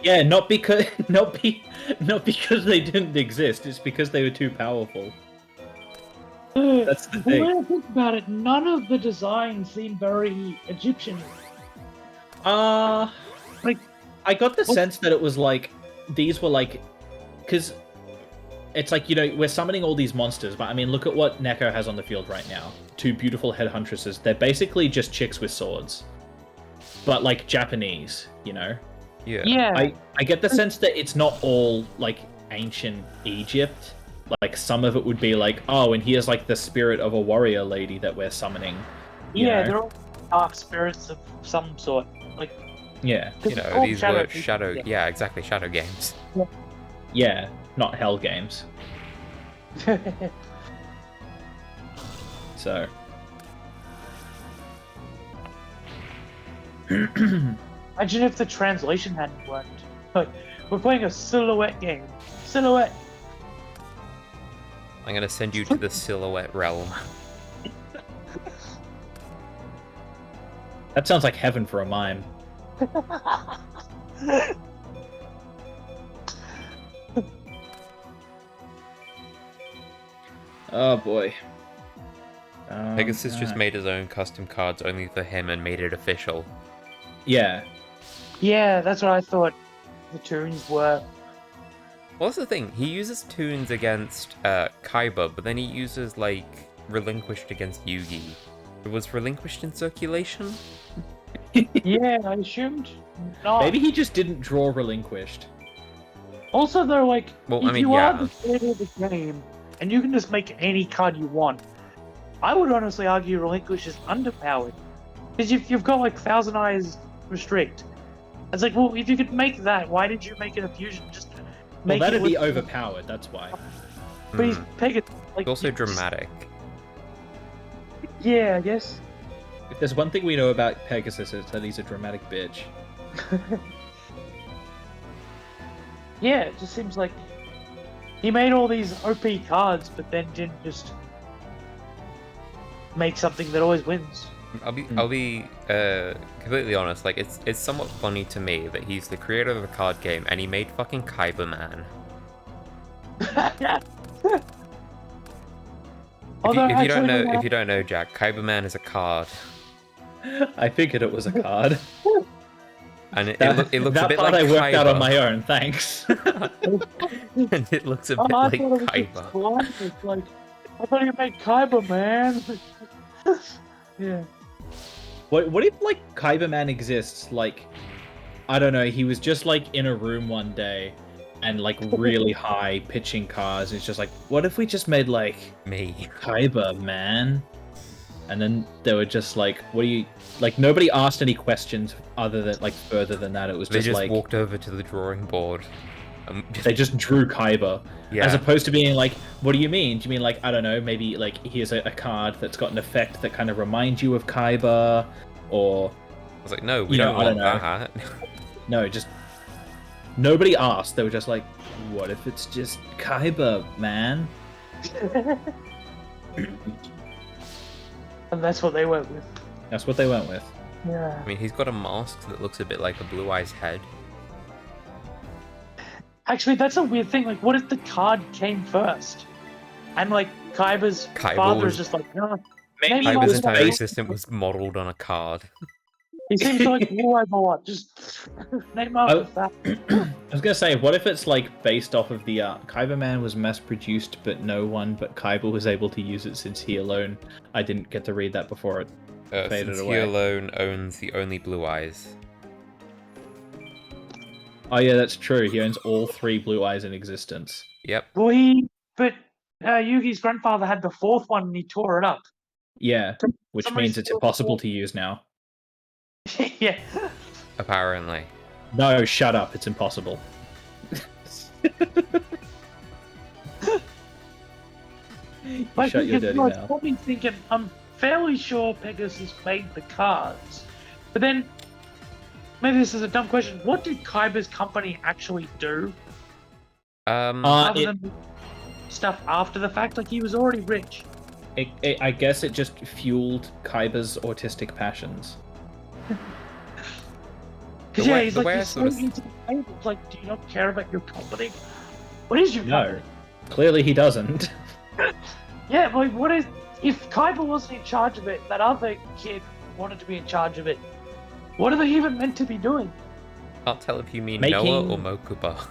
Yeah, not because they didn't exist. It's because they were too powerful. That's the thing.
When I think about it, none of the designs seem very Egyptian.
Like, I got the sense that it was like, these were like, because it's like, you know, we're summoning all these monsters, but I mean, look at what Neko has on the field right now. 2 beautiful head huntresses. They're basically just chicks with swords. But like Japanese, you know?
Yeah.
Yeah.
I get the sense that it's not all like ancient Egypt. Like, some of it would be like, oh, and here's like the spirit of a warrior lady that we're summoning. You know?
They're all dark spirits of some sort. Like,
Yeah.
You know, these were shadow... Yeah, exactly, shadow games.
Yeah, not hell games. So.
Imagine if the translation hadn't worked. Like, we're playing a silhouette game. Silhouette.
I'm gonna send you to the silhouette realm.
That sounds like heaven for a mime. Oh boy.
Pegasus just made his own custom cards only for him and made it official.
Yeah.
Yeah, that's what I thought the tunes were.
Well, that's the thing. He uses tunes against Kaiba, but then he uses, like, Relinquished against Yugi. It was Relinquished in circulation?
Yeah, I assumed not.
Maybe he just didn't draw Relinquished.
Also, they're like,
Well,
if
I mean,
you
yeah.
are the creator of the game, and you can just make any card you want, I would honestly argue Relinquish is underpowered. Because you've got, like, Thousand Eyes Restrict. It's like, well, if you could make that, why did you make it a fusion? Just
Well,
make
that'd
it with...
be overpowered, that's why.
But he's Pegasus. Like,
It's also
you just-
dramatic.
Yeah, I guess.
If there's one thing we know about Pegasus, it's that he's a dramatic bitch.
Yeah, it just seems like he made all these OP cards, but then didn't just make something that always wins.
I'll be completely honest. Like it's somewhat funny to me that he's the creator of the card game and he made fucking Kyber Man. If you don't know, Jack, Kyber Man is a card.
I figured it was a card.
And it looks
that
a bit
part
like
I worked out on
Kyber.
my own, thanks.
And it looks a bit
I
like
thought it was
Kyber.
just like, I thought you made Kyber, man. Yeah.
What if like Kyber Man exists? Like, I don't know. He was just like in a room one day, and like really high pitching cards. And it's just like, what if we just made like
Me.
Kyber Man? And then they were just like, what do you like? Nobody asked any questions other than like further than that. It was
They
just
just
like
walked over to the drawing board. And
they just drew Kyber.
Yeah.
As opposed to being like, what do you mean? Do you mean like, I don't know, maybe like here's a card that's got an effect that kind of reminds you of Kyber, or
I was like, no, we don't want that.
no, just nobody asked. They were just like, what if it's just Kyber, man?
And that's what they went with.
That's what they went with.
Yeah.
I mean, he's got a mask that looks a bit like a Blue Eyes head.
Actually, that's a weird thing. Like, what if the card came first? And like Kyber's
Kyber
father
was-
is just like, no.
Maybe
Maybe
it
it
Kyber's
was
was
entire
based.
existence was modeled on a card.
He seems like Blue Eyes a lot. Just name after that.
I was gonna say, what if it's like based off of the Kyber Man was mass produced, but no one but Kyber was able to use it since he alone. I didn't get to read that before it faded
Since
away.
he alone owns the only Blue Eyes.
Oh yeah, that's true. He owns all 3 Blue Eyes in existence.
Yep.
Well, but Yugi's grandfather had the 4th one and he tore it up.
Yeah, which
Somebody
means it's
still-
impossible to use now.
Yeah.
Apparently.
No, shut up. It's impossible.
Like,
Shut your
because
dirty
I was
mouth.
probably thinking, I'm fairly sure Pegasus made the cards. But then, maybe this is a dumb question. What did Kyber's company actually do? Other than stuff after the fact? Like, he was already rich.
I guess it just fueled Kyber's autistic passions.
Because,
The
yeah,
way-
he's
the
like,
way I
you're
sort of-
so into the table. It's like, do you not care about your company? What is your
No,
company?
clearly he doesn't.
Yeah, like, what is... If Kyber wasn't in charge of it, that other kid wanted to be in charge of it. What are they even meant to be doing?
Can't tell if you mean
Making-
Noah or Mokuba.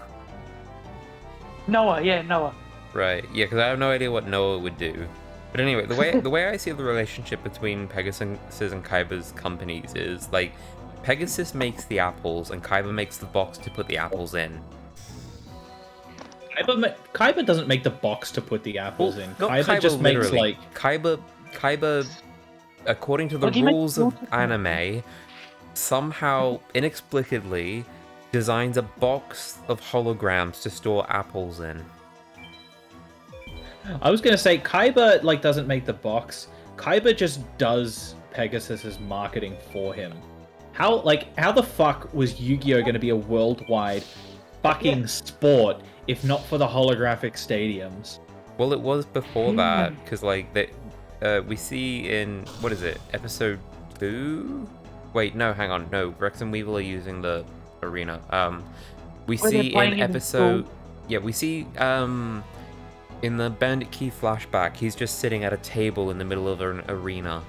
Noah, yeah, Noah.
Right. Yeah, because I have no idea what Noah would do. But anyway, the way I see the relationship between Pegasus and Kyber's companies is like Pegasus makes the apples and Kyber makes the box to put the apples in.
Kyber doesn't make the box to put the apples in.
Not
Kyber just makes
literally.
like
Kyber, according to the
Like, he makes
rules of
multiple-
anime, somehow inexplicably designs a box of holograms to store apples in.
I was gonna say Kyber like doesn't make the box. Kyber just does Pegasus's marketing for him. How the fuck was Yu-Gi-Oh gonna be a worldwide fucking sport if not for the holographic stadiums?
Well, it was before that, because like we see in what is it, episode 2? Wait, no, hang on, no. Rex and Weevil are using the arena. We
Where they're
see
playing
in
in the
episode,
school.
yeah, we see in the Bandit Key flashback, he's just sitting at a table in the middle of an arena.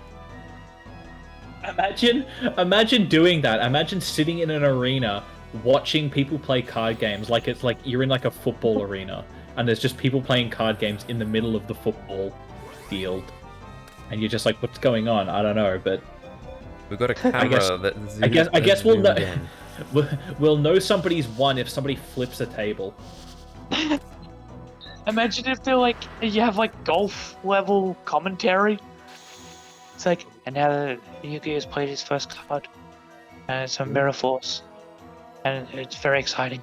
Imagine doing that. Imagine sitting in an arena watching people play card games like it's like you're in like a football arena and there's just people playing card games in the middle of the football field. And you're just like, what's going on? I don't know, but
We've got a camera that
I guess we'll know.
zoomed in.
We'll know somebody's won if somebody flips a table.
Imagine if they're like, you have like golf level commentary. It's like, and now that Yugi has played his first card, and it's a Mirror Force, and it's very exciting.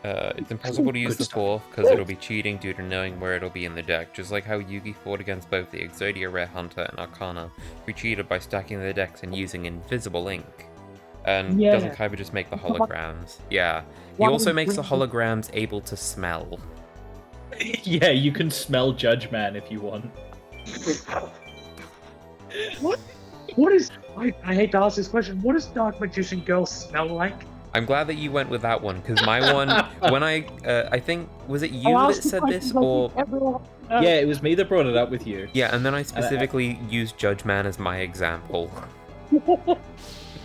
It's impossible to use
Good
the
stuff.
fourth because it'll be cheating due to knowing where it'll be in the deck, just like how Yugi fought against both the Exodia Rare Hunter and Arcana, who cheated by stacking their decks and using invisible ink. And
Yeah.
doesn't Kaiba just make the holograms? Yeah. He also makes the holograms able to smell.
Yeah, you can smell Judge Man if you want.
What is... I hate to ask this question. What does Dark Magician Girl smell like?
I'm glad that you went with that one, because my one, when I think, was it you
I'll
that
ask the
said this,
questions I
or...
think everyone knows.
Yeah, it was me that brought it up with you.
Yeah, and then I specifically used Judge Man as my example.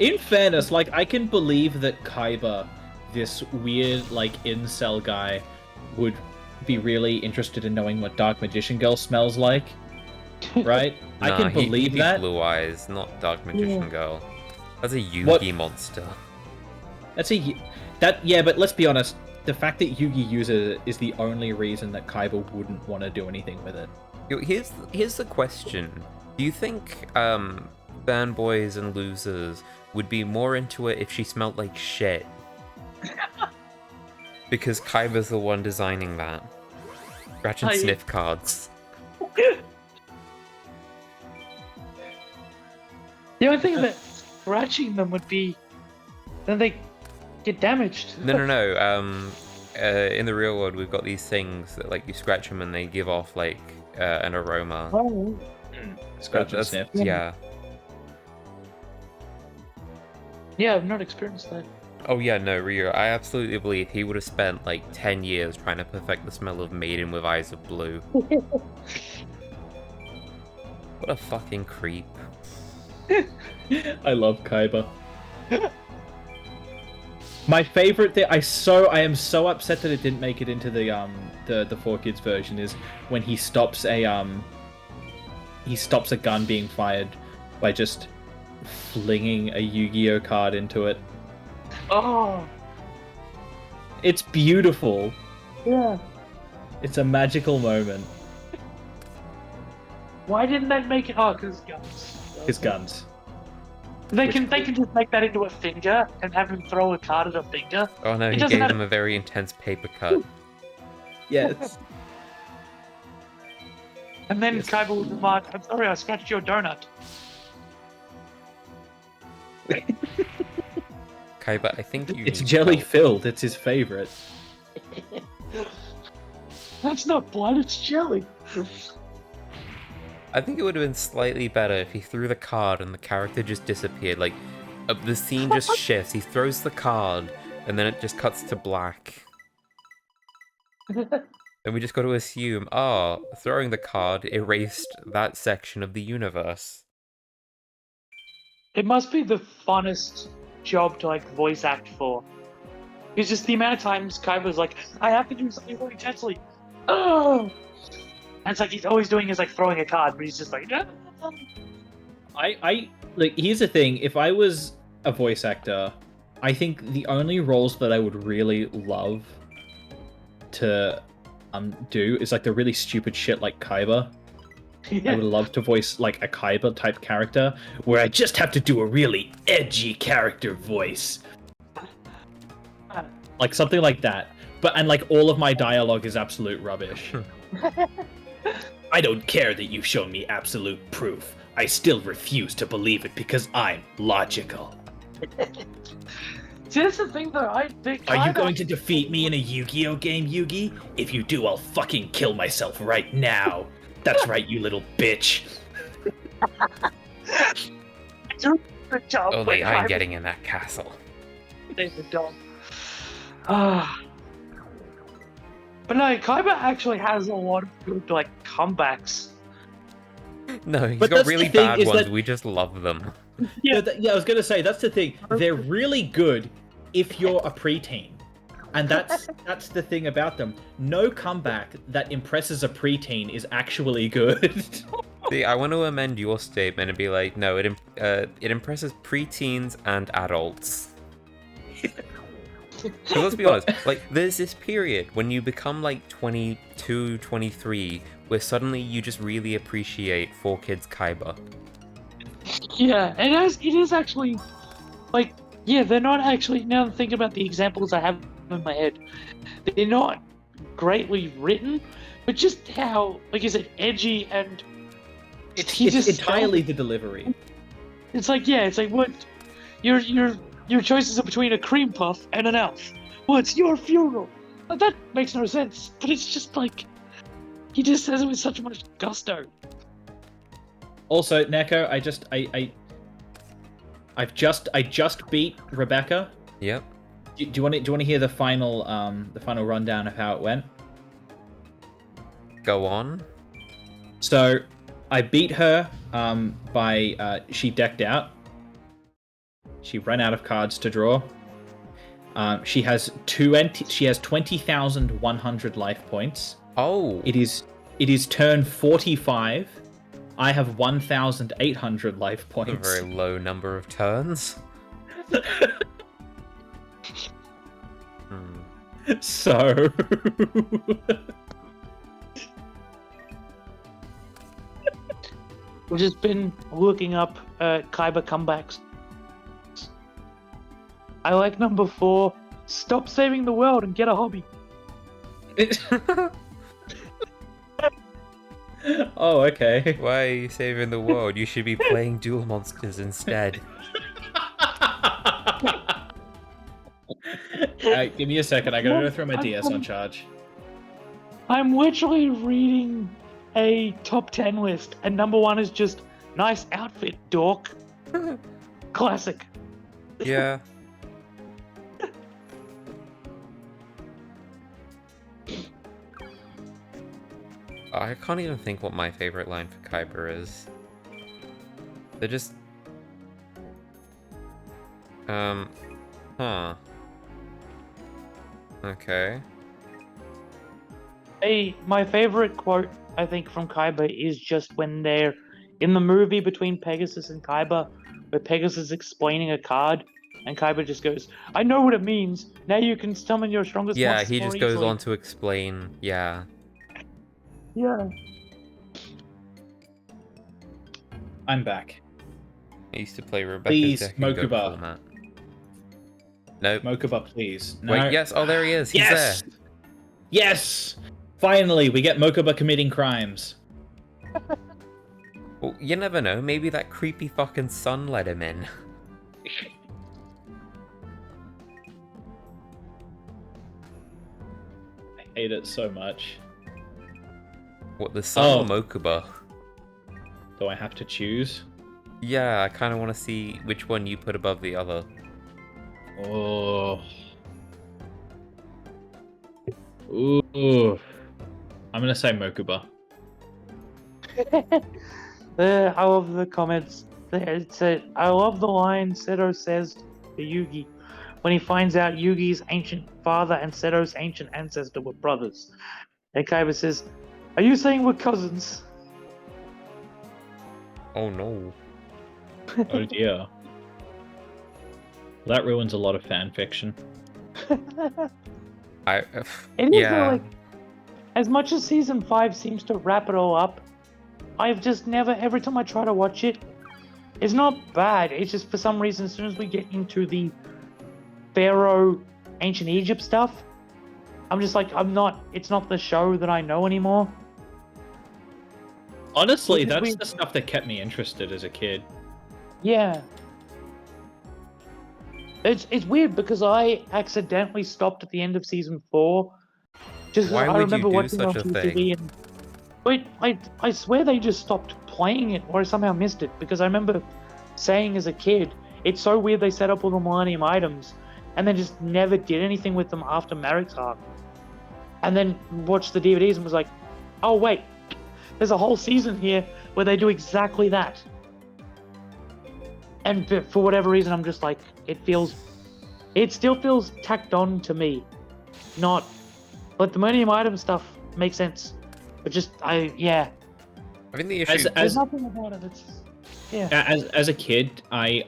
In fairness, like, I can believe that Kaiba, this weird, like, incel guy, would be really interested in knowing what Dark Magician Girl smells like. Right? I can believe
he'd
that.
Blue Eyes, not Dark Magician
Yeah.
Girl. That's a Yugi
What?
monster.
That's yeah, but let's be honest. The fact that Yugi uses it is the only reason that Kaiba wouldn't want to do anything with it.
Yo, here's the question. Do you think fanboys and losers would be more into it if she smelled like shit? Because Kaiba's the one designing that. Scratch and sniff cards.
The only thing that scratching them would be, then they get damaged.
No. In the real world, we've got these things that, like, you scratch them and they give off, like, an aroma.
Oh,
Scratch and sniff.
Yeah.
yeah, I've not experienced that.
Oh yeah, no, Rio, I absolutely believe he would have spent, like, 10 years trying to perfect the smell of Maiden with Eyes of Blue. What a fucking creep.
I love Kaiba. My favorite thing, I am so upset that it didn't make it into the 4Kids version, is when he stops a gun being fired by just flinging a Yu-Gi-Oh card into it.
Oh,
It's beautiful.
yeah.
It's a magical moment.
Why didn't they make it? Oh, because guns.
His guns.
They can just make that into a finger and have him throw a card at a finger.
Oh no,
It
he
doesn't
gave
have-
him a very intense paper cut.
Yes.
And then
Yes.
Kaiba will remark, "I'm sorry, I scratched your donut."
Kaiba, I think you
It's
need
jelly
help.
filled. It's his favorite.
That's not blood, it's jelly.
I think it would have been slightly better if he threw the card and the character just disappeared. Like, the scene just shifts. He throws the card, and then it just cuts to black. And we just got to assume, throwing the card erased that section of the universe.
It must be the funnest job to like voice act for. It's just the amount of times Kaiba's like, I have to do something really intensely. Oh! And it's like he's always doing is like throwing a card, but he's just like,
I like, here's the thing, if I was a voice actor, I think the only roles that I would really love to do is like the really stupid shit like Kaiba. I would love to voice like a Kaiba type character where I just have to do a really edgy character voice. Like something like that. And like all of my dialogue is absolute rubbish. I don't care that you've shown me absolute proof. I still refuse to believe it because I'm logical.
See, that's the thing though, I think
Are you going to defeat me in a Yu-Gi-Oh game, Yugi? If you do, I'll fucking kill myself right now. That's right, you little bitch.
Good job,
Only I'm
Kaiba.
getting in that castle.
There's the dog. But no, Kaiba actually has a lot of good like comebacks.
No, he's
But
got
that's the
really
thing,
bad
is
ones.
that-
We just love them.
Yeah.
Yeah, I was gonna say, that's the thing. They're really good if you're a preteen. And that's the thing about them. No comeback that impresses a preteen is actually good.
See, I want to amend your statement and be like, no, it impresses preteens and adults. So let's be honest, like, there's this period when you become like 22, 23, where suddenly you just really appreciate 4Kids Kaiba.
Yeah, it is actually like, yeah, they're not actually, now that I think about the examples I have in my head, they're not greatly written, but just how, like, is it edgy and
It's
he just
entirely the delivery.
it's like, yeah, it's like what you're your choices are between a cream puff and an elf. Well, it's your funeral. That makes no sense, but it's just like he just says it with such much gusto.
Also, Neko, I just beat Rebecca.
Yep.
Do you want to hear the final rundown of how it went?
Go on.
So, I beat her by she decked out. She ran out of cards to draw. She has 20,100 life points.
Oh.
It is turn 45. I have 1,800 life points.
A very low number of turns.
So
We've just been looking up Kaiba comebacks. I like number 4. Stop saving the world and get a hobby.
Oh, okay.
Why are you saving the world? You should be playing Duel Monsters instead.
Give me a second. I gotta go throw my DS on charge.
I'm literally reading a top 10 list, and number 1 is just nice outfit, dork. Classic.
Yeah. I can't even think what my favorite line for Kaiba is. They're just... Huh. Okay.
My favorite quote, I think, from Kaiba is just when they're in the movie between Pegasus and Kaiba, where Pegasus is explaining a card, and Kaiba just goes, I know what it means. Now you can summon your strongest
Yeah,
monsters
he
more
just goes
easily."
on to explain, yeah.
Yeah.
I'm back.
I used to play Rebecca's
Please,
deck in Go
Mokuba.
format. Nope.
Mokuba, please. No.
Wait, yes, oh, there he is. He's
Yes!
there.
Yes! Finally, we get Mokuba committing crimes.
Well, you never know. Maybe that creepy fucking son let him in.
I hate it so much.
What, the son or
Oh.
Mokuba?
Do I have to choose?
Yeah, I kind of want to see which one you put above the other.
Oh. Ooh. I'm gonna say Mokuba.
I love the comments. I love the line Seto says to Yugi when he finds out Yugi's ancient father and Seto's ancient ancestor were brothers. And Kaiba says, are you saying we're cousins?
Oh no.
Oh dear. That ruins a lot of fan fiction.
I
It is
yeah.
like, as much as season 5 seems to wrap it all up, I've just never, every time I try to watch it, it's not bad. It's just for some reason, as soon as we get into the Pharaoh, ancient Egypt stuff, I'm just like, it's not the show that I know anymore.
Honestly,
Which is
that's
weird.
the stuff that kept me interested as a kid.
Yeah. It's weird because I accidentally stopped at the end of season 4. Just
Why
I
would you
remember
do
watching it on
such a
TV
thing?
and wait, I swear they just stopped playing it or I somehow missed it because I remember saying as a kid, it's so weird they set up all the Millennium items and then just never did anything with them after Marik's arc. And then watched the DVDs and was like, oh wait, there's a whole season here where they do exactly that. And for whatever reason, I'm just like, it still feels tacked on to me. Not, but the Millennium item stuff makes sense. But just, yeah.
I think the issue...
There's nothing about it. It's, yeah.
As a kid, I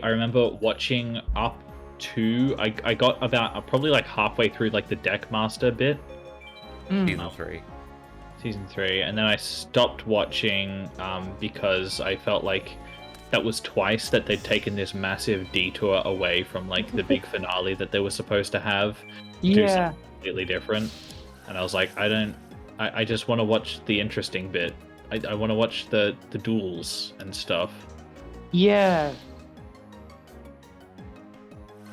remember watching up to I got about probably like halfway through like the Deckmaster bit.
Season 3.
Season 3, and then I stopped watching because I felt like that was twice that they'd taken this massive detour away from like the big finale that they were supposed to have to do
Yeah.
something completely different. And I was like, I just want to watch the interesting bit. I want to watch the duels and stuff.
Yeah.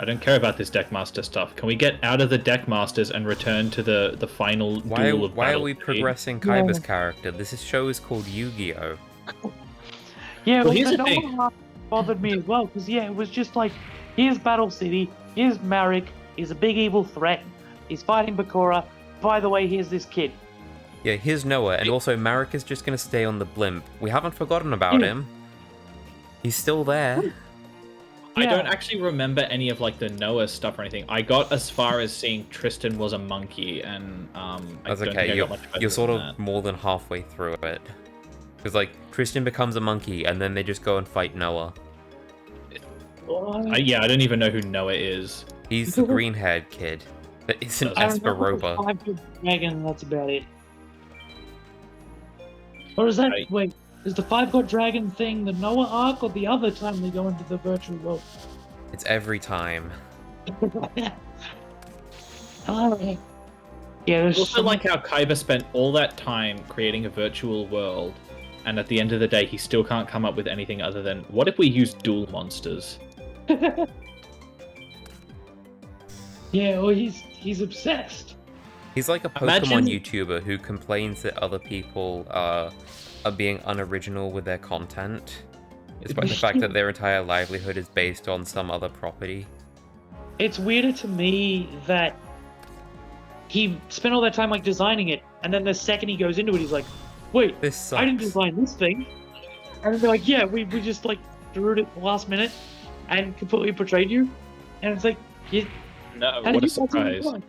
I don't care about this Deckmaster stuff. Can we get out of the Deckmasters and return to the final duel of
Why are
Battle
we
City?
progressing Kaiba's character? This show is called Yu-Gi-Oh!
Yeah,
Well, here's
the
the thing.
Noah arc bothered me as well, because it was just like, here's Battle City, here's Marek, he's a big evil threat, he's fighting Bakura, by the way, here's this kid.
Yeah, here's Noah, and also Marek is just gonna stay on the blimp. We haven't forgotten about him. He's still there.
I
Yeah.
don't actually remember any of like the Noah stuff or anything. I got as far as seeing Tristan was a monkey, and
That's
I don't
okay.
think I got much further
You're sort
than
of
that.
more than halfway through it. Because like Tristan becomes a monkey, and then they just go and fight Noah.
I don't even know who Noah is.
He's the green-haired kid that isn't
I
don't know,
Esperoba.
Five-Foot Dragon, that's about it. Or is that,
Right.
wait, is the Five-Foot Dragon thing the Noah arc, or the other time they go into the virtual world?
It's every time.
Alright. Yeah, there's
Also, like how Kaiba spent all that time creating a virtual world, and at the end of the day, he still can't come up with anything other than, what if we use dual monsters?
Yeah, well, he's obsessed.
He's like a Pokemon
Imagine-
YouTuber who complains that other people are being unoriginal with their content, despite the fact that their entire livelihood is based on some other property.
It's weirder to me that he spent all that time like designing it, and then the second he goes into it, he's like, "Wait,
This sucks.
I didn't design this thing." And they're like, "Yeah, we just like drew it at the last minute and completely portrayed you." And it's like,
No,
how
what
did
a
you possibly
surprise.
design?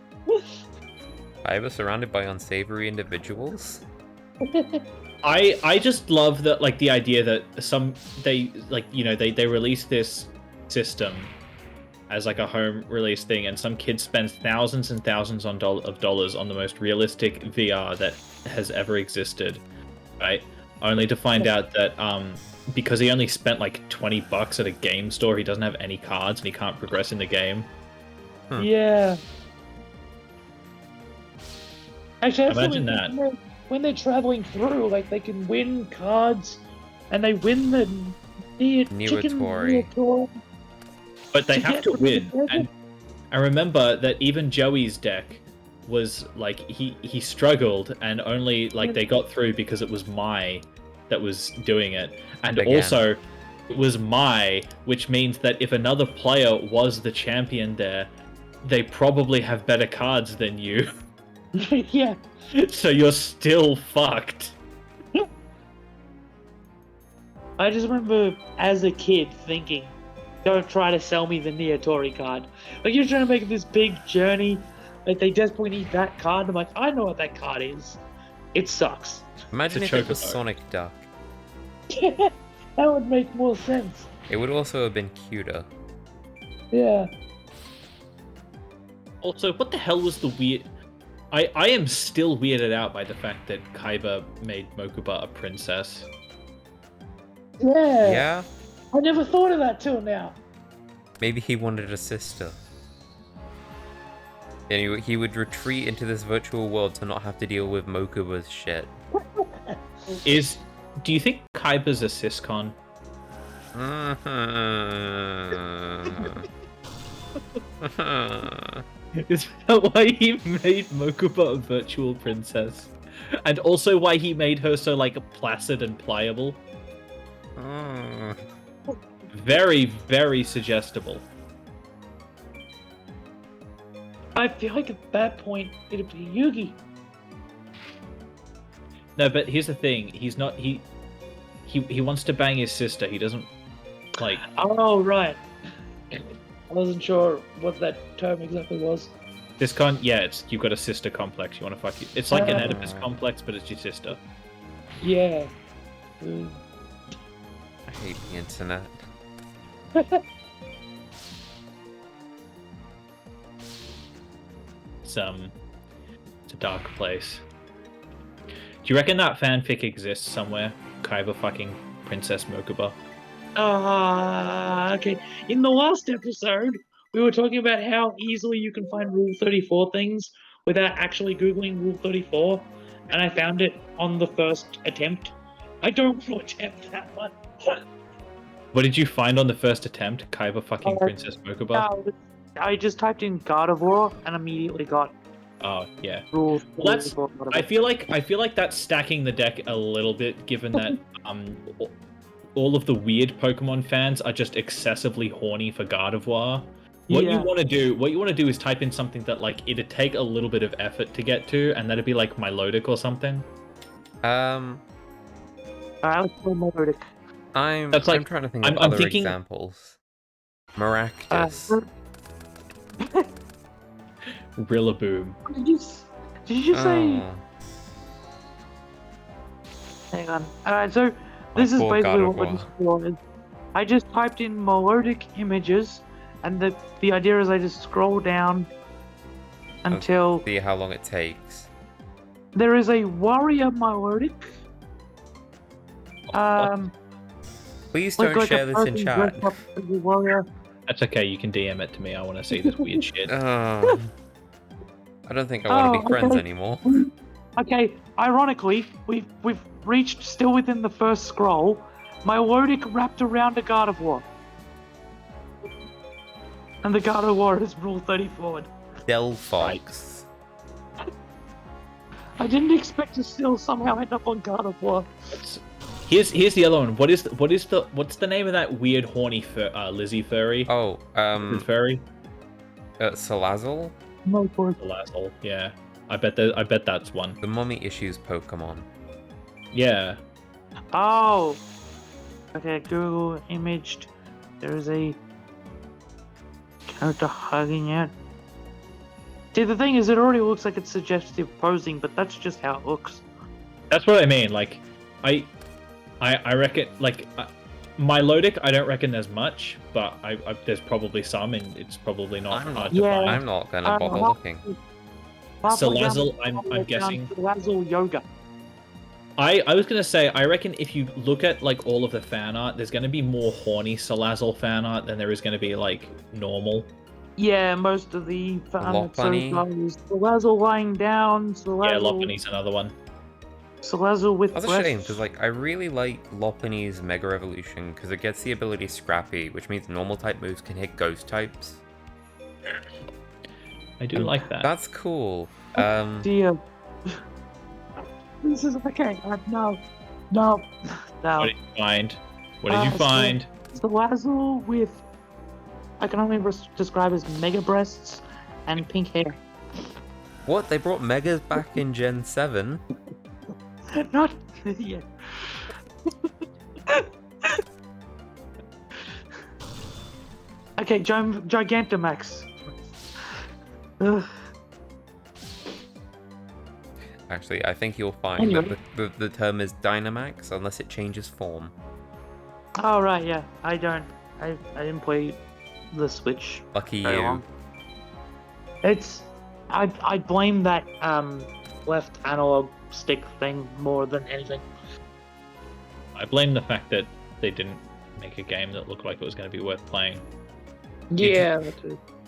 I was surrounded by unsavory individuals.
I just love that, like, the idea that they release this system as like a home release thing, and some kid spends thousands and thousands of dollars on the most realistic VR that has ever existed, right? Only to find out that because he only spent like $20 at a game store, he doesn't have any cards and he can't progress in the game.
Yeah. Actually, that's
Imagine
the
that.
weird thing, when they're traveling through, like they can win cards, and they win the
Niwatori.
Niwatori.
But they
To
have
get
to
rid of
win.
the
And I remember that even Joey's deck was like he struggled, and only like they got through because it was Mai that was doing it. And
Again.
also it was Mai, which means that if another player was the champion there, they probably have better cards than you.
Yeah.
So you're still fucked.
I just remember as a kid thinking, don't try to sell me the Niwatori card. Like, you're trying to make this big journey, like they desperately need that card. I'm like, I know what that card is. It sucks.
Imagine
It's a
if it was
chocobo.
Sonic Duck.
That would make more sense.
It would also have been cuter.
Yeah.
Also, what the hell was the weird... I am still weirded out by the fact that Kaiba made Mokuba a princess.
Yeah.
Yeah?
I never thought of that till now.
Maybe he wanted a sister. And he would retreat into this virtual world to not have to deal with Mokuba's shit.
Do you think Kaiba's a siscon? Is that why he made Mokuba a virtual princess? And also why he made her so, like, placid and pliable? Very, very suggestible.
I feel like at that point it'd be Yugi.
No, but here's the thing. He's not... He wants to bang his sister. He doesn't, like...
Oh, right. I wasn't sure what that term exactly was.
Siscon, yeah, you've got a sister complex. You want to fuck you. It's like an
Ah.
Oedipus complex, but it's your sister.
Yeah.
I hate the internet.
It's a dark place. Do you reckon that fanfic exists somewhere? Kaiba fucking Princess Mokuba.
Okay. In the last episode, we were talking about how easily you can find Rule 34 things without actually Googling Rule 34, and I found it on the first attempt. I don't want to attempt that one.
What did you find on the first attempt? Kaiba fucking
Uh,
Princess Mokuba?
I just typed in God of War and immediately got
Oh yeah.
rules.
Well, I feel like that's stacking the deck a little bit, given that all of the weird Pokemon fans are just excessively horny for God of War. What you want to do is type in something that like it'd take a little bit of effort to get to, and that'd be like Milotic or something.
Alright, let's go Milotic.
I'm trying to think of
I'm
other
thinking...
examples. Maractus.
Rillaboom.
Did you say? Hang on. Alright, so this is basically what we're just doing. I just typed in melodic images, and the idea is I just scroll down until
see how long it takes.
there is a warrior melodic.
Please don't share this in chat.
That's okay, you can DM it to me. I want to see this weird shit.
I don't think I want to be friends anymore.
Okay, ironically, we've reached still within the first scroll. Melodic wrapped around a God of War. And the God of War is rule 34.
Delphox.
I didn't expect to still somehow end up on God of War.
Here's the other one. What's the name of that weird horny Lizzie furry?
Oh,
furry?
Salazzle?
No,
Salazzle, yeah. I bet that's one.
The mommy issues Pokemon.
Yeah.
Oh. Okay, Google imaged. There's a character hugging it. See, the thing is, it already looks like it's suggestive posing, but that's just how it looks.
That's what I mean. Like, I reckon, like, Milotic, I don't reckon there's much, but there's probably some, and it's probably not hard to find.
I'm not gonna bother looking.
Salazzle, I'm guessing.
Salazzle Yoga.
I was gonna say, I reckon if you look at like all of the fan art, there's gonna be more horny Salazzle fan art than there is gonna be like normal.
Yeah, most of the fan art
Lopunny.
Salazzle lying down. Salazzle.
Yeah, Lopunny's another one.
Salazzle with
That's a shame, because like I really like Lopunny's Mega Evolution because it gets the ability Scrappy, which means normal type moves can hit ghost types.
I do like that.
That's cool.
Dear. This is okay. No.
What did you find? What did you find?
Salazzle with, I can only describe as mega breasts and pink hair.
What? They brought Megas back in Gen 7?
Not yeah. Okay, Gigantamax. Ugh.
Actually, I think you'll find that the term is Dynamax unless it changes form.
Oh right, yeah. I didn't play the Switch.
Lucky you.
Long. It's I blame that left analog stick thing more than anything.
I blame the fact that they didn't make a game that looked like it was going to be worth playing.
Yeah.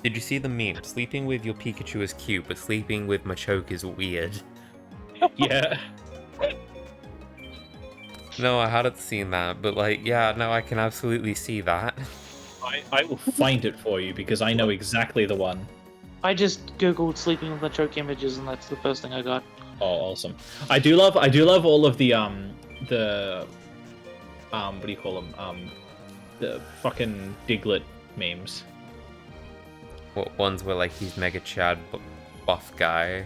Did you see the meme? Sleeping with your Pikachu is cute, but sleeping with Machoke is weird.
Yeah.
No, I hadn't seen that, but like, yeah, no, I can absolutely see that.
I will find it for you because I know exactly the one.
I just googled sleeping with Machoke images and that's the first thing I got.
Oh, awesome! I do love all of the what do you call them? The fucking Diglett memes.
What ones were like he's Mega Chad buff guy?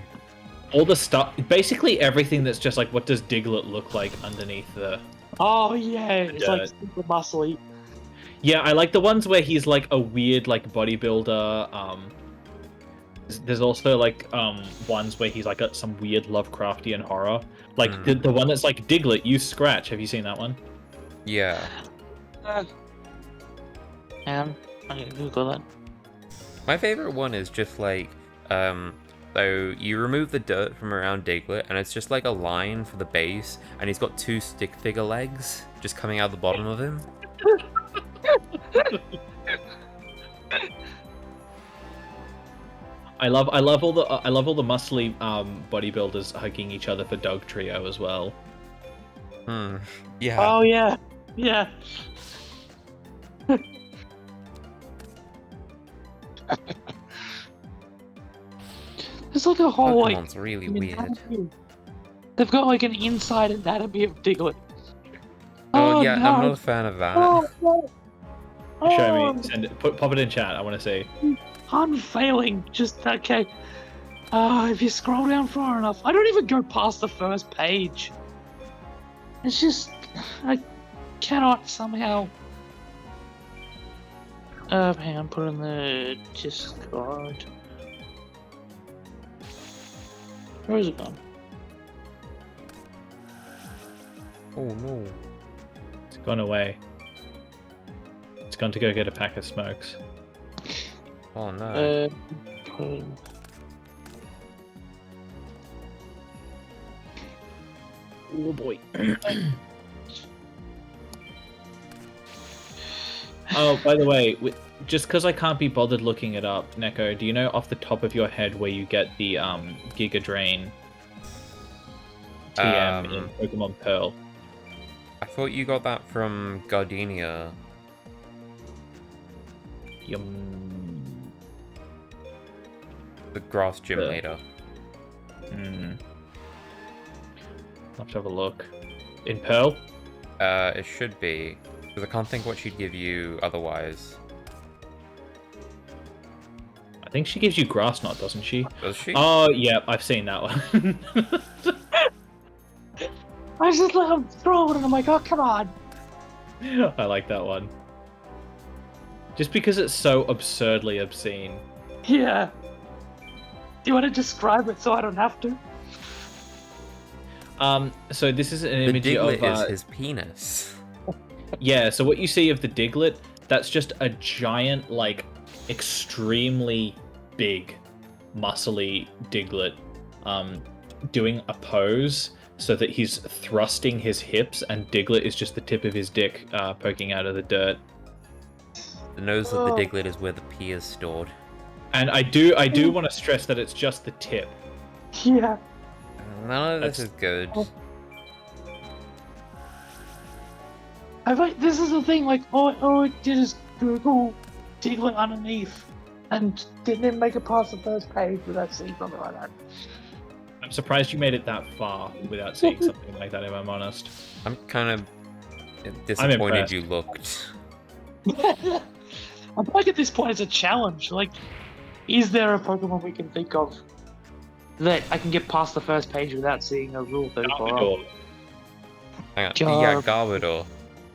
All the stuff, basically everything that's just like, what does Diglett look like underneath the...
Oh yeah, it's like super muscly.
Yeah, I like the ones where he's like a weird like bodybuilder. There's also like ones where he's like got some weird Lovecraftian horror. Like the one that's like Diglett, use Scratch. Have you seen that one?
Yeah.
And I can Google that.
My favorite one is just like, so you remove the dirt from around Diglett, and it's just like a line for the base, and he's got two stick figure legs just coming out the bottom of him.
I love all the muscly bodybuilders hugging each other for Dog Trio as well.
Yeah.
Oh yeah, yeah. There's like a whole like
Pokemon's really weird.
anatomy. They've got like an inside anatomy of Diglett.
Oh, yeah,
no.
I'm not a fan of that.
Oh, no.
Show me. Send it. Pop it in chat. I want to see.
I'm failing. Just okay. If you scroll down far enough, I don't even go past the first page. It's just I cannot somehow. Hang on, put in the Discord. Where is it gone?
Oh no.
It's gone away. It's gone to go get a pack of smokes.
Oh no.
Oh boy. Oh, by the way, just because I can't be bothered looking it up, Neko, do you know off the top of your head where you get the Giga Drain TM in Pokemon Pearl?
I thought you got that from Gardenia.
Yum.
The grass gym
The-
leader.
I'll have to have a look. In Pearl?
It should be. Because I can't think what she'd give you otherwise.
I think she gives you Grass Knot, doesn't she?
Does she?
Oh, yeah, I've seen that one.
I just let him throw it, and I'm like, oh come on.
I like that one. Just because it's so absurdly obscene.
Yeah. Do you want to describe it so I don't have to?
So this is an
The
image
Diglett
of
is his penis.
yeah. So what you see of the Diglett, that's just a giant, like, extremely big, muscly Diglett, doing a pose so that he's thrusting his hips, and Diglett is just the tip of his dick poking out of the dirt.
The nose of the Diglett is where the pee is stored.
And I do want to stress that it's just the tip.
Yeah.
None of this is good.
This is the thing, like, all I did is Google Diglett underneath, and didn't make it past the first page without seeing something like that.
I'm surprised you made it that far without seeing something like that, if I'm honest.
I'm kind of disappointed
impressed.
you looked.
I'm like at this point it's a challenge. Like, is there a Pokemon we can think of that I can get past the first page without seeing a Rule 34?
Garbodor.
Hang on.
Gar-
Yeah, Garbodor.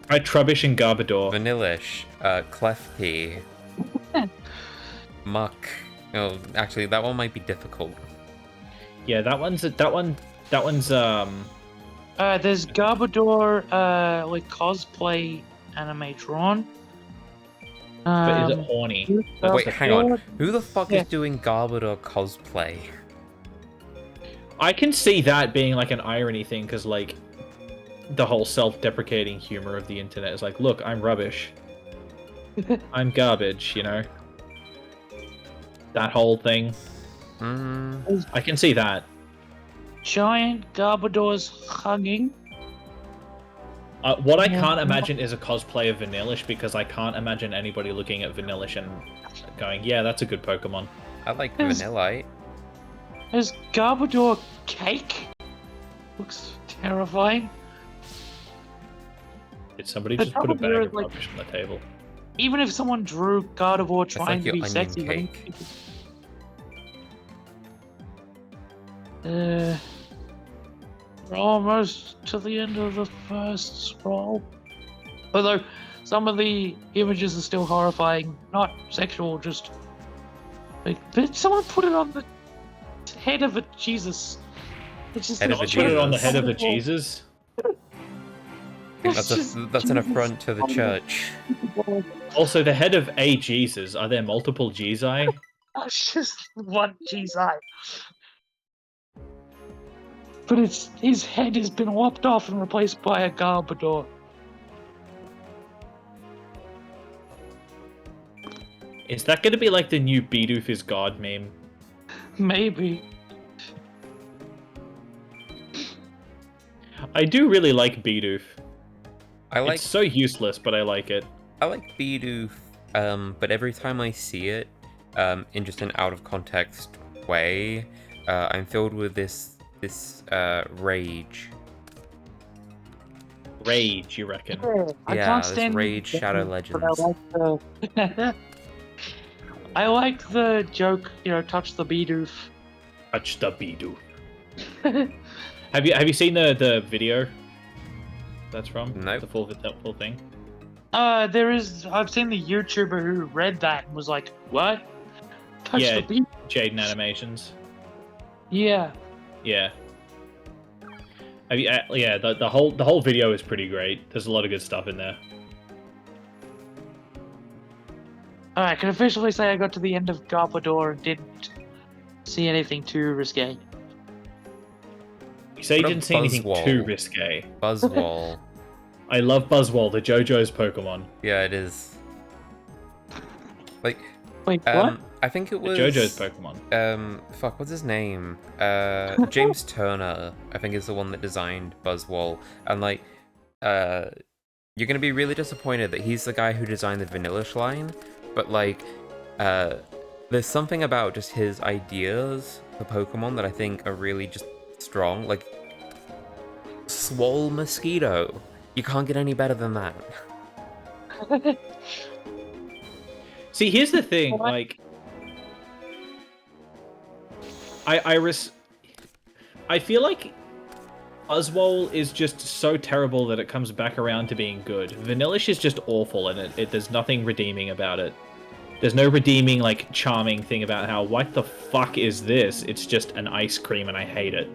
Try Trubbish and Garbodor.
Vanillish. Clefty. Muck. Oh, actually, that one might be difficult.
Yeah, that one's
There's Garbodor, like cosplay animatron.
but is it horny?
Wait, hang on. Who the fuck is doing Garbodor cosplay?
I can see that being like an irony thing, because like the whole self-deprecating humor of the internet is like, look, I'm rubbish. I'm garbage, you know? That whole thing. I can see that.
Giant Garbodor's hugging.
What I can't imagine is a cosplay of Vanillish, because I can't imagine anybody looking at Vanillish and going, yeah, that's a good Pokemon.
I like
Is-
Vanillite.
There's Garbodor cake. Looks terrifying.
Did somebody
The
just put a
trouble here
bag
is,
of
like-
rubbish on the table?
Even if someone drew Gardevoir trying
like
to
your
be
onion
sexy,
cake.
We're almost to the end of the first scroll. Although some of the images are still horrifying, not sexual, just like. But someone put it on the head of a Jesus. It's just
Head of a
Put it on the
Jesus.
head of a Jesus?
It's
That's an
Jesus.
affront to the church.
Also, the head of a Jesus. Are there multiple Jesus?
It's just one Jesus. But his head has been lopped off and replaced by a Garbodor.
Is that going to be like the new Bidoof is God meme?
Maybe.
I do really like Bidoof.
I like
It's so useless, but I like it.
Bidoof, but every time I see it, in just an out of context way, I'm filled with this rage.
Rage, you reckon?
I
Yeah,
can't
this
stand
Rage Shadow
but I
Legends.
like the I like the joke, touch the bidoof.
Touch the Bidoof. Have you seen the video that's from?
Nope.
The full thing?
I've seen the YouTuber who read that and was like, what? Touch
Yeah.
the bidoof?
Jaden Animations.
Yeah.
Yeah. Yeah, the whole video is pretty great. There's a lot of good stuff in there.
Alright, I can officially say I got to the end of Garpador and didn't see anything too risque.
You say you
What a
didn't see anything
Buzzwole.
too risque.
Buzzwole.
I love Buzzwole, the JoJo's Pokemon.
Yeah, it is. Like,
Wait, what?
I think it was
JoJo's Pokemon.
Fuck, what's his name? James Turner, I think, is the one that designed Buzzwole. And like, you're gonna be really disappointed that he's the guy who designed the Vanillish line, but like, there's something about just his ideas for Pokemon that I think are really just strong. Like, Swole Mosquito. You can't get any better than that.
See, here's the thing,
What?
like, I feel like Buzzwole is just so terrible that it comes back around to being good. Vanillish is just awful, and there's nothing redeeming about it. There's no redeeming, like, charming thing about how, what the fuck is this? It's just an ice cream and I hate it.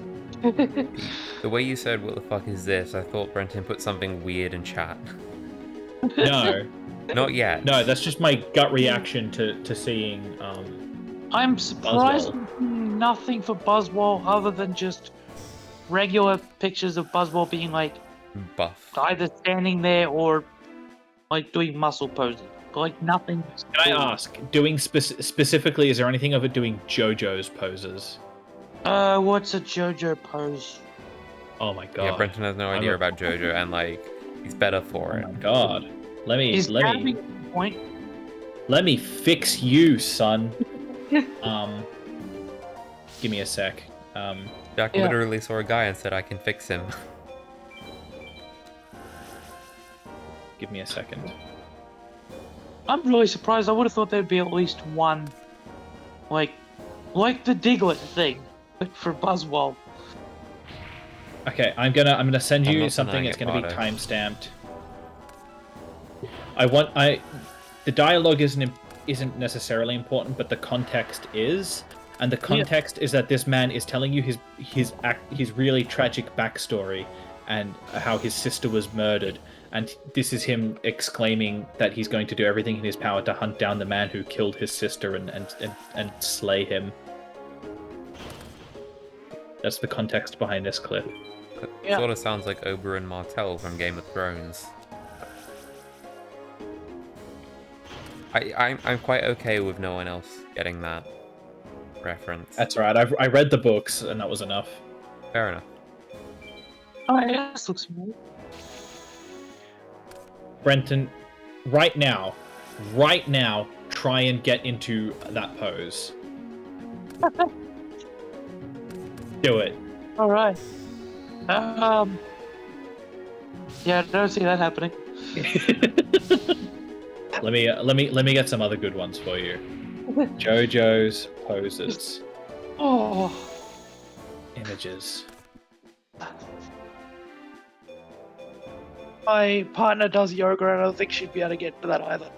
The way you said, what the fuck is this? I thought Brenton put something weird in chat.
No.
Not yet.
No, that's just my gut reaction to seeing,
I'm surprised
Buzzwole.
nothing for Buzzwole other than just regular pictures of Buzzwole being like
Buff.
either standing there or like doing muscle poses. But like nothing.
Can I ask, doing specifically, is there anything of it doing JoJo's poses?
What's a JoJo pose?
Oh my god.
Yeah, Brenton has no idea about JoJo, and like, he's better for
Oh
it.
my god. Let me
He's grabbing point.
let me fix you, son. Give me a sec.
Jack
Yeah.
literally saw a guy and said, I can fix him.
Give me a second.
I'm really surprised. I would have thought there'd be at least one, like the Diglett thing, but for Buzzwole.
Okay, I'm gonna send
I'm
you
not
something
denying
that's
it,
gonna be
Bardo.
timestamped. The dialogue isn't necessarily important, but the context is. And the context is that this man is telling you his really tragic backstory and how his sister was murdered. And this is him exclaiming that he's going to do everything in his power to hunt down the man who killed his sister and slay him. That's the context behind this clip.
It
Yeah.
sort of sounds like Oberyn Martell from Game of Thrones. I'm quite okay with no one else getting that reference.
That's right. I read the books, and that was enough.
Fair enough.
Oh yeah, this looks familiar.
Brenton, right now, try and get into that pose. Do it.
All right. Yeah, I don't see that happening.
Let me get some other good ones for you. JoJo's poses,
Oh.
images.
My partner does yoga, and I don't think she'd be able to get into that either.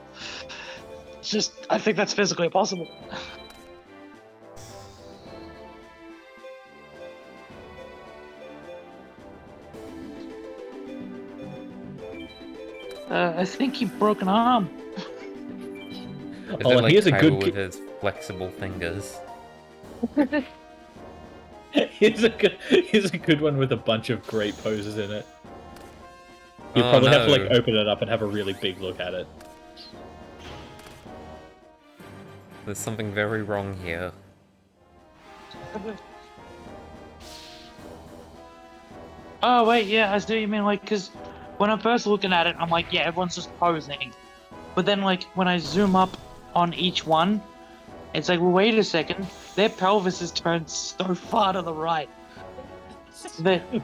It's just, I think that's physically impossible. I think he broke an arm.
Is
Oh,
it
and
like
here's a
Kyle
good
with his flexible fingers?
here's a good one with a bunch of great poses in it. You
Oh,
probably have to
no.
like open it up and have a really big look at it.
There's something very wrong here.
Oh wait, yeah, I see what you mean. Like, because when I'm first looking at it, I'm like, yeah, everyone's just posing. But then, like, when I zoom up on each one, it's like, well, wait a second. their pelvis is turned so far to the right.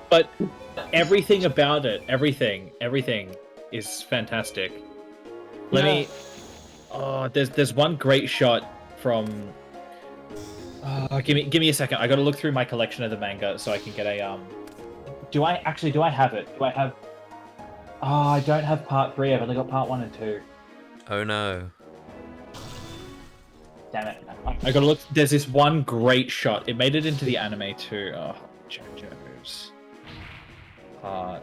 But everything about it, everything is fantastic. Let me. Oh, there's one great shot from. Give me a second. I got to look through my collection of the manga so I can get a Do I have it? Do I have? Oh, I don't have part 3. I've only got part 1 and 2.
Oh no.
Damn it! I gotta look. There's this one great shot. It made it into the anime too. Oh, JoJo's part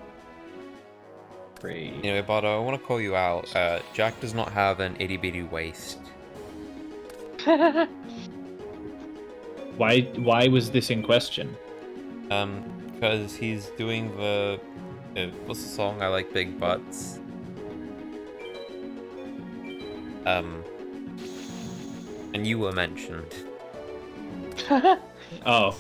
3.
You know, Bardo, I want to call you out. Jack does not have an itty bitty waist.
Why was this in question?
Because he's doing the what's the song? I like big butts. And you were mentioned.
Oh.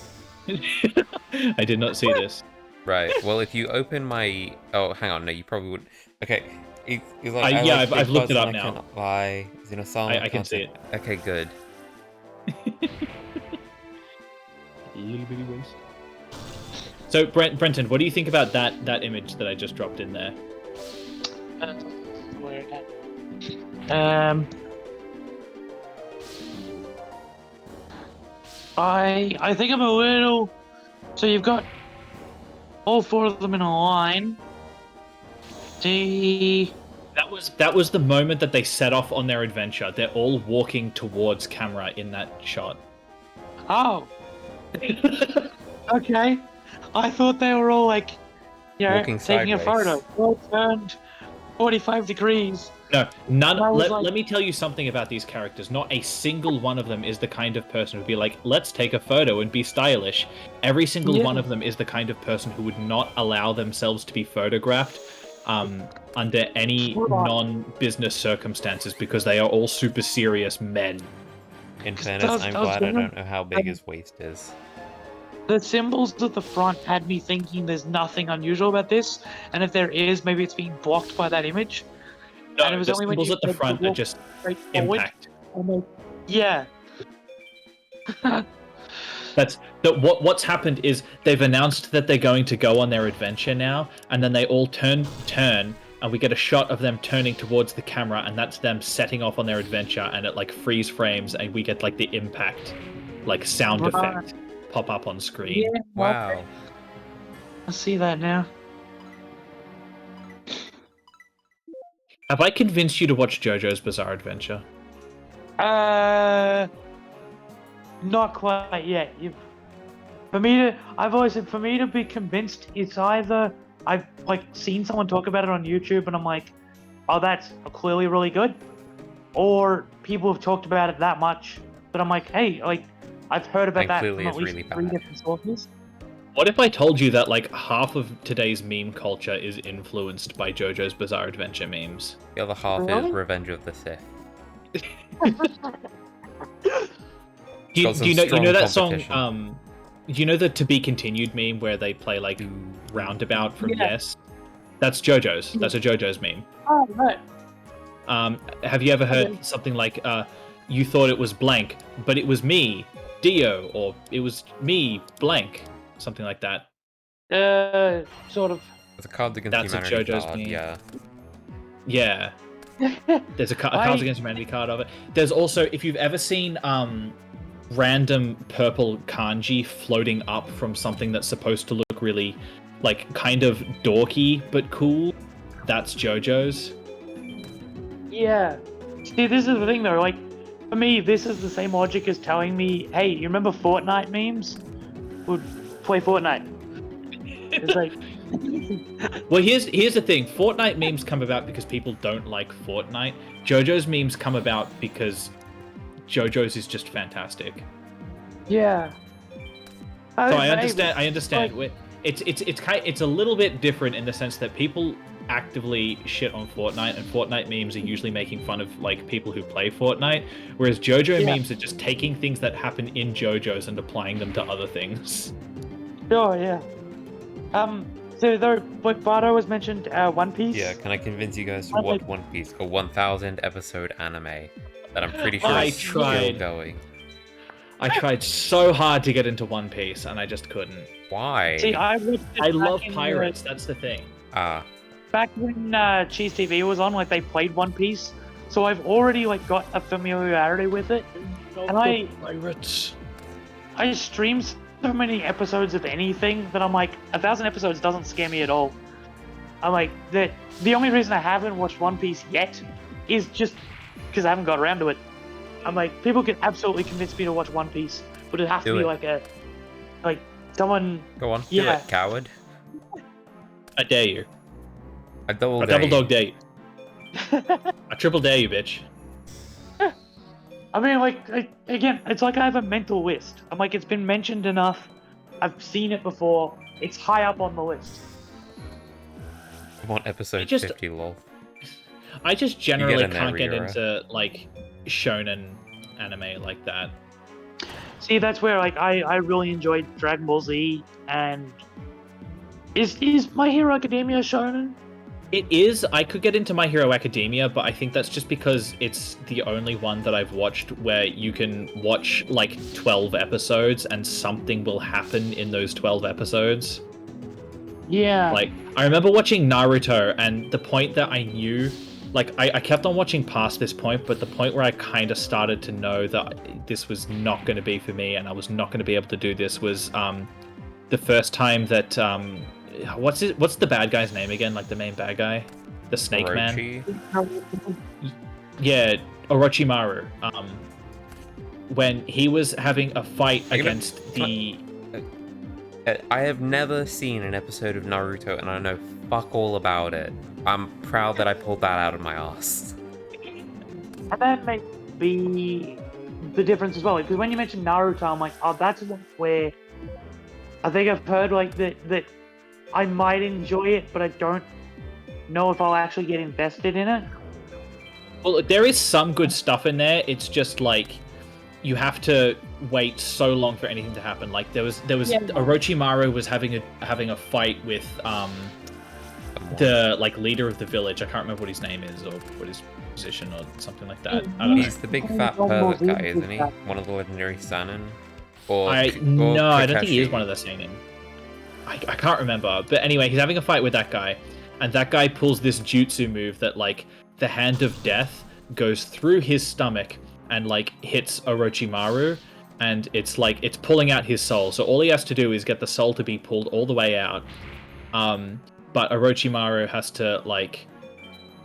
I did not see this.
Right. Well, if you open my... Oh, hang on. No, you probably wouldn't. Okay. He's like,
yeah,
like
I've looked it up
I
now.
cannot lie. Is in a song.
I can see it.
Okay, good.
Little bitty waist. So, Brenton, what do you think about that image that I just dropped in there?
I think I'm a little. So you've got all 4 of them in a line.
That was the moment that they set off on their adventure. They're all walking towards camera in that shot.
Oh. Okay. I thought they were all like,
Walking
taking
sideways.
a photo. All turned 45 degrees.
No, none.
like-
Let me tell you something about these characters. Not a single one of them is the kind of person who'd be like, let's take a photo and be stylish. Every single one of them is the kind of person who would not allow themselves to be photographed under any non-business circumstances because they are all super serious men.
In fairness, I'm glad I don't know how big his waist is.
The symbols at the front had me thinking there's nothing unusual about this, and if there is, maybe it's being blocked by that image.
No,
and it was
the
only when
symbols
you
at the front are just impact.
Yeah.
What's happened is they've announced that they're going to go on their adventure now, and then they all turn, and we get a shot of them turning towards the camera, and that's them setting off on their adventure, and it like freeze frames, and we get like the impact, like sound effect pop up on screen.
Yeah,
Wow.
I see that now.
Have I convinced you to watch JoJo's Bizarre Adventure?
Not quite yet. I've always said for me to be convinced, it's either I've like seen someone talk about it on YouTube and I'm like, oh, that's clearly really good, or people have talked about it that much that I'm like, hey, like I've heard about that from at least 3 different sources.
What if I told you that like half of today's meme culture is influenced by JoJo's Bizarre Adventure memes?
The other half
Really?
is Revenge of the Sith.
Do you know that song?
competition.
Do you know the To Be Continued meme where they play like Roundabout from
Yeah.
Yes? That's JoJo's. That's a JoJo's meme.
Oh, right.
Have you ever heard something like you thought it was blank, but it was me, Dio, or it was me, blank, something like that?
Sort of.
It's a Cards Against
That's a
Humanity
JoJo's
card,
meme.
yeah.
Yeah. There's a Cards Against Humanity card of it. There's also, if you've ever seen random purple kanji floating up from something that's supposed to look really, like, kind of dorky but cool, that's JoJo's.
Yeah. See, this is the thing though, like, for me, this is the same logic as telling me, hey, you remember Fortnite memes? Would play Fortnite. It's like...
Well, here's the thing. Fortnite memes come about because people don't like Fortnite. JoJo's memes come about because JoJo's is just fantastic.
Yeah.
So I understand.
Like,
It's a little bit different in the sense that people actively shit on Fortnite, and Fortnite memes are usually making fun of like people who play Fortnite, whereas JoJo memes are just taking things that happen in JoJo's and applying them to other things.
Sure, yeah. So though, what Bardo was mentioned, One Piece.
Yeah, can I convince you guys to watch One Piece, a 1,000 episode anime that I'm pretty sure is still going?
I tried so hard to get into One Piece, and I just couldn't.
Why?
See, I watched it
I
back
love
in
pirates. That's the thing.
Ah,
back when Cheese TV was on, like they played One Piece, so I've already like got a familiarity with it. And
Pirates.
I stream so many episodes of anything that I'm like, 1,000 episodes doesn't scare me at all. I'm like, the only reason I haven't watched One Piece yet is just because I haven't got around to it. I'm like, people can absolutely convince me to watch One Piece, but it has to be like someone.
go on.
Yeah.
Do it, coward.
I dare you.
I double
A
dare
double
you.
dog date. I triple dare you, bitch.
I mean, again, it's like I have a mental list. I'm like, it's been mentioned enough. I've seen it before. It's high up on the list.
I'm on episode
just-
50, lol.
I just generally
in there,
can't get
Rira.
into like shonen anime like that.
See, that's where like I really enjoyed Dragon Ball Z, and is My Hero Academia shonen?
It is. I could get into My Hero Academia, but I think that's just because it's the only one that I've watched where you can watch like 12 episodes and something will happen in those 12 episodes.
Yeah.
Like, I remember watching Naruto, and the point that I knew, like, I kept on watching past this point, but the point where I kind of started to know that this was not going to be for me and I was not going to be able to do this was the first time that what's the bad guy's name again? Like the main bad guy, the Snake Man.
Orochi?
Yeah, Orochimaru. When he was having a fight against the.
I have never seen an episode of Naruto, and I know fuck all about it. I'm proud that I pulled that out of my ass.
And that may be the difference as well. Because when you mentioned Naruto, I'm like, oh, that's one where I think I've heard like that I might enjoy it, but I don't know if I'll actually get invested in it.
Well, there is some good stuff in there. It's just like you have to wait so long for anything to happen. Like there was Orochimaru was having a fight with the like leader of the village. I can't remember what his name is or what his position or something like that. I don't know.
He's the big fat pervert guy, isn't he? One of the legendary Sannin?
I don't think he is one of the Seinen. I can't remember. But anyway, he's having a fight with that guy, and that guy pulls this jutsu move that like the hand of death goes through his stomach and like hits Orochimaru, and it's like it's pulling out his soul. So all he has to do is get the soul to be pulled all the way out. But Orochimaru has to like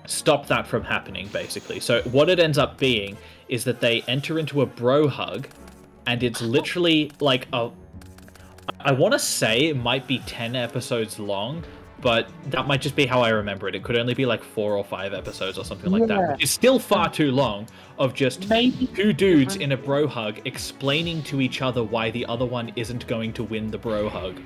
stop that from happening, basically. So what it ends up being is that they enter into a bro hug, and it's literally like I want to say it might be 10 episodes long, but that might just be how I remember it. It could only be like 4 or 5 episodes or something like that, which is still far too long of just two dudes in a bro hug explaining to each other why the other one isn't going to win the bro hug.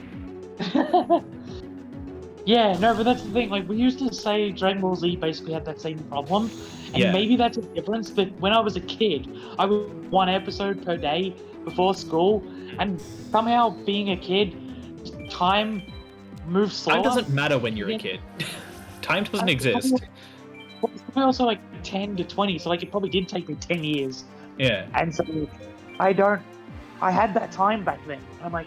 Yeah, no, but that's the thing. Like, we used to say Dragon Ball Z basically had that same problem, and maybe that's a difference. But when I was a kid, I would 1 episode per day before school, and somehow being a kid, time moves slower.
Time doesn't matter when you're a kid. Time doesn't exist.
It's probably also like 10 to 20, so like it probably did take me 10 years.
Yeah.
And so I had that time back then. I'm like,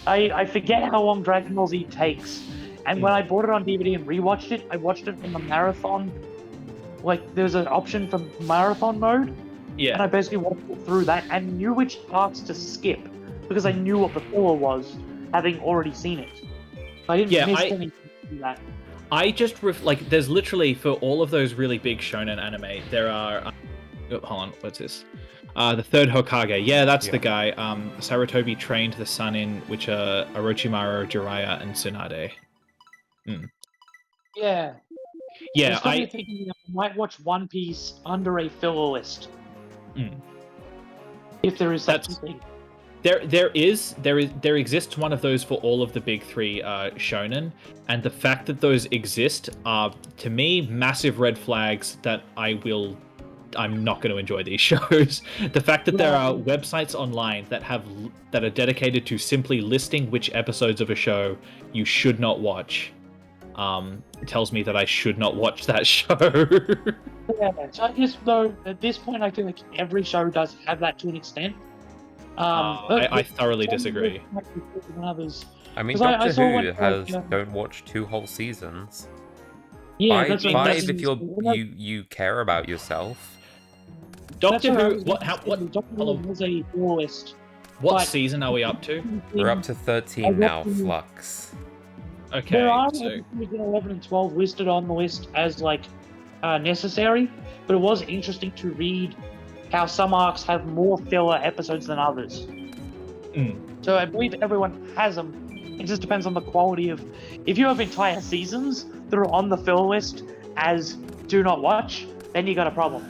I forget how long Dragon Ball Z takes. And when I bought it on DVD and rewatched it, I watched it in the marathon. Like, there was an option for marathon mode.
Yeah.
And I basically watched it through that and knew which parts to skip because I knew what the filler was, having already seen it. So I didn't miss anything through that.
I just there's literally for all of those really big shonen anime, there are. Hold on, what's this? The third Hokage. Yeah, that's the guy. Sarutobi trained the Sannin, which are Orochimaru, Jiraiya, and Tsunade.
Yeah.
Yeah,
I thinking I might watch One Piece under a filler list. If there is such a thing.
There exists one of those for all of the big 3 shonen, and the fact that those exist are, to me, massive red flags that I'm not going to enjoy these shows. The fact that there are websites online that are dedicated to simply listing which episodes of a show you should not watch, tells me that I should not watch that show.
Yeah, so I guess though at this point I feel like every show does have that to an extent.
I thoroughly disagree.
Others.
I mean,
'Cause I
Doctor
saw
Who
one,
has
like,
don't watch 2 whole seasons.
Yeah,
Five,
that's what
five if
that's-
you care about yourself.
Doctor
that's what I
Who.
was
What?
gonna
How?
say.
What?
Doctor
Hello.
Who was a list.
What
but-
season are we up to?
We're up to 13 now, Flux.
Okay.
There are
So
episodes in 11 and 12 listed on the list as like necessary, but it was interesting to read how some arcs have more filler episodes than others. So I believe everyone has them. It just depends on the quality of. If you have entire seasons that are on the filler list as do not watch, then you got a problem.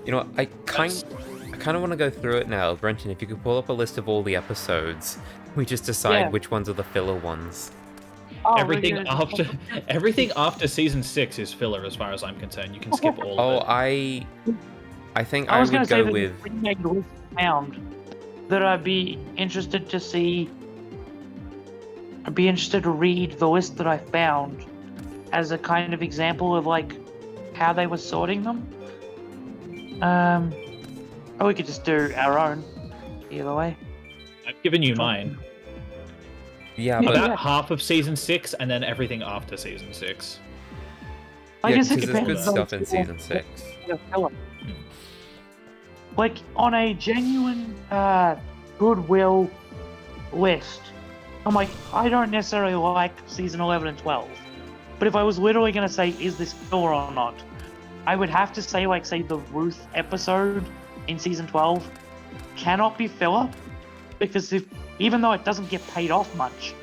You know, I kind of want to go through it now. Brenton, if you could pull up a list of all the episodes, we just decide which ones are the filler ones.
Oh,
everything
really?
everything after season 6 is filler, as far as I'm concerned. You can skip all
Oh,
of it.
I think
I was
would
going to say
go
that
with.
the remake list found that I'd be interested to see. I'd be interested to read the list that I found as a kind of example of like how they were sorting them. Or we could just do our own. Either way.
I've given you mine.
Yeah,
Yeah,
but
About half of season 6, and then everything after season 6.
I
yeah,
guess it
because there's
depends
good
on
stuff in
the
season 6.
filler. Like on a genuine goodwill list, I'm like, I don't necessarily like season 11 and 12. But if I was literally going to say, is this filler or not, I would have to say, like, say the Ruth episode in season 12 cannot be filler, because even though it doesn't get paid off much,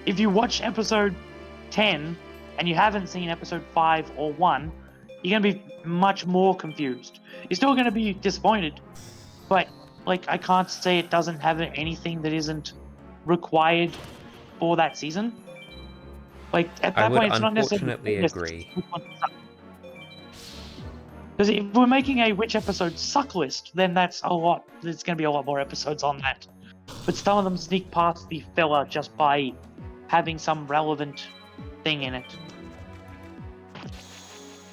if you watch episode 10 and you haven't seen episode 5 or 1, you're going to be much more confused. You're still going to be disappointed, but like I can't say it doesn't have anything that isn't required for that season. Like at that point, it's not necessarily.
Unfortunately agree.
Because if we're making a which episodes suck list, then that's a lot. There's going to be a lot more episodes on that. But some of them sneak past the filler just by having some relevant thing in it.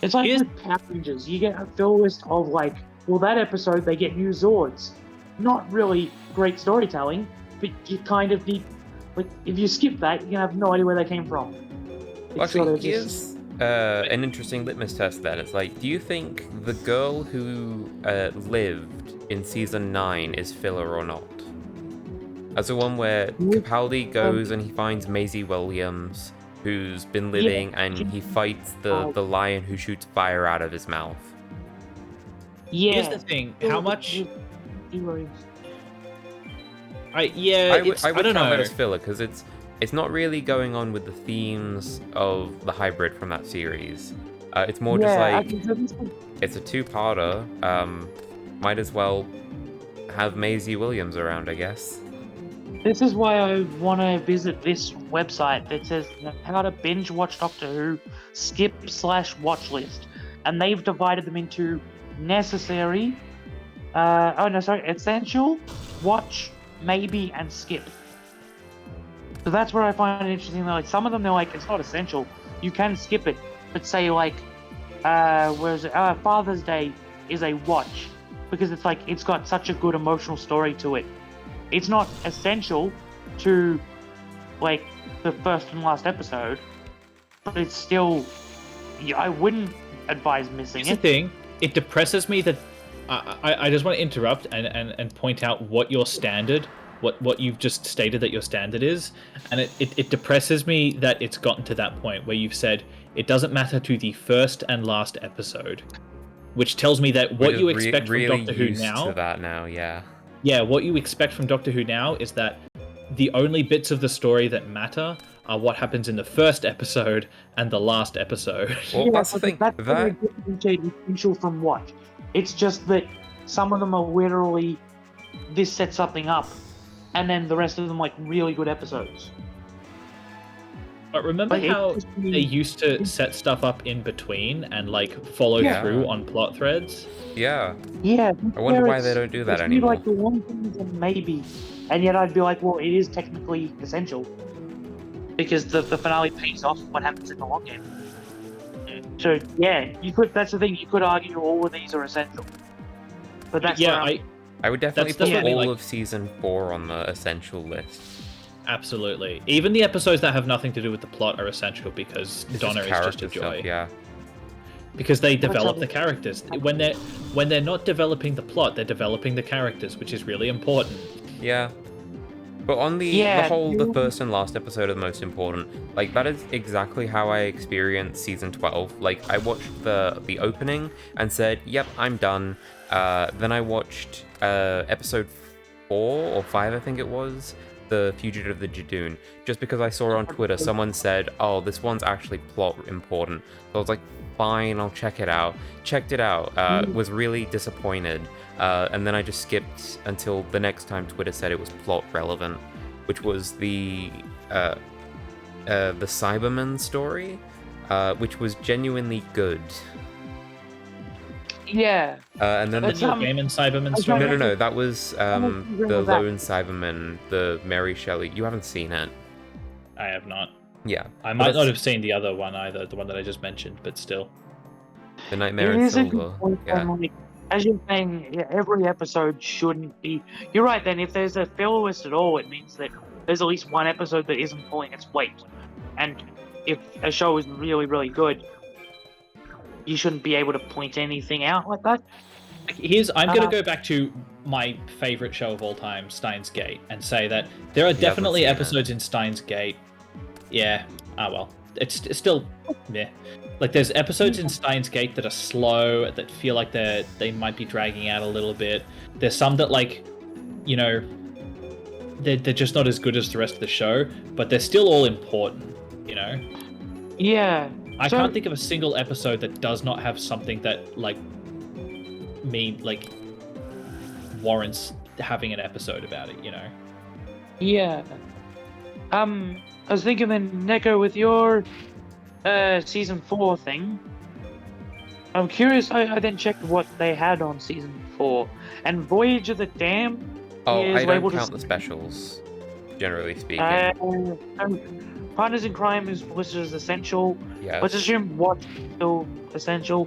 It's like with Power Rangers, you get a fill list of like, well, that episode they get new Zords. Not really great storytelling, but you kind of need, like, if you skip that, you have no idea where they came from.
Well, actually, here's an interesting litmus test then. It's like, do you think the girl who lived in season 9 is filler or not? As the one where Capaldi goes and he finds Maisie Williams, who's been living, and he fights the lion who shoots fire out of his mouth.
Yeah.
Here's the thing: how much? I
would
don't
count
know.
that as filler because it's not really going on with the themes of the hybrid from that series. It's more just like it's a 2-parter. Might as well have Maisie Williams around, I guess.
This is why I want to visit this website that says how to binge watch Doctor Who, skip/watch list, and they've divided them into necessary, essential, watch, maybe, and skip. So that's where I find it interesting. Like some of them, they're like it's not essential. You can skip it, but say like, where is it? Father's Day is a watch because it's like it's got such a good emotional story to it. It's not essential to, like, the first and last episode, but it's still. I wouldn't advise missing
Here's
it.
the thing: it depresses me that I just want to interrupt and point out what your standard, what you've just stated that your standard is, and it depresses me that it's gotten to that point where you've said it doesn't matter to the first and last episode, which tells me that what you expect from Doctor Who now.
To that now, yeah.
Yeah, what you expect from Doctor Who now is that the only bits of the story that matter are what happens in the first episode and the last episode.
Well, that's the thing.
That's what I differentiate essential from watch. It's just that some of them are literally this sets something up, and then the rest of them like really good episodes.
But remember how they used to set stuff up in between and like follow through on plot threads?
Yeah.
Yeah.
I wonder why they don't do that anymore.
Like the one thing and maybe, and yet I'd be like, well, it is technically essential because the finale pays off what happens in the long game. So yeah, you could. That's the thing. You could argue all of these are essential, but that's
I would definitely
That's
put
definitely,
all
like-
of season 4 on the essential list.
Absolutely. Even the episodes that have nothing to do with the plot are essential because
It's
Donna is just a
character
joy.
stuff, yeah.
Because they develop
Which
the characters. When they're not developing the plot, they're developing the characters, which is really important.
Yeah. But on the
Yeah,
the first and last episode are the most important. Like, that is exactly how I experienced season 12. Like, I watched the opening and said, yep, I'm done. Then I watched episode 4 or 5, I think it was, The Fugitive of the Jadoon. Just because I saw on Twitter, someone said, oh, this one's actually plot important. So I was like, fine, I'll check it out. Checked it out. Was really disappointed. And then I just skipped until the next time Twitter said it was plot relevant, which was the Cyberman story, which was genuinely good.
Yeah.
And then
That's,
Neil Gaiman Cyberman
I
story.
no, that was
agree
the
with that.
Lone Cyberman, the Mary Shelley. You haven't seen it.
I have not.
Yeah.
I
but
might not
that's
have seen the other one either, the one that I just mentioned, but still.
The Nightmare
It
in
is a good
Silver.
point,
Yeah.
and, like, as you're saying, yeah, every episode shouldn't be. You're right. Then, if there's a filler list at all, it means that there's at least one episode that isn't pulling its weight. And if a show is really, really good, you shouldn't be able to point anything out like that.
I'm going to go back to my favorite show of all time, Steins Gate, and say that there are definitely
seen it.
episodes in Steins Gate. Yeah. Ah, well. It's still. Yeah. Like, there's episodes in Steins Gate that are slow, that feel like they might be dragging out a little bit. There's some that, like, you know, they're just not as good as the rest of the show, but they're still all important, you know?
Yeah.
I
So-
can't think of a single episode that does not have something that, like, warrants having an episode about it, you know?
Yeah. I was thinking then, Neko, with your season 4 thing, I'm curious. I then checked what they had on season 4, and Voyage of the Dam
Oh,
is
I don't
labeled
count the
as
specials, generally speaking.
Partners in Crime is listed as essential.
Yes.
Let's assume what's still essential.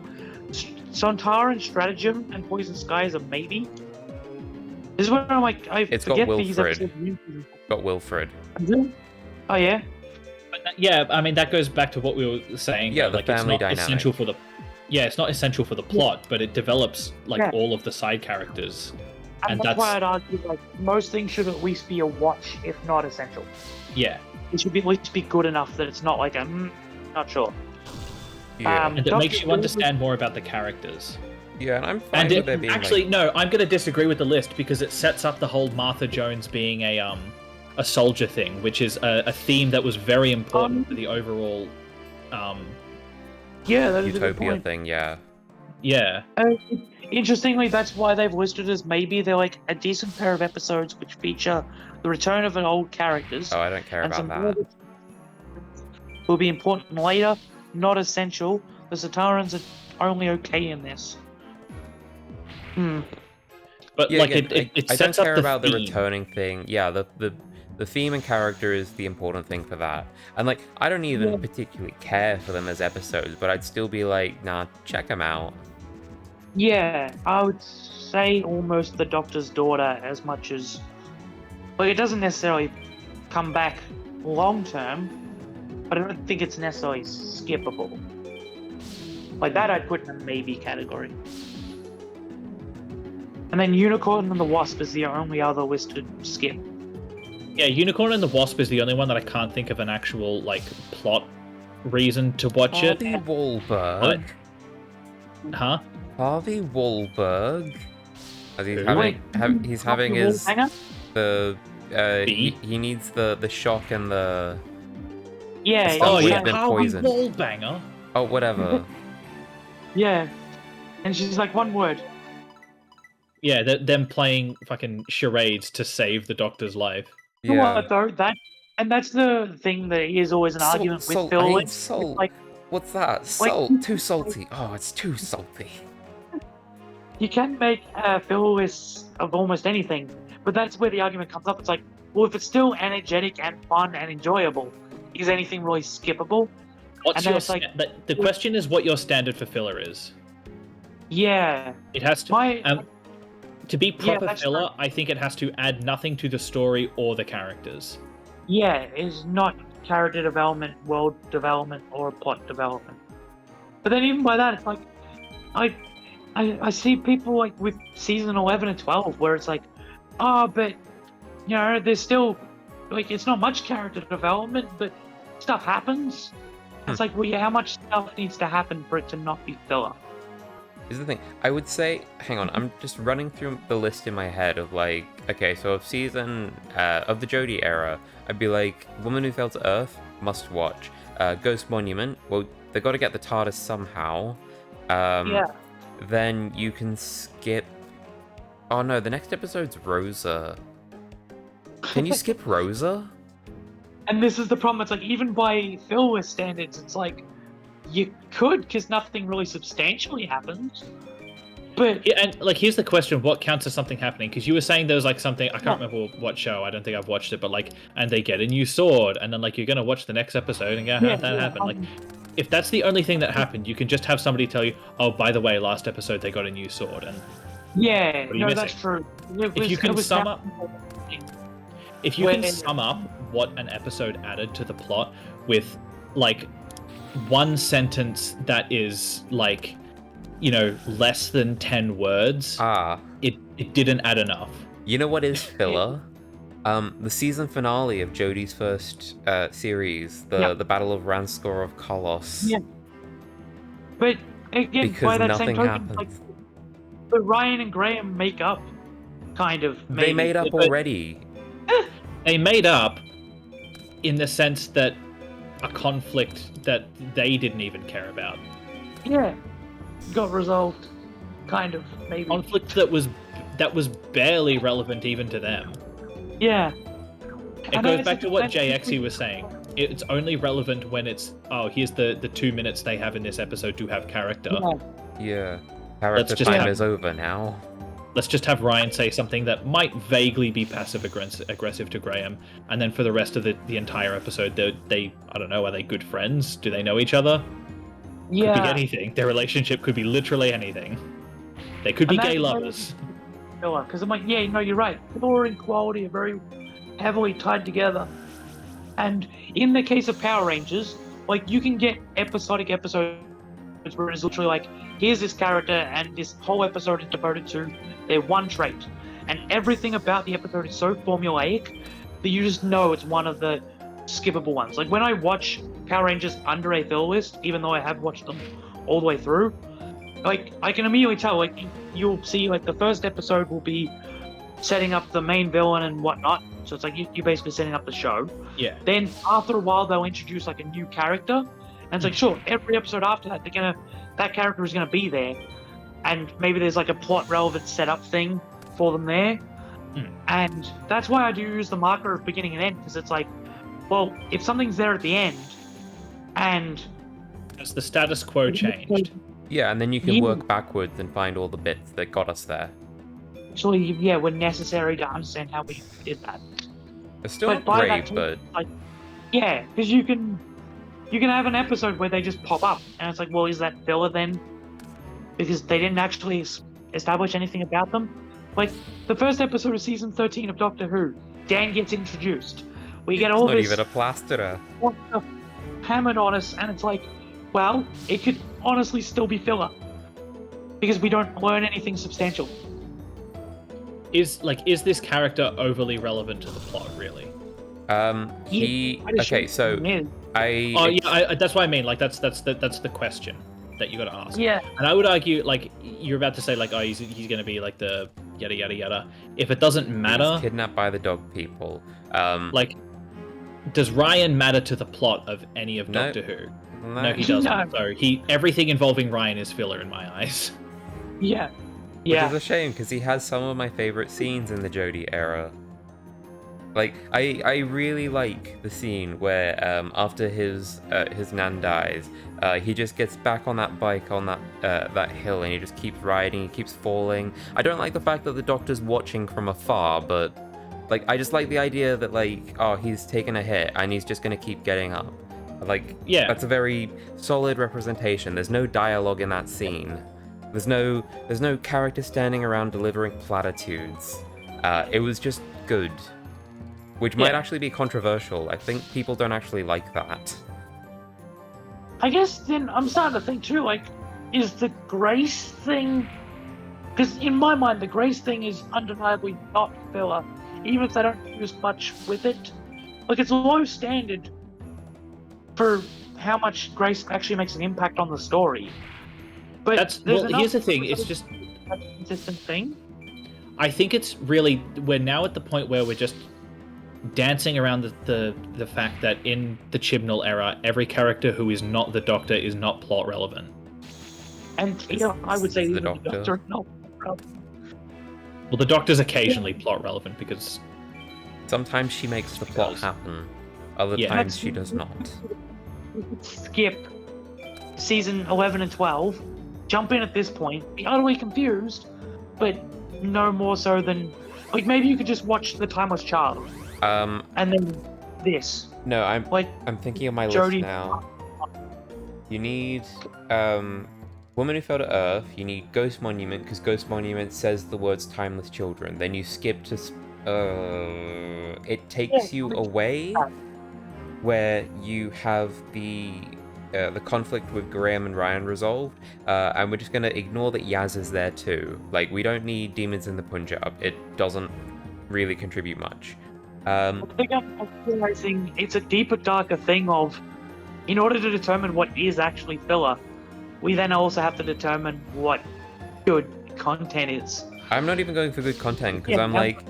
Sontar and Stratagem and Poison Skies are maybe. This is where I'm like, I
It's got
forget these
Wilfred.
episodes.
Got Wilfred.
Oh yeah.
But yeah, I mean, that goes back to what we were saying.
Yeah,
that,
the
like,
family
it's not
dynamic.
essential for the. Yeah, it's not essential for the plot, but it develops, like,
Yeah.
all of the side characters. And
that's why I'd argue like most things should at least be a watch, if not essential.
Yeah.
It should be at least be good enough that it's not like a not sure.
Yeah.
Um,
And it
Doctor
makes you
Who-
understand more about the characters.
Yeah, and I'm fine
And
with there being
actually,
like,
no, I'm going to disagree with the list because it sets up the whole Martha Jones being a soldier thing, which is a theme that was very important for the overall.
Yeah, that is a good
Utopia
point.
thing, yeah.
Yeah.
Interestingly, that's why they've listed as maybe they're like a decent pair of episodes which feature the return of an old characters.
Oh, I don't care
and
about
some
that.
more that will be important later, not essential. The Satarans are only okay in this.
But,
Yeah,
like,
again,
it
I don't
sets up
care
the
about
theme.
the returning thing. Yeah, the theme and character is the important thing for that. And like, I don't even particularly care for them as episodes, but I'd still be like, nah, check them out.
Yeah, I would say almost the Doctor's daughter as much as. Like, it doesn't necessarily come back long term, but I don't think it's necessarily skippable. Like, that I'd put in a maybe category. And then Unicorn and the Wasp is the only other listed skip.
Yeah, Unicorn and the Wasp is the only one that I can't think of an actual, like, plot reason to watch it.
Harvey Wahlberg.
Huh?
Harvey Wahlberg. As he's
Who?
he's having his
Hanger?
he needs the shock and the
Yeah,
Stuff
Oh,
would
yeah,
have been
Harvey
poisoned.
Wallbanger.
oh whatever.
yeah. And she's like, one word.
Yeah, them playing fucking charades to save the Doctor's life.
You know
Yeah.
what, though? That's the thing that is always an argument with
Salt,
Phil.
I hate
It's
salt.
like,
What's that? Salt. Too salty. Oh, it's too salty.
you can make a fill list of almost anything, but that's where the argument comes up. It's like, well, if it's still energetic and fun and enjoyable, is anything really skippable?
What's
And then
your
it's like-
the question is what your standard for filler is.
Yeah.
It has to.
My
To be proper
that's
filler,
true.
I think it has to add nothing to the story or the characters.
Yeah, it's not character development, world development, or plot development. But then even by that, it's like I I see people like with season 11 and 12 where it's like, oh, but you know, there's still like it's not much character development, but stuff happens. It's like, well, yeah, how much stuff needs to happen for it to not be filler?
Here's the thing. I would say, hang on, I'm just running through the list in my head of like, okay, so of season of the Jodie era, I'd be like, Woman Who Fell to Earth, must watch. Ghost Monument, well, they got to get the TARDIS somehow.
Yeah.
Then you can skip. Oh no, the next episode's Rosa. Can you skip Rosa?
And this is the problem. It's like even by filler standards, it's like you could because nothing really substantially happens. But
Yeah, and like here's the question: what counts as something happening? Because you were saying there was like something I can't remember what show. I don't think I've watched it, but like, and they get a new sword, and then like you're gonna watch the next episode and go, how did that happen? Like, if that's the only thing that happened, you can just have somebody tell you, oh, by the way, last episode they got a new sword, and
yeah,
what are you
no,
missing?
that's true.
If you can sum up, if you can
When-
sum up what an episode added to the plot with like one sentence that is like, you know, less than 10 words, it didn't add enough.
You know what is filler? The season finale of Jodie's first series, the Battle of Ranskor of Kolos.
Yeah. But again,
Because
by that
nothing
same token,
happens.
like, but Ryan and Graham make up, kind of.
They
Maybe.
made up
But-
already.
They made up in the sense that a conflict that they didn't even care about.
Yeah, got resolved, kind of, maybe.
Conflict that was barely relevant even to them.
Yeah.
It
And
goes
then
back
it's
to
like-
what JXE was saying. It's only relevant when it's, oh, here's the 2 minutes they have in this episode to have character.
Yeah.
Yeah. Character
just
time
have-
is over now.
Let's just have Ryan say something that might vaguely be passive aggressive to Graham, and then for the rest of the entire episode, they I don't know, are they good friends? Do they know each other? Could be
Yeah.
anything. Their relationship could be literally anything. They could be
And
gay
that's
lovers.
Because I'm like, yeah, no, you're right. Filler and quality are very heavily tied together. And in the case of Power Rangers, like you can get episodic episodes where it's literally like, here's this character, and this whole episode is devoted to their one trait, and everything about the episode is so formulaic that you just know it's one of the skippable ones. Like when I watch Power Rangers under a fill list, even though I have watched them all the way through, like I can immediately tell, like you'll see like the first episode will be setting up the main villain and whatnot, so it's like you're basically setting up the show.
Yeah.
Then after a while they'll introduce like a new character, and it's like sure, every episode after that that character is gonna be there, and maybe there's like a plot relevant setup thing for them there. And that's why I do use the marker of beginning and end, because it's like, well, if something's there at the end and
As the status quo changed.
Yeah, and then you can
Yeah.
work backwards and find all the bits that got us there.
actually, yeah, were necessary to understand how we did that.
It's still
But
not
by
great,
that
but
like, yeah, because you can have an episode where they just pop up, and it's like, well, is that filler then? Because they didn't actually establish anything about them. Like the first episode of season 13 of Doctor Who, Dan gets introduced. We get all
not
this
even a plasterer.
stuff hammered on us, and it's like, well, it could honestly still be filler because we don't learn anything substantial.
Is this character overly relevant to the plot, really?
He
I just
okay,
think
so
it is.
Oh yeah, that's what I mean. Like that's the question that you got to ask.
Yeah,
And I would argue, like you're about to say, like, oh, he's gonna be like the yada yada yada. If it doesn't
he was
matter,
kidnapped by the dog people.
like, does Ryan matter to the plot of any of
No.
Doctor Who?
No,
No, he doesn't.
No.
So everything involving Ryan is filler in my eyes.
yeah,
Which
yeah.
is a shame because he has some of my favorite scenes in the Jodie era. Like I really like the scene where after his nan dies, he just gets back on that bike on that hill and he just keeps riding. He keeps falling. I don't like the fact that the Doctor's watching from afar, but like I just like the idea that like he's taken a hit and he's just gonna keep getting up. Like
Yeah.
that's a very solid representation. There's no dialogue in that scene. There's no character standing around delivering platitudes. It was just good. Which might actually be controversial. I think people don't actually like that.
I guess then I'm starting to think too, like, is the Grace thing... Because in my mind, the Grace thing is undeniably not filler, even if they don't use much with it. Like, it's a low standard for how much Grace actually makes an impact on the story. But
here's the thing, it's just...
a consistent thing.
I think it's really... We're now at the point where we're just dancing around the fact that in the Chibnall era, every character who is not the Doctor is not plot relevant.
And I would say even the Doctor not relevant.
Well, the Doctor's occasionally plot relevant because
sometimes she makes the plot happen. Other times she does not.
Skip season 11 and 12, jump in at this point, be utterly confused, but no more so than... Like, maybe you could just watch The Timeless Child. And then this.
No, I'm thinking of my list now. You need Woman Who Fell to Earth. You need Ghost Monument, because Ghost Monument says the words "timeless children." Then you skip to it takes you away, where you have the conflict with Graham and Ryan resolved, and we're just gonna ignore that Yaz is there too. Like, we don't need Demons in the Punjab. It doesn't really contribute much.
I think I'm realizing it's a deeper, darker thing of, in order to determine what is actually filler, we then also have to determine what good content is.
I'm not even going for good content, because I'm like,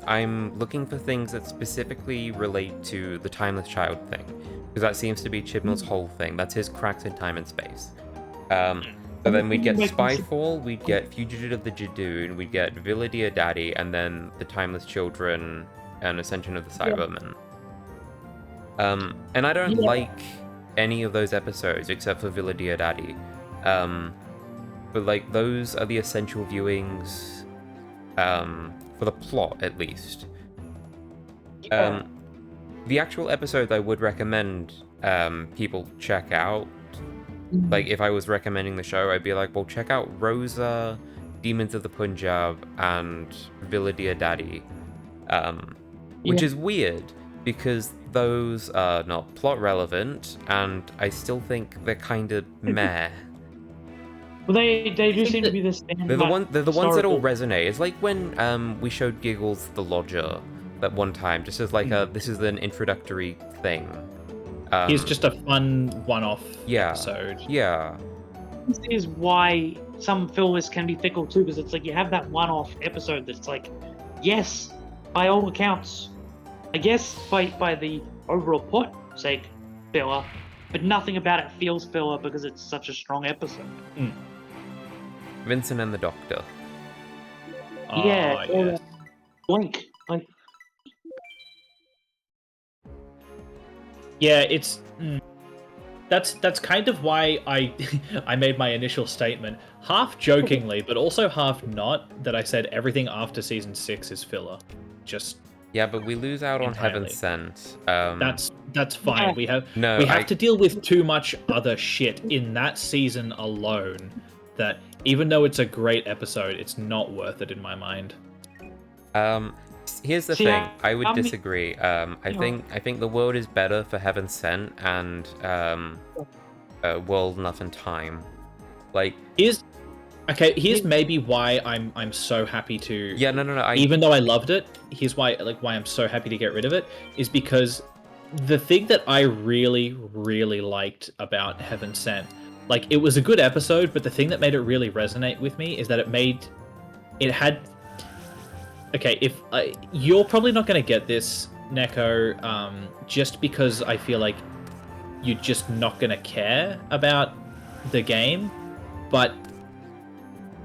I'm looking for things that specifically relate to the Timeless Child thing, because that seems to be Chibnall's whole thing. That's his cracks in time and space. So then we'd get Spyfall, we'd get Fugitive of the Jadoon, we'd get Villa Dear Daddy, and then the Timeless Children and Ascension of the Cybermen. And I don't like any of those episodes except for Villa Dear Daddy. But like, those are the essential viewings for the plot, at least. The actual episodes I would recommend people check out. Like, if I was recommending the show, I'd be like, well, check out Rosa, Demons of the Punjab, and Villa Dear Daddy. Which is weird, because those are not plot relevant, and I still think they're kind of meh.
Well, they do seem to be the standard.
They're the ones that all resonate. It's like when we showed Giggles the Lodger that one time, just as like this is an introductory thing.
It's just a fun one-off episode.
Yeah.
This is why some fillers can be fickle too, because it's like you have that one-off episode that's like, yes, by all accounts, I guess by the overall plot sake, filler, but nothing about it feels filler because it's such a strong episode.
Vincent and the Doctor.
Yes. Blink. Like,
yeah, it's that's kind of why I I made my initial statement, half jokingly, but also half not, that I said everything after season 6 is filler. Just
but we lose out on Heaven Sent.
That's fine. We have to deal with too much other shit in that season alone, that even though it's a great episode, it's not worth it in my mind.
Here's the thing. I would disagree. I think the world is better for Heaven Sent and World Enough and Time. Like,
here's maybe why I'm so happy to.
No.
Even though I loved it, here's why I'm so happy to get rid of it, is because the thing that I really, really liked about Heaven Sent, like, it was a good episode, but the thing that made it really resonate with me is that it had. Okay, if you're probably not going to get this, Neko, just because I feel like you're just not going to care about the game, but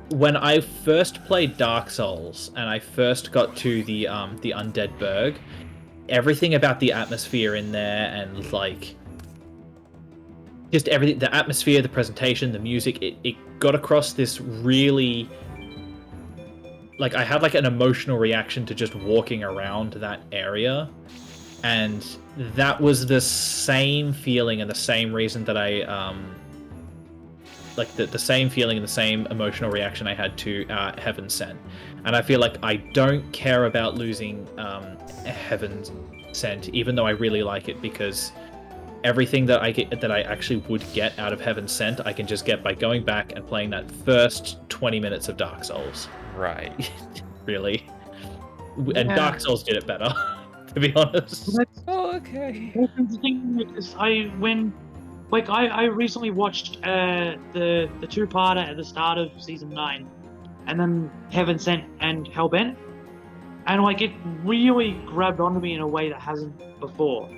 when I first played Dark Souls and I first got to the Undead Burg, everything about the atmosphere in there and like just everything, the atmosphere, the presentation, the music, it got across this really, like, I had like an emotional reaction to just walking around that area, and that was the same feeling and the same reason that I like the same feeling and the same emotional reaction I had to Heaven Sent, and I feel like I don't care about losing Heaven Sent, even though I really like it, because everything that I actually would get out of Heaven Sent, I can just get by going back and playing that first 20 minutes of Dark Souls.
Right.
Really. And Dark Souls did it better, to be honest.
Oh, okay.
The thing is, I recently watched the two-parter at the start of season 9, and then Heaven Sent and Hellbent, and like it really grabbed onto me in a way that hasn't before.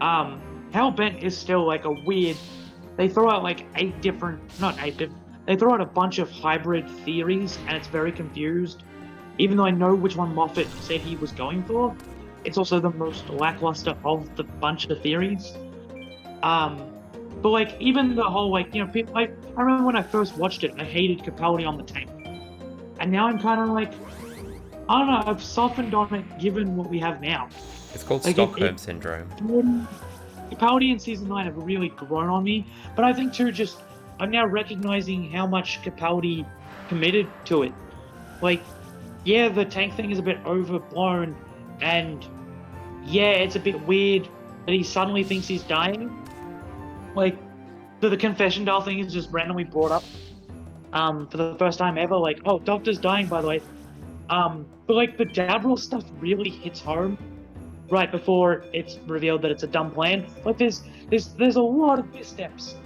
Hellbent is still like a weird. They throw out like they throw out a bunch of hybrid theories, and it's very confused. Even though I know which one Moffat said he was going for, it's also the most lackluster of the bunch of theories. But like even the whole like people, I remember when I first watched it, I hated Capaldi on the tank, and now I'm kind of like, I don't know, I've softened on it given what we have now.
It's called
Like,
Stockholm Syndrome.
Capaldi in season 9 have really grown on me, but I think too just I'm now recognizing how much Capaldi committed to it. Like, yeah, the tank thing is a bit overblown, and yeah, it's a bit weird that he suddenly thinks he's dying. Like, the confession dial thing is just randomly brought up for the first time ever. Like, oh, Doctor's dying, by the way. But like the Davros stuff really hits home right before it's revealed that it's a dumb plan. Like, there's a lot of missteps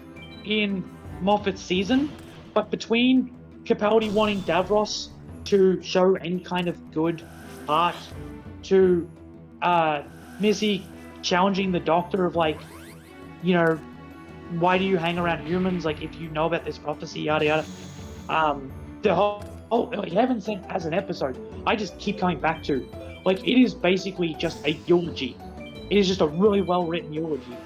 in Moffat's season, but between Capaldi wanting Davros to show any kind of good heart, to Missy challenging the Doctor of like, why do you hang around humans? Like, if you know about this prophecy, yada yada. The whole Heaven Sent as an episode, I just keep coming back to. Like, it is basically just a eulogy. It is just a really well written eulogy.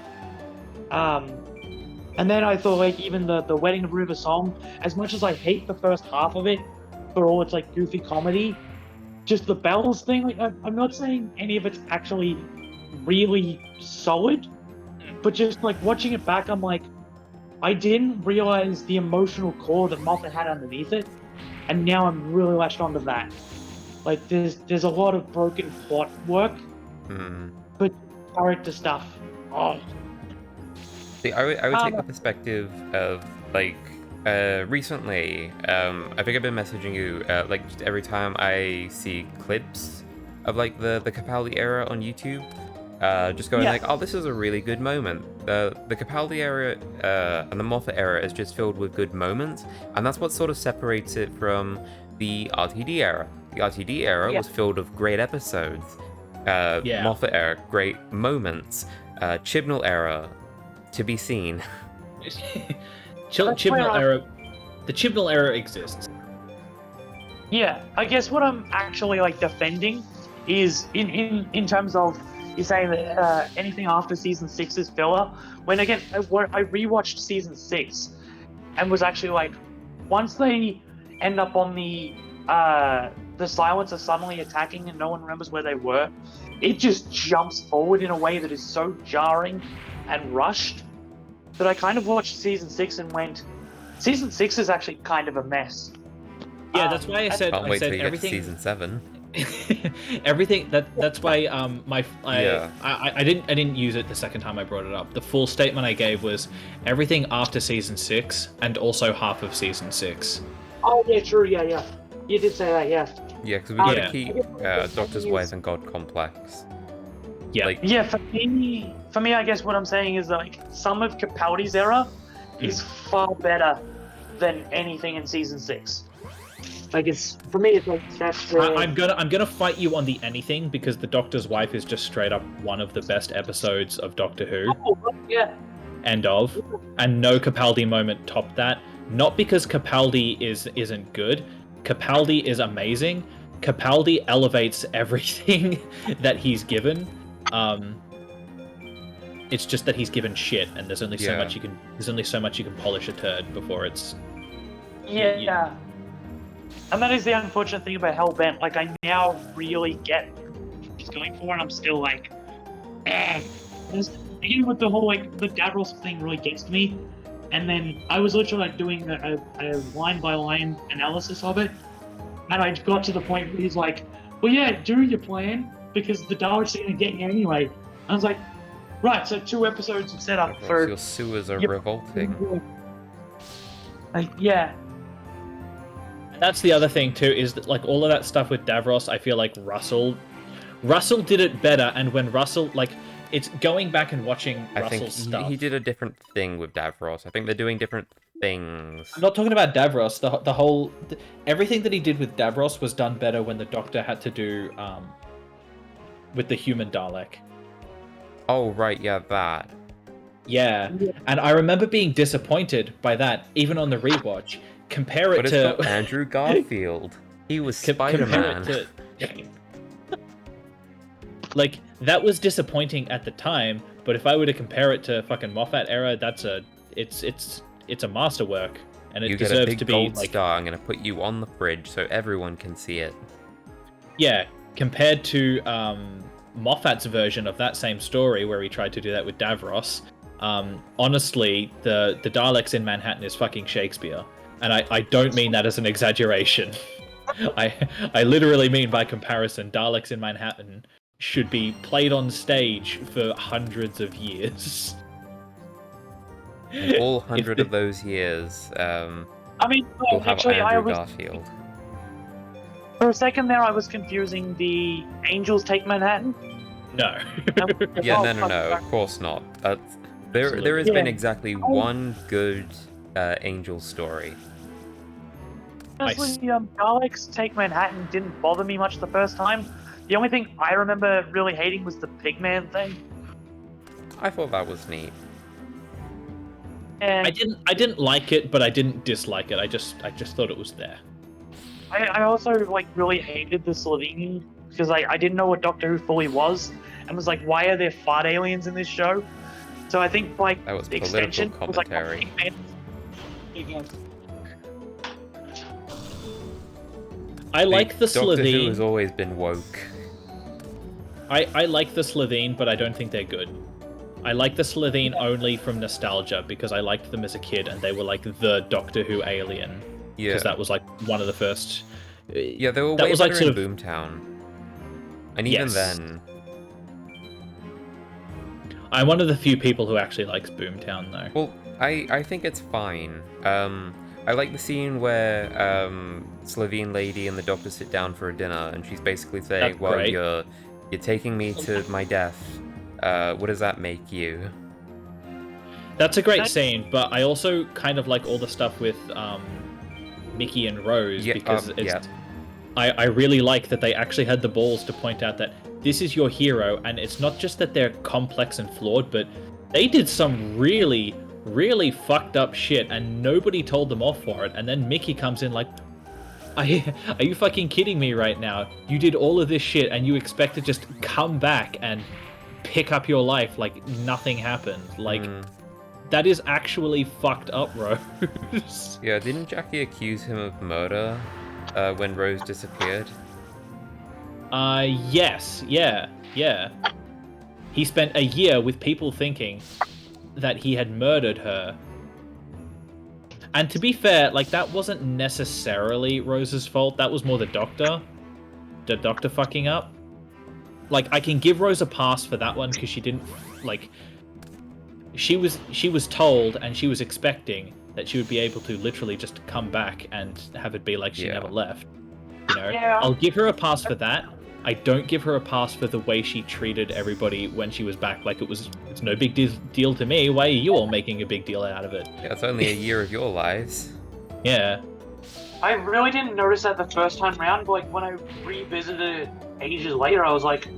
And then I thought like even the Wedding of River song, as much as I hate the first half of it for all its like goofy comedy, just the bells thing, like I'm not saying any of it's actually really solid, but just like watching it back, I'm like, I didn't realize the emotional core that Moffat had underneath it, and now I'm really latched onto that. Like there's a lot of broken plot work, but character stuff. Oh.
See, I would take the perspective of like recently. I think I've been messaging you like just every time I see clips of like the Capaldi era on YouTube. Just going like, oh, this is a really good moment. The Capaldi era and the Moffat era is just filled with good moments, and that's what sort of separates it from the RTD era. The RTD era was filled with great episodes. Moffat era, great moments. Chibnall era, to be seen.
Chibnall era. The Chibnall era exists.
Yeah, I guess what I'm actually like defending is in terms of you're saying that anything after season 6 is filler. When again, I rewatched season 6 and was actually like, once they end up on the Silencer suddenly attacking and no one remembers where they were, it just jumps forward in a way that is so jarring and rushed that I kind of watched season 6 and went, season 6 is actually kind of a mess.
Yeah, that's why I said
Can't wait till you
everything.
get to season 7.
Everything that's why I didn't use it the second time I brought it up. The full statement I gave was everything after season 6 and also half of season 6.
Oh yeah, true. Yeah. You did say that. Yeah.
Yeah, because we gotta keep Doctor's Wife and God complex.
Yeah.
Like,
yeah, for me, I guess what I'm saying is that, like, some of Capaldi's era is far better than anything in season 6. Like, it's for me, it's like that's.
I'm gonna fight you on the anything because the Doctor's Wife is just straight up one of the best episodes of Doctor Who.
Oh, yeah.
And no Capaldi moment topped that. Not because Capaldi isn't good. Capaldi is amazing. Capaldi elevates everything that he's given. It's just that he's given shit, and there's only so much you can polish a turd before it's.
Yeah. And that is the unfortunate thing about Hellbent. Like, I now really get what he's going for, and I'm still like, eh. Again, with the whole, like, the Davros thing really gets to me. and then I was literally like doing a line by line analysis of it, and I got to the point where he's like, "Well, yeah, do your plan because the Daleks are gonna get you anyway." I was like, "Right, so 2 episodes of setup for
Your sewers are
Yep.
revolting.
Like, yeah,
And that's the other thing too, is that like all of that stuff with Davros, I feel like Russell did it better, and when Russell, like, it's going back and watching
I think
Russell's stuff.
he did a different thing with Davros. I think they're doing different things.
I'm not talking about Davros. Everything that he did with Davros was done better when the Doctor had to do with the human Dalek.
Oh, right, yeah, that.
Yeah, and I remember being disappointed by that, even on the rewatch. Compare it
But it's
to
not Andrew Garfield. He was
compare
Spider-Man.
it to like, that was disappointing at the time, but if I were to compare it to fucking Moffat era, it's a masterwork, and it
You get a
deserves
big
to be
gold
like,
star. I'm gonna put you on the fridge so everyone can see it.
yeah, compared to Moffat's version of that same story where he tried to do that with Davros. Honestly, the Daleks in Manhattan is fucking Shakespeare, and I don't mean that as an exaggeration. I literally mean by comparison, Daleks in Manhattan should be played on stage for hundreds of years.
And all 100 of those years,
I mean,
we'll have
actually, I
Andrew
was
Garfield.
for a second there, I was confusing the Angels Take Manhattan.
No.
Yeah, no, of course not. There has been exactly one good Angel story.
Honestly, Daleks Take Manhattan didn't bother me much the first time. The only thing I remember really hating was the Pigman thing.
I thought that was neat.
And
I didn't like it, but I didn't dislike it. I just thought it was there.
I also like really hated the Slovenian because I didn't know what Doctor Who fully was, and was like, why are there fart aliens in this show? So I think like
That was
the
political
extension was like
commentary.
I like the
Doctor Who
Slovene.
has always been woke.
I like the Slovene, but I don't think they're good. I like the Slovene only from nostalgia because I liked them as a kid, and they were like the Doctor Who alien.
Yeah.
Because that was like one of the first.
Yeah, they were
that
way
was like
better
sort
in
of
Boomtown. And even
Yes.
then,
I'm one of the few people who actually likes Boomtown though.
well, I think it's fine. I like the scene where Slovene lady and the Doctor sit down for a dinner, and she's basically saying,
That's
"Well,
great.
you're taking me to my death. What does that make you?"
That's a great scene, but I also kind of like all the stuff with Mickey and Rose
Yeah,
because it's.
yeah.
I really like that they actually had the balls to point out that this is your hero, and it's not just that they're complex and flawed, but they did some really, really fucked up shit, and nobody told them off for it. And then Mickey comes in like, are you fucking kidding me right now? You did all of this shit, and you expect to just come back and pick up your life like nothing happened. Like, that is actually fucked up, Rose.
Yeah, didn't Jackie accuse him of murder when Rose disappeared?
Yes, yeah. He spent a year with people thinking that he had murdered her. And to be fair, like, that wasn't necessarily Rose's fault. That was more the Doctor. The Doctor fucking up. Like, I can give Rose a pass for that one because she didn't, like... She was told and she was expecting that she would be able to literally just come back and have it be like she never left. You know?
Yeah.
I'll give her a pass for that. I don't give her a pass for the way she treated everybody when she was back. Like, it's no big deal to me. Why are you all making a big deal out of it?
Yeah, it's only a year of your lives.
Yeah.
I really didn't notice that the first time round, but like when I revisited it ages later, I was like,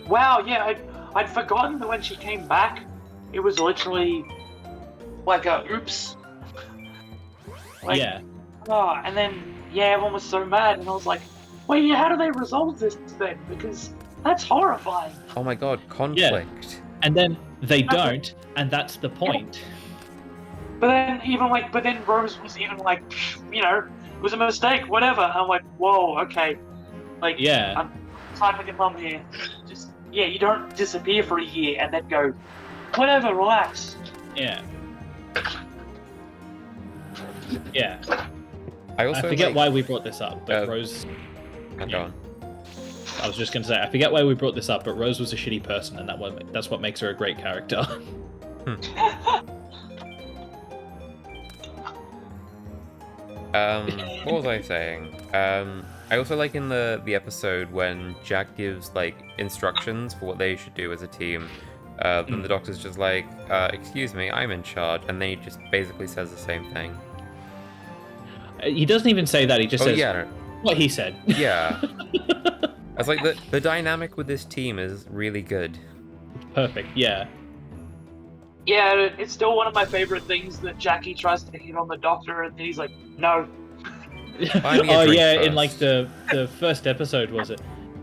wow, yeah, I'd forgotten that when she came back, it was literally like a oops. Like,
yeah.
Oh, and then, yeah, everyone was so mad, and I was like, wait, how do they resolve this then? Because that's horrifying.
Oh my god, conflict.
And then they don't, and that's the point.
But then Rose was even like, you know, it was a mistake, whatever. And I'm like, whoa, okay. Like,
Yeah.
I'm typing with your mum here. Just, yeah, you don't disappear for a year and then go, whatever, relax.
Yeah. Yeah.
I also
I forget
like,
why we brought this up, but
uh,
Rose.
Go
yeah.
on.
I was just gonna say I forget why we brought this up, but Rose was a shitty person, and that's what makes her a great character.
What was I saying? I also like in the episode when Jack gives like instructions for what they should do as a team. And the doctor's just like, excuse me, I'm in charge, and then he just basically says the same thing.
He doesn't even say that. He just says
yeah,
what he said.
yeah. I was like, the dynamic with this team is really good.
Perfect. Yeah.
Yeah, it's still one of my favorite things that Jackie tries to hit on the Doctor, and he's like, no.
Buy me a
Oh
drink
yeah,
first.
in like the first episode, was it?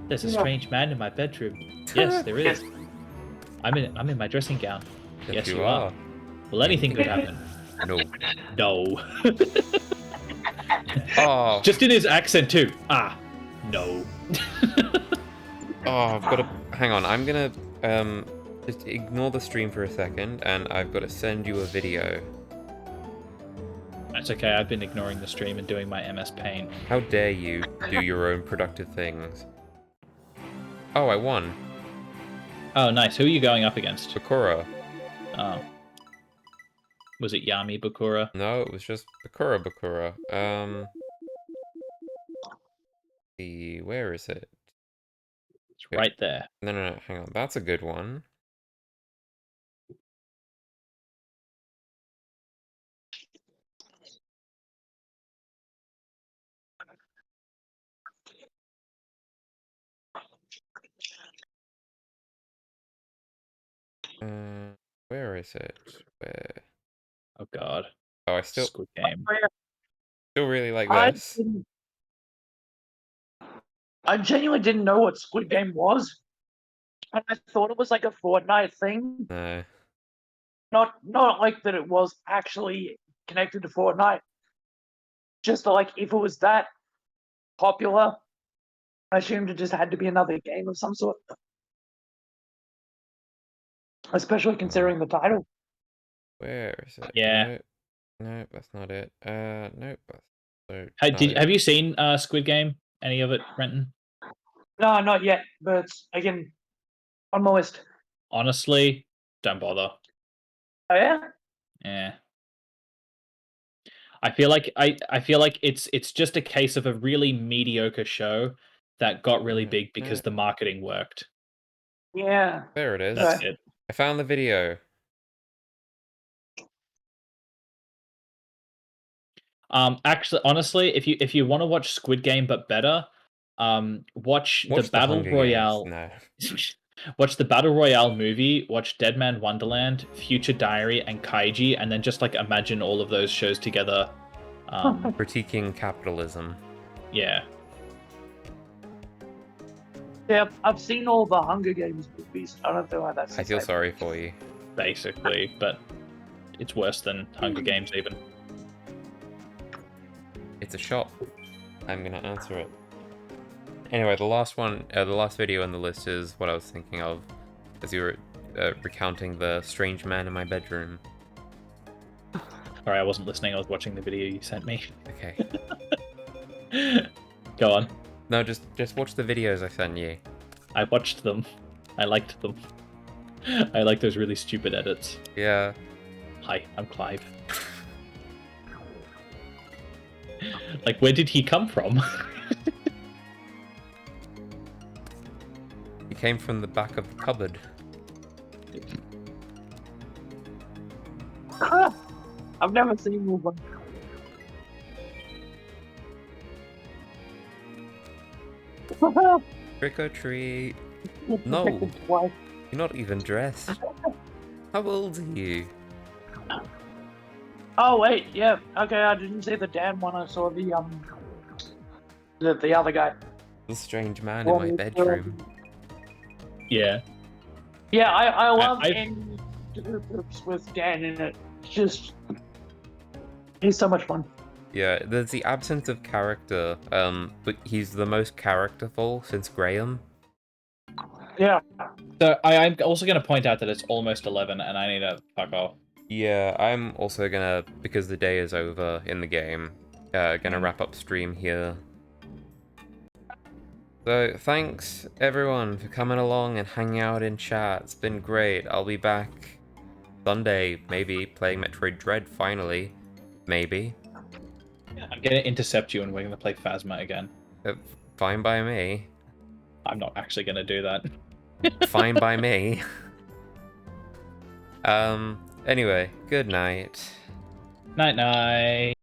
There's a strange man in my bedroom. Yes, there is. I'm in my dressing gown. Yes, you are. Well, anything could happen.
No.
No.
Oh.
Just in his accent too. Ah, no.
Oh, I've got to... Hang on, I'm gonna, just ignore the stream for a second, and I've got to send you a video.
That's okay, I've been ignoring the stream and doing my MS Paint.
How dare you do your own productive things. Oh, I won.
Oh, nice. Who are you going up against?
Bakura.
Oh. Was it Yami Bakura?
No, it was just Bakura. Where is it?
It's right there.
No, hang on. That's a good one. Where is it? Where?
Oh god.
Oh, I still
Squid Game.
really like
I
this.
genuinely didn't know what Squid Game was. And I thought it was like a Fortnite thing.
No.
Not like that it was actually connected to Fortnite. Just like if it was that popular, I assumed it just had to be another game of some sort. Especially considering the title.
Where is it?
Yeah.
Nope, that's not it. Nope.
Have you seen Squid Game? Any of it, Renton?
No, not yet, but again, on my list.
Honestly, don't bother.
Oh yeah?
Yeah. I feel like it's just a case of a really mediocre show that got really big because the marketing worked.
Yeah.
There it is.
That's it.
I found the video.
Actually, honestly, if you want to watch Squid Game but better, watch the Battle
Hunger
Royale.
Games. No.
Watch the Battle Royale movie, watch Dead Man Wonderland, Future Diary, and Kaiji, and then just like imagine all of those shows together.
Critiquing capitalism.
Yeah.
Yeah, I've seen all the Hunger Games movies. I don't feel like that's.
I feel sorry for you.
Basically, but it's worse than Hunger Games even.
It's a shot. I'm gonna answer it. Anyway, the last one, the last video on the list is what I was thinking of as you were recounting the strange man in my bedroom.
Sorry, I wasn't listening. I was watching the video you sent me.
Okay.
Go on.
No, just watch the videos I sent you.
I watched them. I liked them. I like those really stupid edits.
Yeah.
Hi, I'm Clive. Like, where did he come from?
He came from the back of the cupboard.
I've never seen one.
Trick or treat. No. You're not even dressed. How old are you?
Oh wait, yeah. Okay, I didn't see the Dan one. I saw the other guy.
The strange man in my bedroom.
Yeah.
Yeah, I love any groups with Dan in it. Just he's so much fun.
Yeah, there's the absence of character, but he's the most characterful since Graham.
Yeah.
So I'm also going to point out that it's almost 11 and I need to fuck off.
Yeah, I'm also gonna, because the day is over in the game, gonna wrap up stream here. So, thanks everyone for coming along and hanging out in chat. It's been great. I'll be back Sunday, maybe, playing Metroid Dread finally. Maybe.
I'm gonna intercept you and we're gonna play Phasma again.
Fine by me.
I'm not actually gonna do that.
Fine by me. Anyway, good night.
Night night.